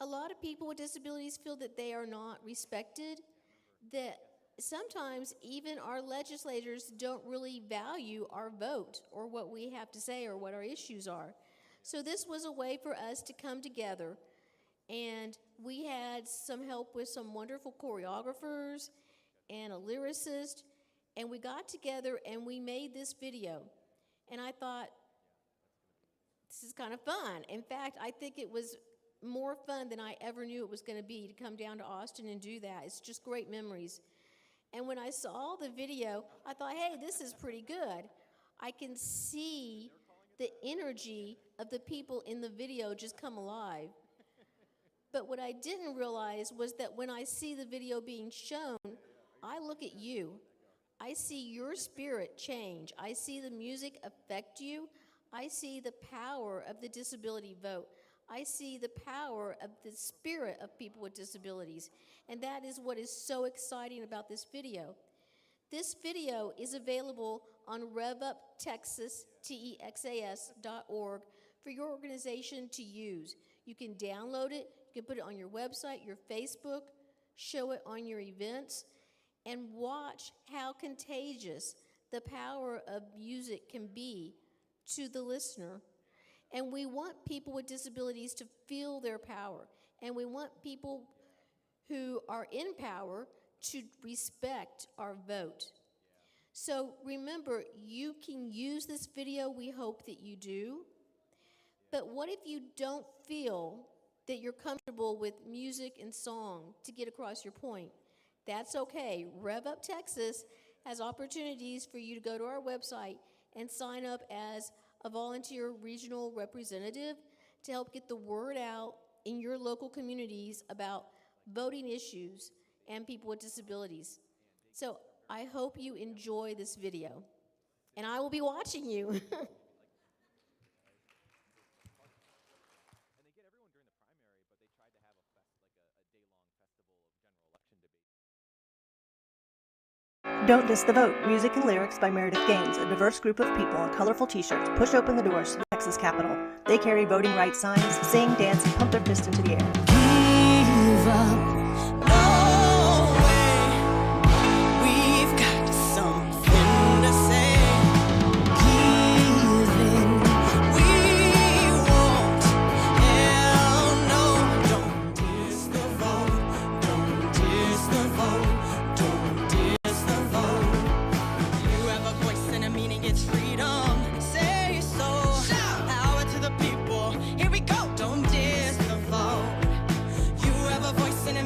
A lot of people with disabilities feel that they are not respected, that sometimes even our legislators don't really value our vote or what we have to say or what our issues are. So this was a way for us to come together, and we had some help with some wonderful choreographers and a lyricist, and we got together and we made this video. And I thought, this is kind of fun. In fact, I think it was more fun than I ever knew it was going to be to come down to Austin and do that. It's just great memories. And when I saw the video, I thought, hey, this is pretty good. I can see the energy of the people in the video just come alive. But what I didn't realize was that when I see the video being shown, I look at you. I see your spirit change. I see the music affect you. I see the power of the disability vote. I see the power of the spirit of people with disabilities. And that is what is so exciting about this video. This video is available on RevUpTexas, TEXAS.org for your organization to use. You can download it, you can put it on your website, your Facebook, show it on your events, and watch how contagious the power of music can be to the listener. And we want people with disabilities to feel their power. And we want people who are in power to respect our vote. So remember, you can use this video. We hope that you do. But what if you don't feel that you're comfortable with music and song to get across your point? That's okay. Rev Up Texas has opportunities for you to go to our website and sign up as a volunteer regional representative to help get the word out in your local communities about voting issues and people with disabilities. So I hope you enjoy this video, and I will be watching you. Don't Diss the Vote, music and lyrics by Meredith Gaines, a diverse group of people on colorful t-shirts push open the doors to the Texas Capitol. They carry voting rights signs, sing, dance, and pump their fist into the air. Give up. No way. We've got something to say. Giving. We won't. Hell no. Don't diss the vote. Don't diss the vote. Don't diss the vote. You have a voice and a meaning, it's freedom. Say so. Shout. Power to the people. Here we go. Don't diss the vote. You have a voice and a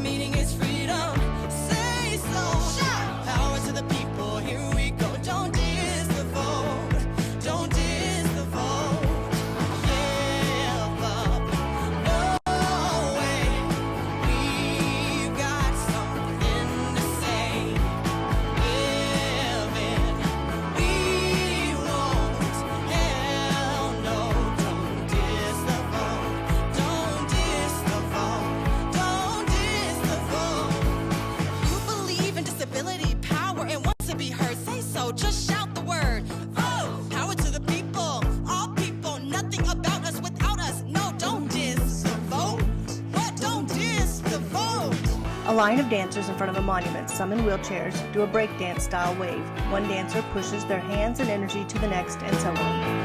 A line of dancers in front of a monument, some in wheelchairs, do a breakdance style wave. One dancer pushes their hands and energy to the next, and so on.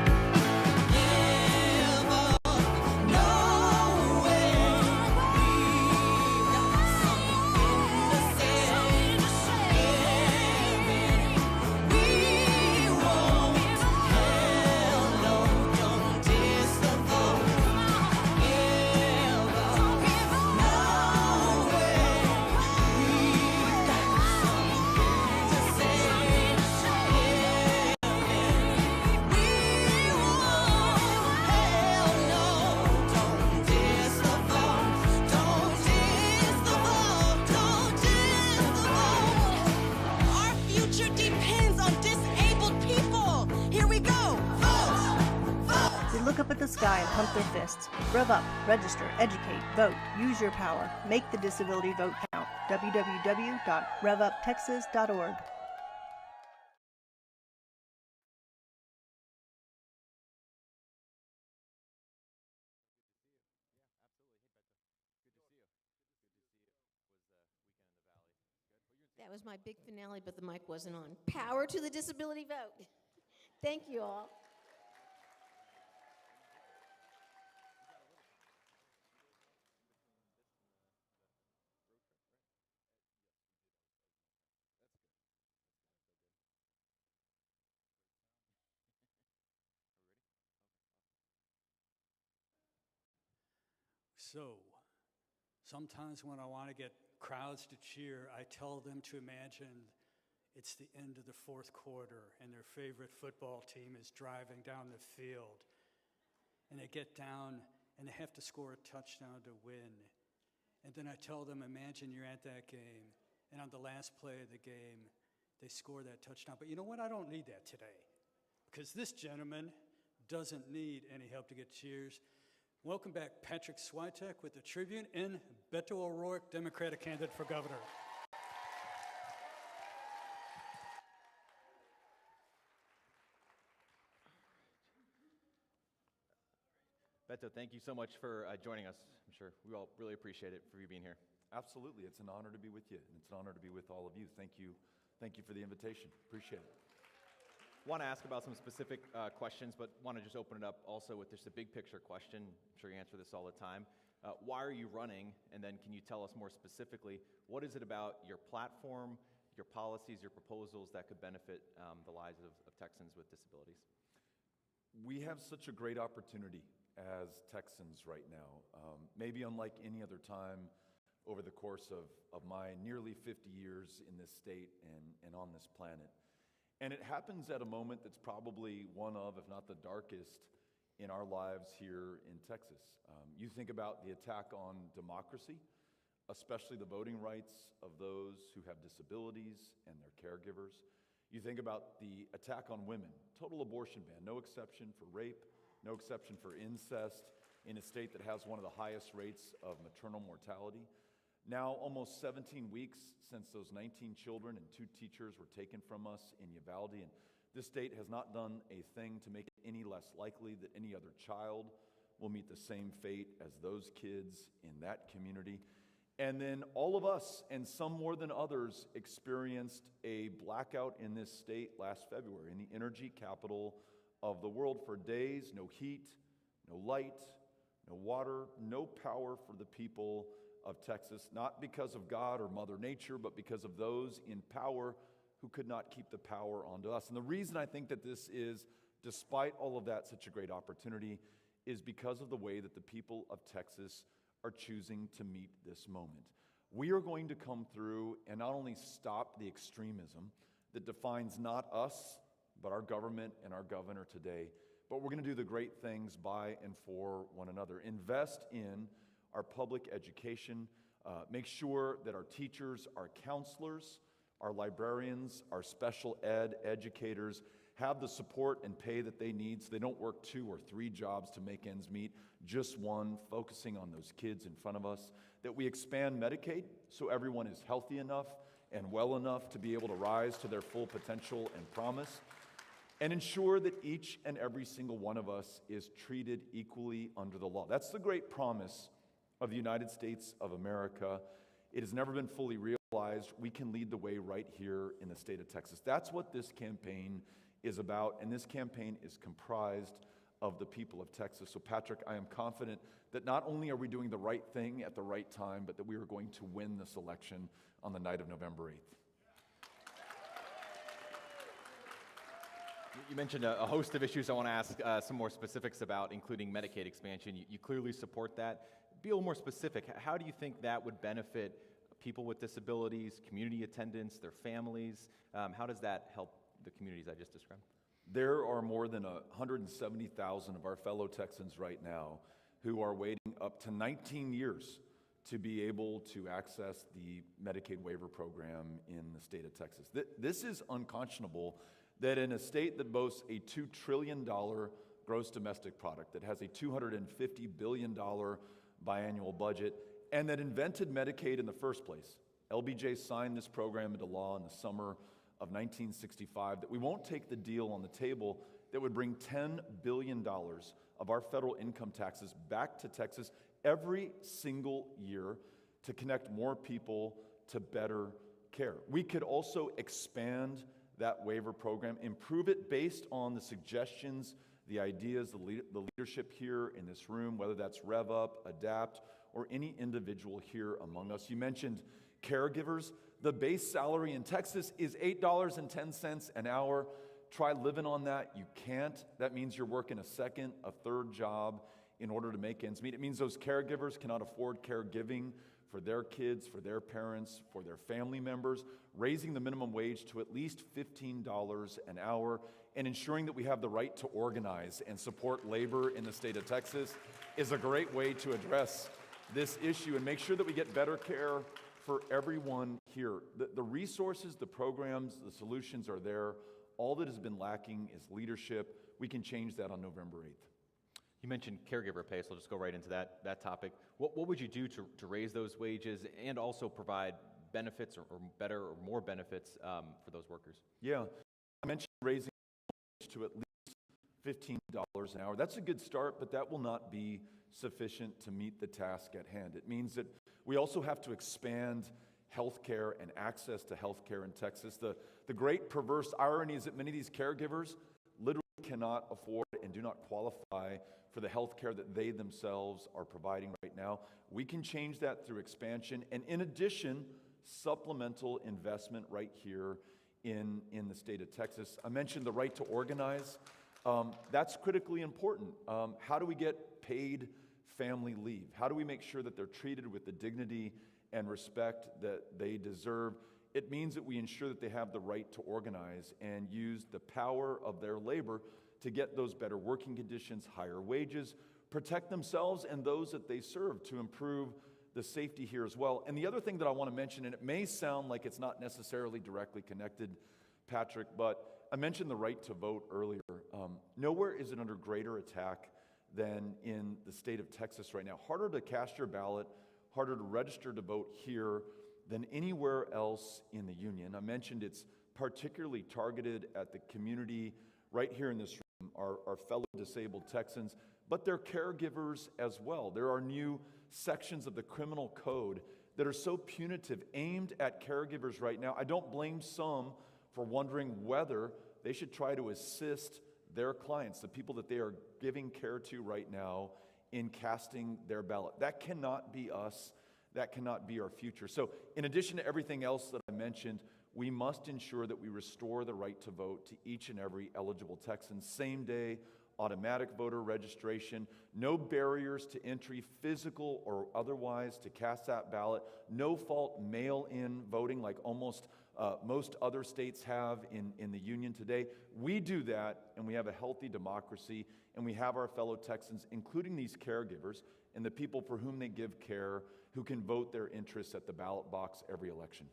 Sky and pump their fists. Rev up, register, educate, vote, use your power. Make the disability vote count. www.revuptexas.org. That was my big finale, but the mic wasn't on. Power to the disability vote. Thank you all. So, sometimes when I want to get crowds to cheer, I tell them to imagine it's the end of the fourth quarter and their favorite football team is driving down the field. And they get down and they have to score a touchdown to win. And then I tell them, imagine you're at that game, and on the last play of the game, they score that touchdown. But you know what? I don't need that today, because this gentleman doesn't need any help to get cheers. Welcome back, Patrick Switek with the Tribune and Beto O'Rourke, Democratic candidate for governor. Beto, thank you so much for joining us. I'm sure we all really appreciate it for you being here. Absolutely. It's an honor to be with you, and it's an honor to be with all of you. Thank you. Thank you for the invitation. Appreciate it. Want to ask about some specific questions, but want to just open it up also with just a big picture question. I'm sure you answer this all the time. Why are you running? And then can you tell us more specifically, what is it about your platform, your policies, your proposals that could benefit the lives of Texans with disabilities? We have such a great opportunity as Texans right now, maybe unlike any other time over the course of my nearly 50 years in this state and on this planet. And it happens at a moment that's probably one of, if not the darkest, in our lives here in Texas. You think about the attack on democracy, especially the voting rights of those who have disabilities and their caregivers. You think about the attack on women, total abortion ban, no exception for rape, no exception for incest, in a state that has one of the highest rates of maternal mortality. Now, almost 17 weeks since those 19 children and 2 teachers were taken from us in Uvalde, and this state has not done a thing to make it any less likely that any other child will meet the same fate as those kids in that community. And then all of us, and some more than others, experienced a blackout in this state last February, in the energy capital of the world. For days, no heat, no light, no water, no power for the people of Texas, not because of God or Mother Nature, but because of those in power who could not keep the power onto us. And the reason I think that this is, despite all of that, such a great opportunity is because of the way that the people of Texas are choosing to meet this moment. We are going to come through and not only stop the extremism that defines not us, but our government and our governor today, but we're going to do the great things by and for one another. Invest in our public education, make sure that our teachers, our counselors, our librarians, our special ed educators have the support and pay that they need so they don't work 2 or 3 jobs to make ends meet, just one, focusing on those kids in front of us, that we expand Medicaid so everyone is healthy enough and well enough to be able to rise to their full potential and promise, and ensure that each and every single one of us is treated equally under the law. That's the great promise of the United States of America, It has never been fully realized. We can lead the way right here in the state of Texas. That's what this campaign is about, and this campaign is comprised of the people of Texas. So Patrick, I am confident that not only are we doing the right thing at the right time, but that we are going to win this election on the night of November 8th. You mentioned a host of issues I want to ask some more specifics about, including Medicaid expansion. You clearly support that. Be a little more specific. How do you think that would benefit people with disabilities, community attendants, their families? How does that help the communities I just described? There are more than 170,000 of our fellow Texans right now who are waiting up to 19 years to be able to access the Medicaid waiver program in the state of Texas. This is unconscionable that in a state that boasts a $2 trillion gross domestic product, that has a $250 billion biannual budget, and that invented Medicaid in the first place. LBJ signed this program into law in the summer of 1965, that we won't take the deal on the table that would bring $10 billion of our federal income taxes back to Texas every single year to connect more people to better care. We could also expand that waiver program, improve it based on the suggestions, the ideas, the leadership here in this room, whether that's Rev Up, Adapt, or any individual here among us. You mentioned caregivers. The base salary in Texas is $8.10 an hour. Try living on that. You can't. That means you're working a second, a third job in order to make ends meet. It means those caregivers cannot afford caregiving for their kids, for their parents, for their family members. Raising the minimum wage to at least $15 an hour and ensuring that we have the right to organize and support labor in the state of Texas is a great way to address this issue and make sure that we get better care for everyone here. The resources, the programs, the solutions are there. All that has been lacking is leadership. We can change that on November 8th. You mentioned caregiver pay, so I'll just go right into that topic. What would you do to raise those wages and also provide benefits or better or more benefits for those workers? Yeah, I mentioned raising wage to at least $15 an hour. That's a good start, but that will not be sufficient to meet the task at hand. It means that we also have to expand health care and access to health care in Texas. The great perverse irony is that many of these caregivers literally cannot afford and do not qualify for the health care that they themselves are providing right now. We can change that through expansion, and in addition, supplemental investment right here in the state of Texas. I mentioned the right to organize. That's critically important. How do we get paid family leave? How do we make sure that they're treated with the dignity and respect that they deserve? It means that we ensure that they have the right to organize and use the power of their labor to get those better working conditions, higher wages, protect themselves and those that they serve, to improve the safety here as well. And the other thing that I want to mention, and it may sound like it's not necessarily directly connected, Patrick, but I mentioned the right to vote earlier. Nowhere is it under greater attack than in the state of Texas right now. Harder to cast your ballot, harder to register to vote here than anywhere else in the union. I mentioned it's particularly targeted at the community right here in this room, our fellow disabled Texans, but their caregivers as well. There are new sections of the criminal code that are so punitive, aimed at caregivers right now. I don't blame some for wondering whether they should try to assist their clients, the people that they are giving care to right now, in casting their ballot. That cannot be us. That cannot be our future. So in addition to everything else that I mentioned, we must ensure that we restore the right to vote to each and every eligible Texan. Same day, automatic voter registration, no barriers to entry, physical or otherwise, to cast that ballot, no fault mail-in voting like most other states have in the union today. We do that, and we have a healthy democracy, and we have our fellow Texans, including these caregivers and the people for whom they give care, who can vote their interests at the ballot box every election.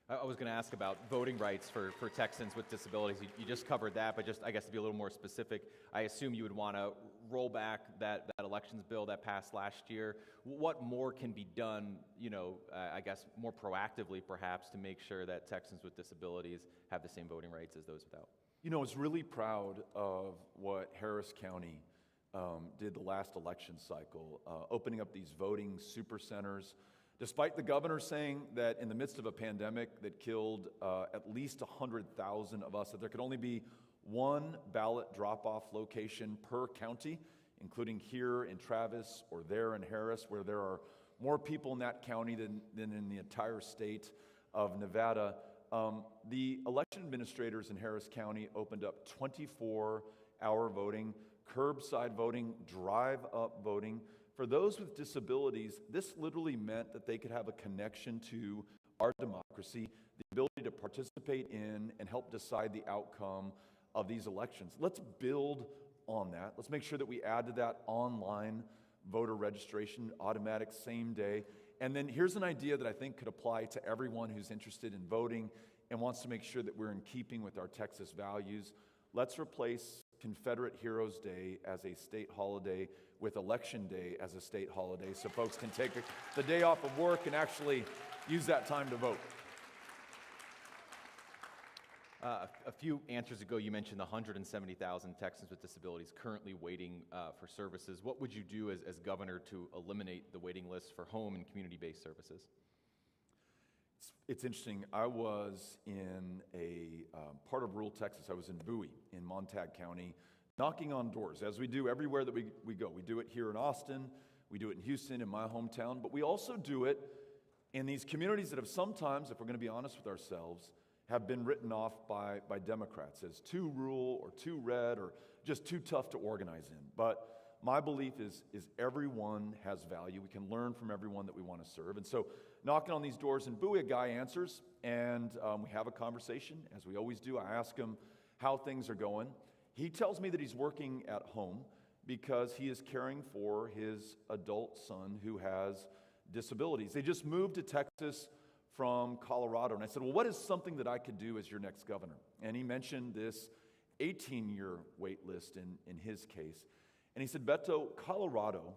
I was going to ask about voting rights for Texans with disabilities. You just covered that, but just, I guess, to be a little more specific, I assume you would want to roll back that elections bill that passed last year. What more can be done, I guess, more proactively, perhaps, to make sure that Texans with disabilities have the same voting rights as those without? I was really proud of what Harris County did the last election cycle, opening up these voting super centers, Despite the governor saying that in the midst of a pandemic that killed at least 100,000 of us, that there could only be one ballot drop-off location per county, including here in Travis or there in Harris, where there are more people in that county than in the entire state of Nevada. The election administrators in Harris County opened up 24-hour voting, curbside voting, drive-up voting. For those with disabilities, this literally meant that they could have a connection to our democracy, the ability to participate in and help decide the outcome of these elections. Let's build on that. Let's make sure that we add to that online voter registration, automatic same day. And then here's an idea that I think could apply to everyone who's interested in voting and wants to make sure that we're in keeping with our Texas values. Let's replace Confederate Heroes Day as a state holiday with Election Day as a state holiday so folks can take the day off of work and actually use that time to vote. A few answers ago, you mentioned the 170,000 Texans with disabilities currently waiting for services. What would you do as governor to eliminate the waiting list for home and community-based services? It's interesting. I was in a part of rural Texas. I was in Bowie in Montague County, knocking on doors, as we do everywhere that we go. We do it here in Austin. We do it in Houston, in my hometown. But we also do it in these communities that have sometimes, if we're going to be honest with ourselves, have been written off by Democrats as too rural or too red or just too tough to organize in. But my belief is everyone has value. We can learn from everyone that we want to serve. And so knocking on these doors in Bowie, a guy answers, and we have a conversation, as we always do. I ask him how things are going. He tells me that he's working at home because he is caring for his adult son who has disabilities. They just moved to Texas from Colorado. And I said, well, what is something that I could do as your next governor? And he mentioned this 18-year wait list in his case. And he said, Beto, Colorado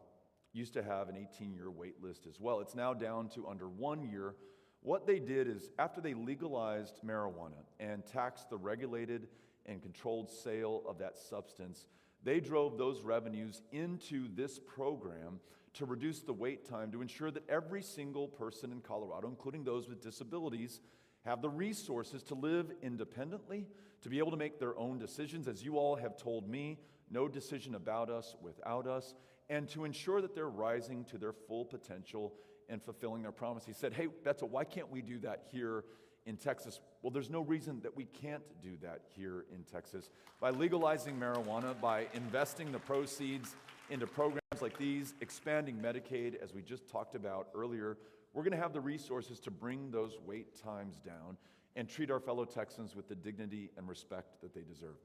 used to have an 18-year wait list as well. It's now down to under 1 year. What they did is, after they legalized marijuana and taxed the regulated and controlled sale of that substance, they drove those revenues into this program to reduce the wait time, to ensure that every single person in Colorado, including those with disabilities, have the resources to live independently, to be able to make their own decisions. As you all have told me, no decision about us without us, and to ensure that they're rising to their full potential and fulfilling their promise. He said, hey, Beto, why can't we do that here in Texas? Well, there's no reason that we can't do that here in Texas. By legalizing marijuana, by investing the proceeds into programs like these, expanding Medicaid, as we just talked about earlier, we're going to have the resources to bring those wait times down and treat our fellow Texans with the dignity and respect that they deserve.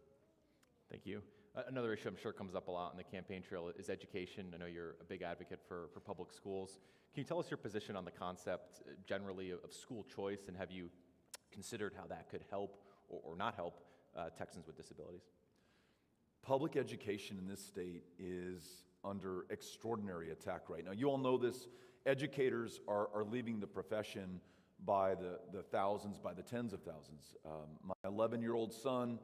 Thank you. Another issue I'm sure comes up a lot on the campaign trail is education. I know you're a big advocate for public schools. Can you tell us your position on the concept generally of school choice, and have you considered how that could help or not help Texans with disabilities? Public education in this state is under extraordinary attack right now. You all know this. Educators are leaving the profession by the thousands, by the tens of thousands. My 11-year-old son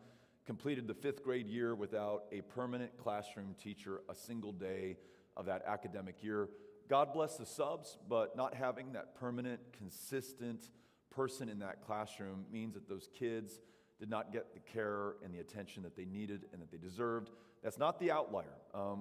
completed the 5th grade year without a permanent classroom teacher a single day of that academic year. God bless the subs, but not having that permanent, consistent person in that classroom means that those kids did not get the care and the attention that they needed and that they deserved. That's not the outlier.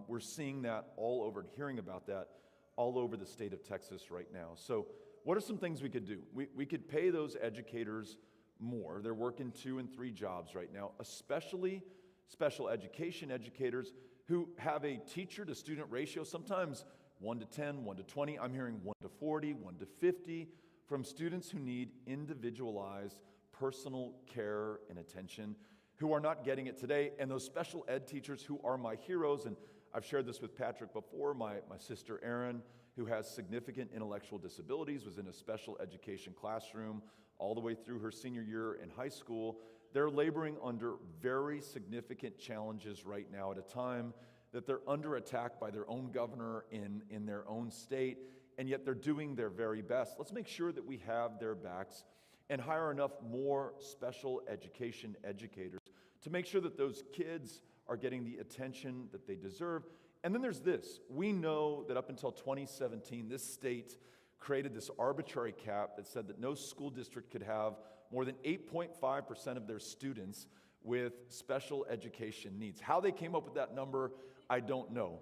We're seeing that all over and hearing about that all over the state of Texas right now. So what are some things we could do? We could pay those educators more. They're working 2 and 3 jobs right now, especially special education educators who have a teacher to student ratio, sometimes 1 to 10, 1 to 20. I'm hearing 1 to 40, 1 to 50 from students who need individualized personal care and attention, who are not getting it today. And those special ed teachers who are my heroes, and I've shared this with Patrick before, my sister Erin, who has significant intellectual disabilities, was in a special education classroom all the way through her senior year in high school. They're laboring under very significant challenges right now at a time that they're under attack by their own governor in their own state, and yet they're doing their very best. Let's make sure that we have their backs and hire enough more special education educators to make sure that those kids are getting the attention that they deserve. And then there's this. We know that up until 2017, this state created this arbitrary cap that said that no school district could have more than 8.5% of their students with special education needs. How they came up with that number, I don't know.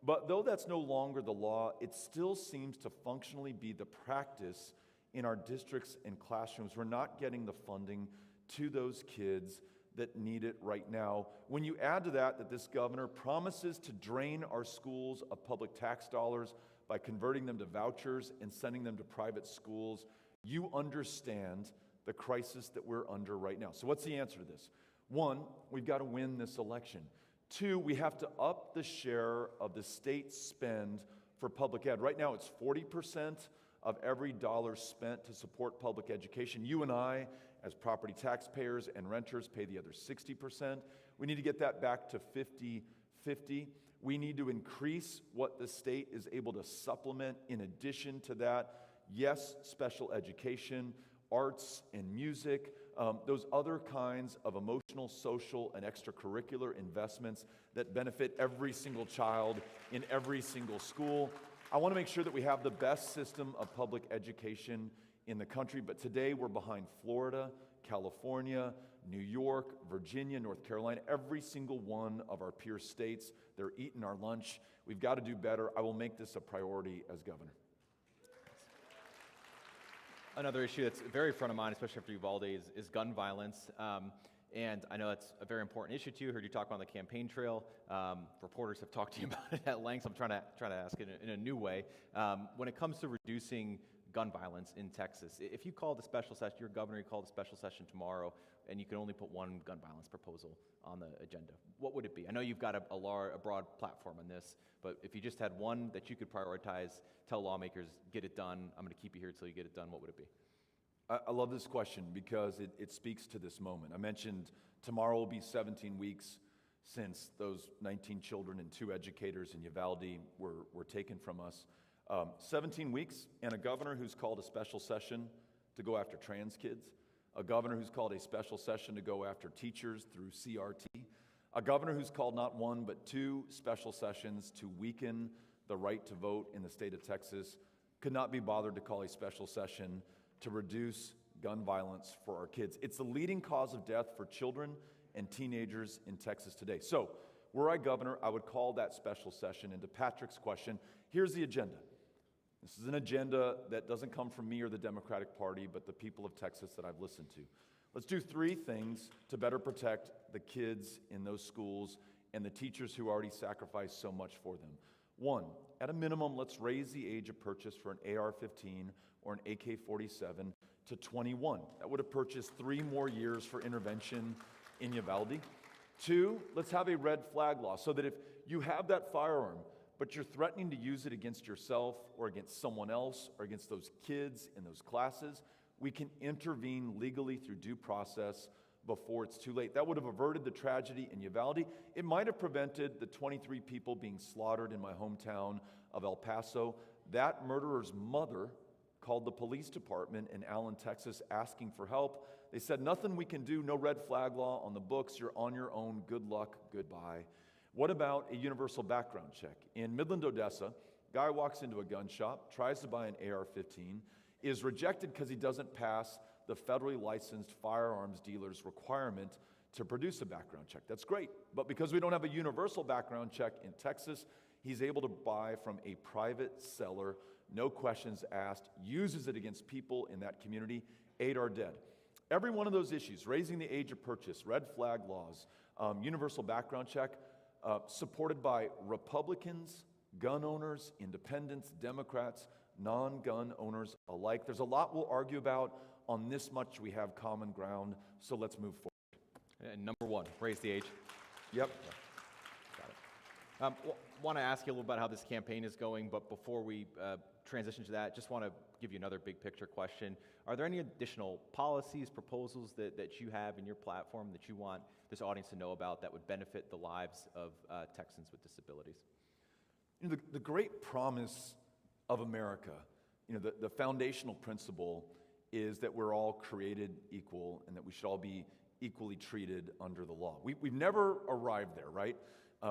But though that's no longer the law, it still seems to functionally be the practice in our districts and classrooms. We're not getting the funding to those kids that need it right now. When you add to that this governor promises to drain our schools of public tax dollars by converting them to vouchers and sending them to private schools, you understand the crisis that we're under right now. So what's the answer to this? One, we've got to win this election. Two, we have to up the share of the state spend for public ed. Right now, it's 40% of every dollar spent to support public education. You and I, as property taxpayers and renters, pay the other 60%. We need to get that back to 50-50. We need to increase what the state is able to supplement in addition to that. Yes, special education, arts and music, those other kinds of emotional, social, and extracurricular investments that benefit every single child in every single school. I want to make sure that we have the best system of public education in the country, but today we're behind Florida, California, New York, Virginia, North Carolina, every single one of our peer states. They're eating our lunch. We've got to do better. I will make this a priority as governor. Another issue that's very front of mind, especially after Uvalde, is gun violence. And I know that's a very important issue to you. Heard you talk about on the campaign trail. Reporters have talked to you about it at length. So I'm trying to ask it in a new way. When it comes to reducing gun violence in Texas, if you called a special session, your governor, you called a special session tomorrow, and you can only put one gun violence proposal on the agenda, what would it be? I know you've got a broad platform on this, but if you just had one that you could prioritize, tell lawmakers, get it done, I'm going to keep you here until you get it done, what would it be? I love this question because it speaks to this moment. I mentioned tomorrow will be 17 weeks since those 19 children and 2 educators in Uvalde were taken from us. 17 weeks, and a governor who's called a special session to go after trans kids, a governor who's called a special session to go after teachers through CRT, a governor who's called not one but 2 special sessions to weaken the right to vote in the state of Texas, could not be bothered to call a special session to reduce gun violence for our kids. It's the leading cause of death for children and teenagers in Texas today. So, were I governor, I would call that special session. And to Patrick's question, here's the agenda. This is an agenda that doesn't come from me or the Democratic Party, but the people of Texas that I've listened to. Let's do 3 things to better protect the kids in those schools and the teachers who already sacrificed so much for them. 1, at a minimum, let's raise the age of purchase for an AR-15 or an AK-47 to 21. That would have purchased 3 more years for intervention in Uvalde. 2, let's have a red flag law so that if you have that firearm, but you're threatening to use it against yourself or against someone else or against those kids in those classes, we can intervene legally through due process before it's too late. That would have averted the tragedy in Uvalde. It might have prevented the 23 people being slaughtered in my hometown of El Paso. That murderer's mother called the police department in Allen, Texas, asking for help. They said, nothing we can do, no red flag law on the books, you're on your own, good luck, goodbye. What about a universal background check? In Midland, Odessa, guy walks into a gun shop, tries to buy an AR-15, is rejected because he doesn't pass the federally licensed firearms dealer's requirement to produce a background check. That's great, but because we don't have a universal background check in Texas, he's able to buy from a private seller, no questions asked, uses it against people in that community, 8 are dead. Every one of those issues, raising the age of purchase, red flag laws, universal background check, supported by Republicans, gun owners, independents, Democrats, non-gun owners alike. There's a lot we'll argue about. On this much we have common ground, so let's move forward. And number 1, raise the age. Yep. Got it. Want to ask you a little about how this campaign is going, but before we transition to that, just want to give you another big picture question. Are there any additional policies, proposals that you have in your platform that you want this audience to know about that would benefit the lives of Texans with disabilities? You know, the great promise of America, you know, the foundational principle is that we're all created equal and that we should all be equally treated under the law. We've never arrived there, right?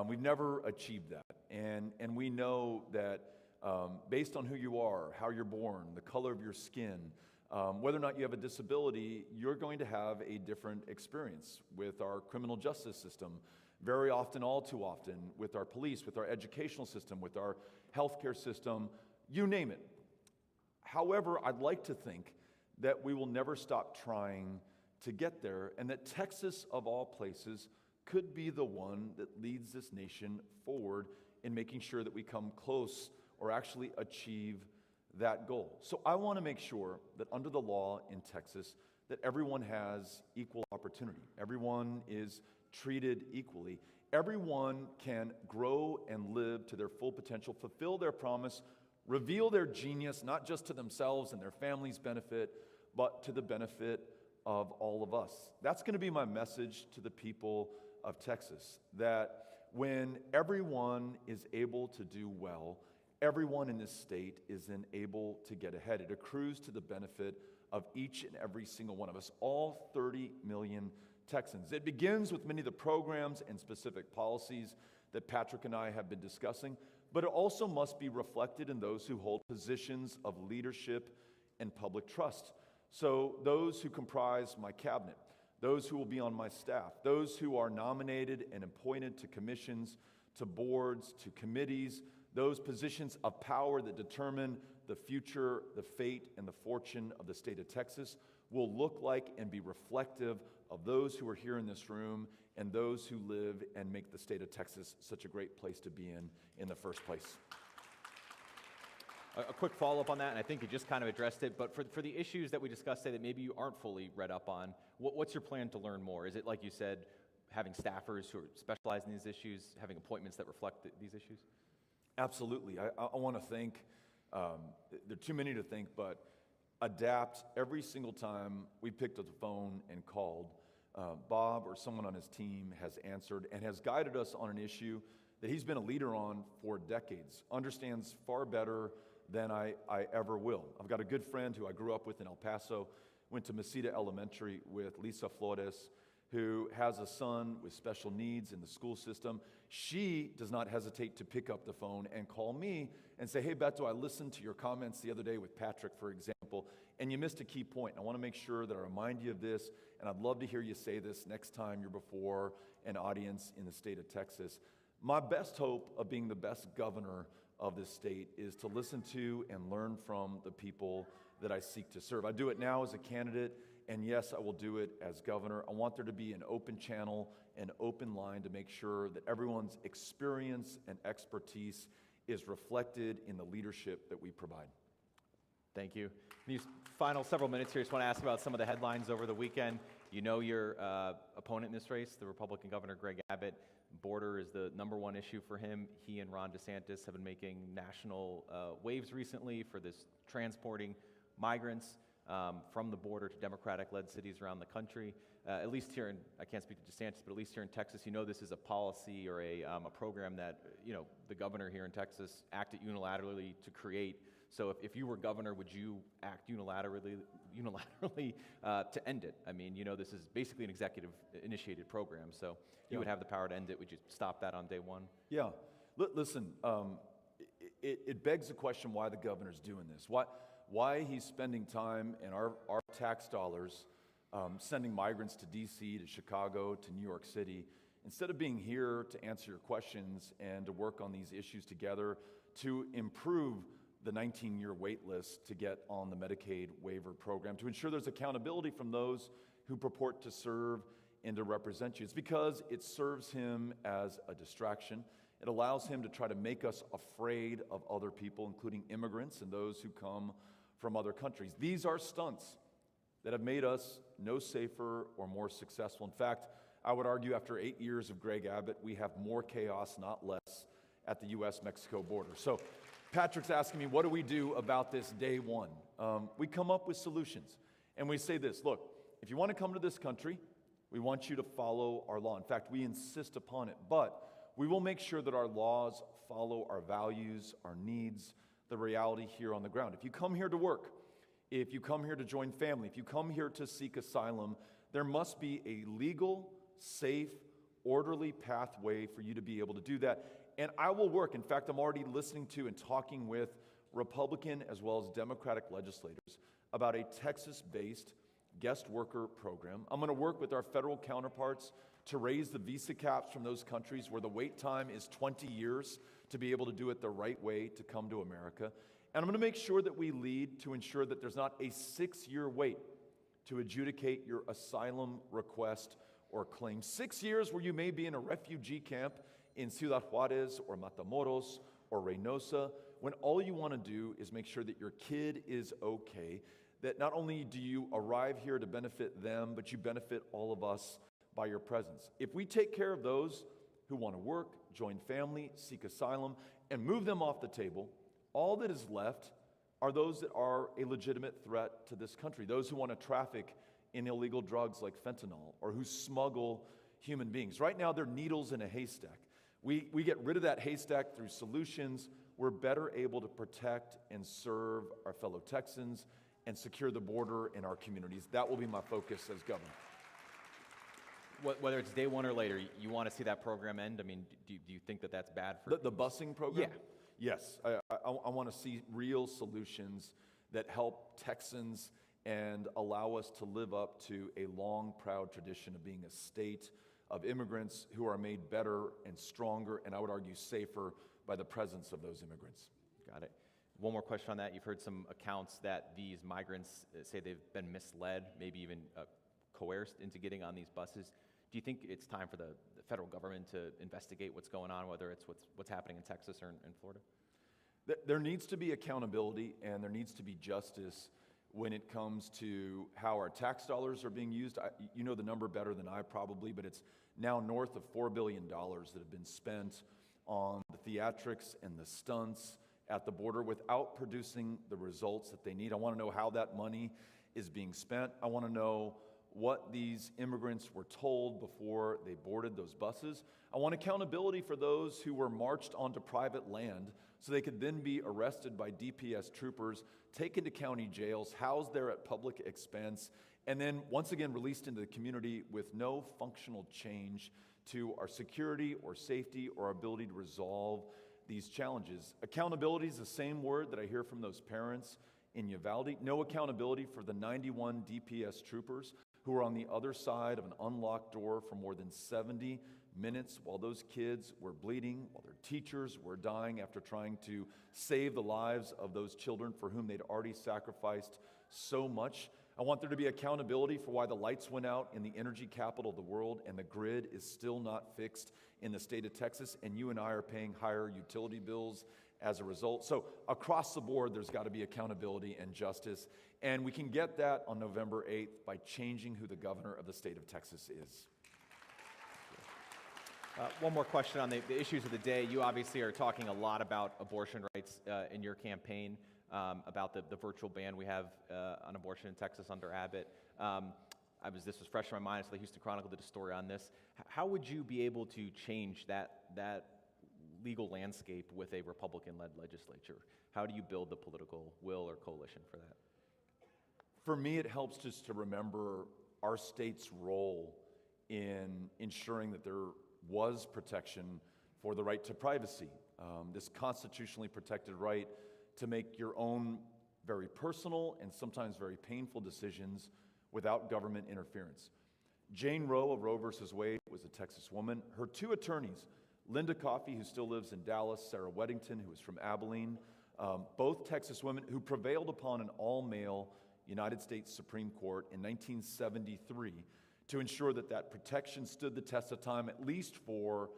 We've never achieved that. And we know that based on who you are, how you're born, the color of your skin, whether or not you have a disability, you're going to have a different experience with our criminal justice system, very often, all too often, with our police, with our educational system, with our healthcare system, you name it. However, I'd like to think that we will never stop trying to get there, and that Texas, of all places, could be the one that leads this nation forward in making sure that we come close or actually achieve that goal. So I want to make sure that under the law in Texas, that everyone has equal opportunity. Everyone is treated equally. Everyone can grow and live to their full potential, fulfill their promise, reveal their genius, not just to themselves and their family's benefit, but to the benefit of all of us. That's going to be my message to the people of Texas, that when everyone is able to do well, everyone in this state is then able to get ahead. It accrues to the benefit of each and every single one of us, all 30 million Texans. It begins with many of the programs and specific policies that Patrick and I have been discussing, but it also must be reflected in those who hold positions of leadership and public trust. So those who comprise my cabinet, those who will be on my staff, those who are nominated and appointed to commissions, to boards, to committees, those positions of power that determine the future, the fate, and the fortune of the state of Texas will look like and be reflective of those who are here in this room and those who live and make the state of Texas such a great place to be in the first place. A quick follow-up on that, and I think you just kind of addressed it, but for the issues that we discussed today that maybe you aren't fully read up on, what's your plan to learn more? Is it, like you said, having staffers who specialize in these issues, having appointments that reflect these issues? Absolutely. I want to think, there are too many to think, but adapt every single time we picked up the phone and called. Bob or someone on his team has answered and has guided us on an issue that he's been a leader on for decades, understands far better than I ever will. I've got a good friend who I grew up with in El Paso, went to Mesita Elementary with Lisa Flores, who has a son with special needs in the school system. She does not hesitate to pick up the phone and call me and say, hey, Beto, I listened to your comments the other day with Patrick, for example, and you missed a key point. I want to make sure that I remind you of this, and I'd love to hear you say this next time you're before an audience in the state of Texas. My best hope of being the best governor of this state is to listen to and learn from the people that I seek to serve. I do it now as a candidate, and yes, I will do it as governor. I want there to be an open channel, an open line to make sure that everyone's experience and expertise is reflected in the leadership that we provide. Thank you. These final several minutes here, I just want to ask about some of the headlines over the weekend. You know your opponent in this race, the Republican Governor Greg Abbott. Border is the #1 issue for him. He and Ron DeSantis have been making national waves recently for this transporting migrants from the border to Democratic-led cities around the country. At least here in, I can't speak to DeSantis, but at least here in Texas, you know this is a policy or a program that, you know, the governor here in Texas acted unilaterally to create. So if you were governor, would you act unilaterally to end it? I mean, you know, this is basically an executive-initiated program, so you would have the power to end it. Would you stop that on day one? Yeah. Listen, it begs the question why the governor's doing this. Why he's spending time and our tax dollars sending migrants to D.C., to Chicago, to New York City, instead of being here to answer your questions and to work on these issues together to improve the 19-year wait list to get on the Medicaid waiver program, to ensure there's accountability from those who purport to serve and to represent you. It's because it serves him as a distraction. It allows him to try to make us afraid of other people, including immigrants and those who come from other countries. These are stunts that have made us no safer or more successful. In fact, I would argue after 8 years of Greg Abbott, we have more chaos, not less, at the U.S.-Mexico border. So Patrick's asking me, what do we do about this day one? We come up with solutions. And we say this, look, if you want to come to this country, we want you to follow our law. In fact, we insist upon it. But we will make sure that our laws follow our values, our needs, the reality here on the ground. If you come here to work, if you come here to join family, if you come here to seek asylum, there must be a legal, safe, orderly pathway for you to be able to do that. And I will work. In fact, I'm already listening to and talking with Republican as well as Democratic legislators about a Texas-based guest worker program. I'm going to work with our federal counterparts to raise the visa caps from those countries where the wait time is 20 years to be able to do it the right way to come to America. And I'm going to make sure that we lead to ensure that there's not a 6-year wait to adjudicate your asylum request or claim. 6 years where you may be in a refugee camp in Ciudad Juarez or Matamoros or Reynosa, when all you want to do is make sure that your kid is okay, that not only do you arrive here to benefit them, but you benefit all of us by your presence. If we take care of those who want to work, join family, seek asylum, and move them off the table, all that is left are those that are a legitimate threat to this country, those who want to traffic in illegal drugs like fentanyl or who smuggle human beings. Right now, they're needles in a haystack. We get rid of that haystack through solutions. We're better able to protect and serve our fellow Texans and secure the border in our communities. That will be my focus as governor. Whether it's day one or later, you want to see that program end? I mean, do you think that that's bad for the busing program? Yeah. Yes, I want to see real solutions that help Texans and allow us to live up to a long, proud tradition of being a state of immigrants who are made better and stronger, and I would argue safer by the presence of those immigrants. Got it. One more question on that. You've heard some accounts that these migrants say they've been misled, maybe even coerced into getting on these buses. Do you think it's time for the federal government to investigate what's going on, whether it's what's happening in Texas or in Florida? There needs to be accountability and there needs to be justice when it comes to how our tax dollars are being used. You know the number better than I probably, but it's now north of $4 billion that have been spent on the theatrics and the stunts at the border without producing the results that they need. I want to know how that money is being spent. I want to know what these immigrants were told before they boarded those buses. I want accountability for those who were marched onto private land so they could then be arrested by DPS troopers, taken to county jails, housed there at public expense, and then once again released into the community with no functional change to our security or safety or our ability to resolve these challenges. Accountability is the same word that I hear from those parents in Uvalde. No accountability for the 91 DPS troopers who were on the other side of an unlocked door for more than 70 minutes while those kids were bleeding, while their teachers were dying after trying to save the lives of those children for whom they'd already sacrificed so much. I want there to be accountability for why the lights went out in the energy capital of the world and the grid is still not fixed in the state of Texas, and you and I are paying higher utility bills as a result. So across the board, there's got to be accountability and justice, and we can get that on November 8th by changing who the governor of the state of Texas is. One more question on the issues of the day. You obviously are talking a lot about abortion rights in your campaign, about the virtual ban we have on abortion in Texas under Abbott. This was fresh in my mind, so the Houston Chronicle did a story on this. How would you be able to change that legal landscape with a Republican-led legislature? How do you build the political will or coalition for that? For me, it helps just to remember our state's role in ensuring that there was protection for the right to privacy, this constitutionally protected right to make your own very personal and sometimes very painful decisions without government interference. Jane Roe of Roe versus Wade was a Texas woman. Her two attorneys, Linda Coffey, who still lives in Dallas, Sarah Weddington, who is from Abilene, both Texas women who prevailed upon an all-male United States Supreme Court in 1973 to ensure that that protection stood the test of time, at least for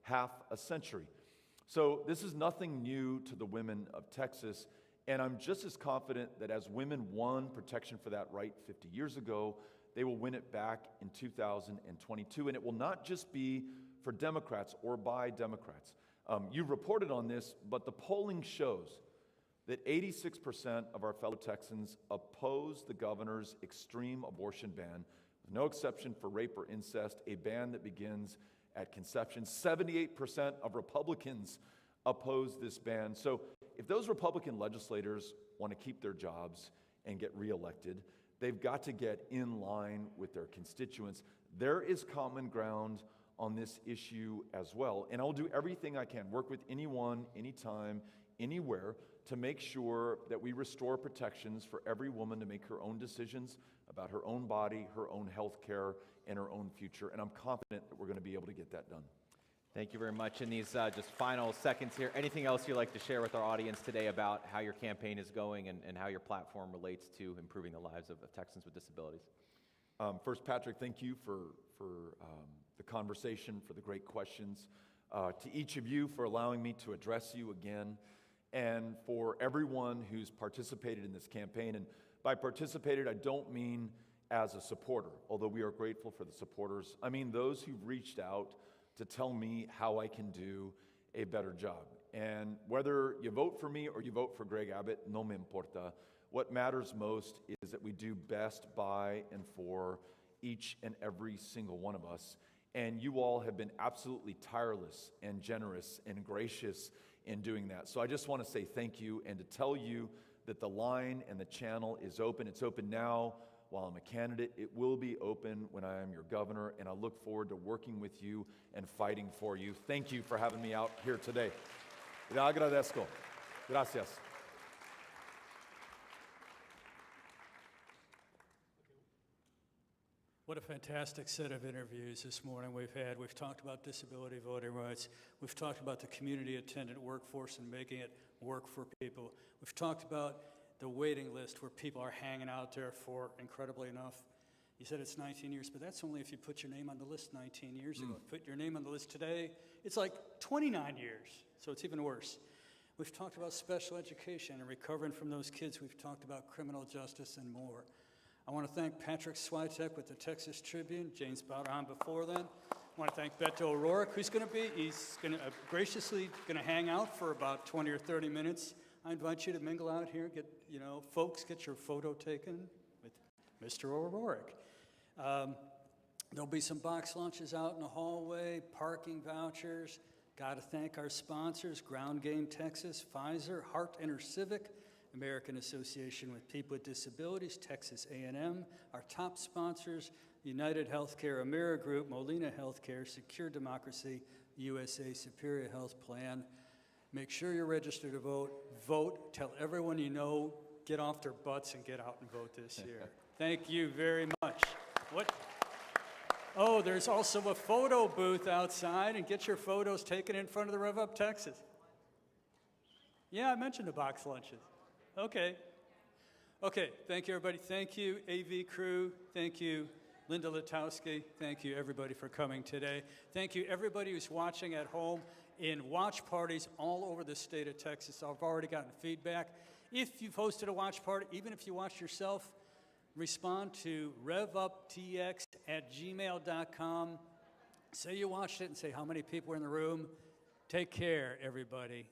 half a century. So this is nothing new to the women of Texas, and I'm just as confident that as women won protection for that right 50 years ago, they will win it back in 2022, and it will not just be for Democrats or by Democrats. You've reported on this, but the polling shows that 86% of our fellow Texans oppose the governor's extreme abortion ban, with no exception for rape or incest, a ban that begins at conception. 78% of Republicans oppose this ban. So if those Republican legislators want to keep their jobs and get reelected, they've got to get in line with their constituents. There is common ground on this issue as well. And I'll do everything I can, work with anyone, anytime, anywhere, to make sure that we restore protections for every woman to make her own decisions about her own body, her own health care, and her own future. And I'm confident that we're going to be able to get that done. Thank you very much. In these just final seconds here, anything else you'd like to share with our audience today about how your campaign is going and how your platform relates to improving the lives of Texans with disabilities? First, Patrick, thank you for the conversation, for the great questions. To each of you for allowing me to address you again, and for everyone who's participated in this campaign. And by participated, I don't mean as a supporter, although we are grateful for the supporters. I mean those who've reached out to tell me how I can do a better job. And whether you vote for me or you vote for Greg Abbott, no me importa. What matters most is that we do best by and for each and every single one of us. And you all have been absolutely tireless and generous and gracious in doing that. So I just want to say thank you and to tell you that the line and the channel is open. It's open now while I'm a candidate. It will be open when I am your governor, and I look forward to working with you and fighting for you. Thank you for having me out here today. Le agradezco. Gracias. What a fantastic set of interviews this morning we've had. We've talked about disability voting rights. We've talked about the community attendant workforce and making it work for people. We've talked about the waiting list where people are hanging out there for, incredibly enough, you said it's 19 years, but that's only if you put your name on the list 19 years ago. Put your name on the list today, it's like 29 years, so it's even worse. We've talked about special education and recovering from those kids. We've talked about criminal justice and more. I want to thank Patrick Switek with the Texas Tribune, James Bowderham before then. I want to thank Beto O'Rourke, who's going to be, he's going to graciously going to hang out for about 20 or 30 minutes. I invite you to mingle out here, get, folks, get your photo taken with Mr. O'Rourke. There'll be some box lunches out in the hallway, parking vouchers. Got to thank our sponsors, Ground Game Texas, Pfizer, Hart InterCivic, American Association with People with Disabilities, Texas A&M, our top sponsors, United Healthcare, Amira Group, Molina Healthcare, Secure Democracy, USA Superior Health Plan. Make sure you're registered to vote. Vote. Tell everyone you know, get off their butts and get out and vote this year. Thank you very much. What? Oh, there's also a photo booth outside, and get your photos taken in front of the Rev Up Texas. Yeah, I mentioned the box lunches. Okay. Okay, thank you, everybody. Thank you, AV crew. Thank you, Linda Latowski. Thank you, everybody, for coming today. Thank you, everybody who's watching at home in watch parties all over the state of Texas. I've already gotten feedback. If you've hosted a watch party, even if you watched yourself, respond to revuptx@gmail.com. Say you watched it and say how many people were in the room. Take care, everybody.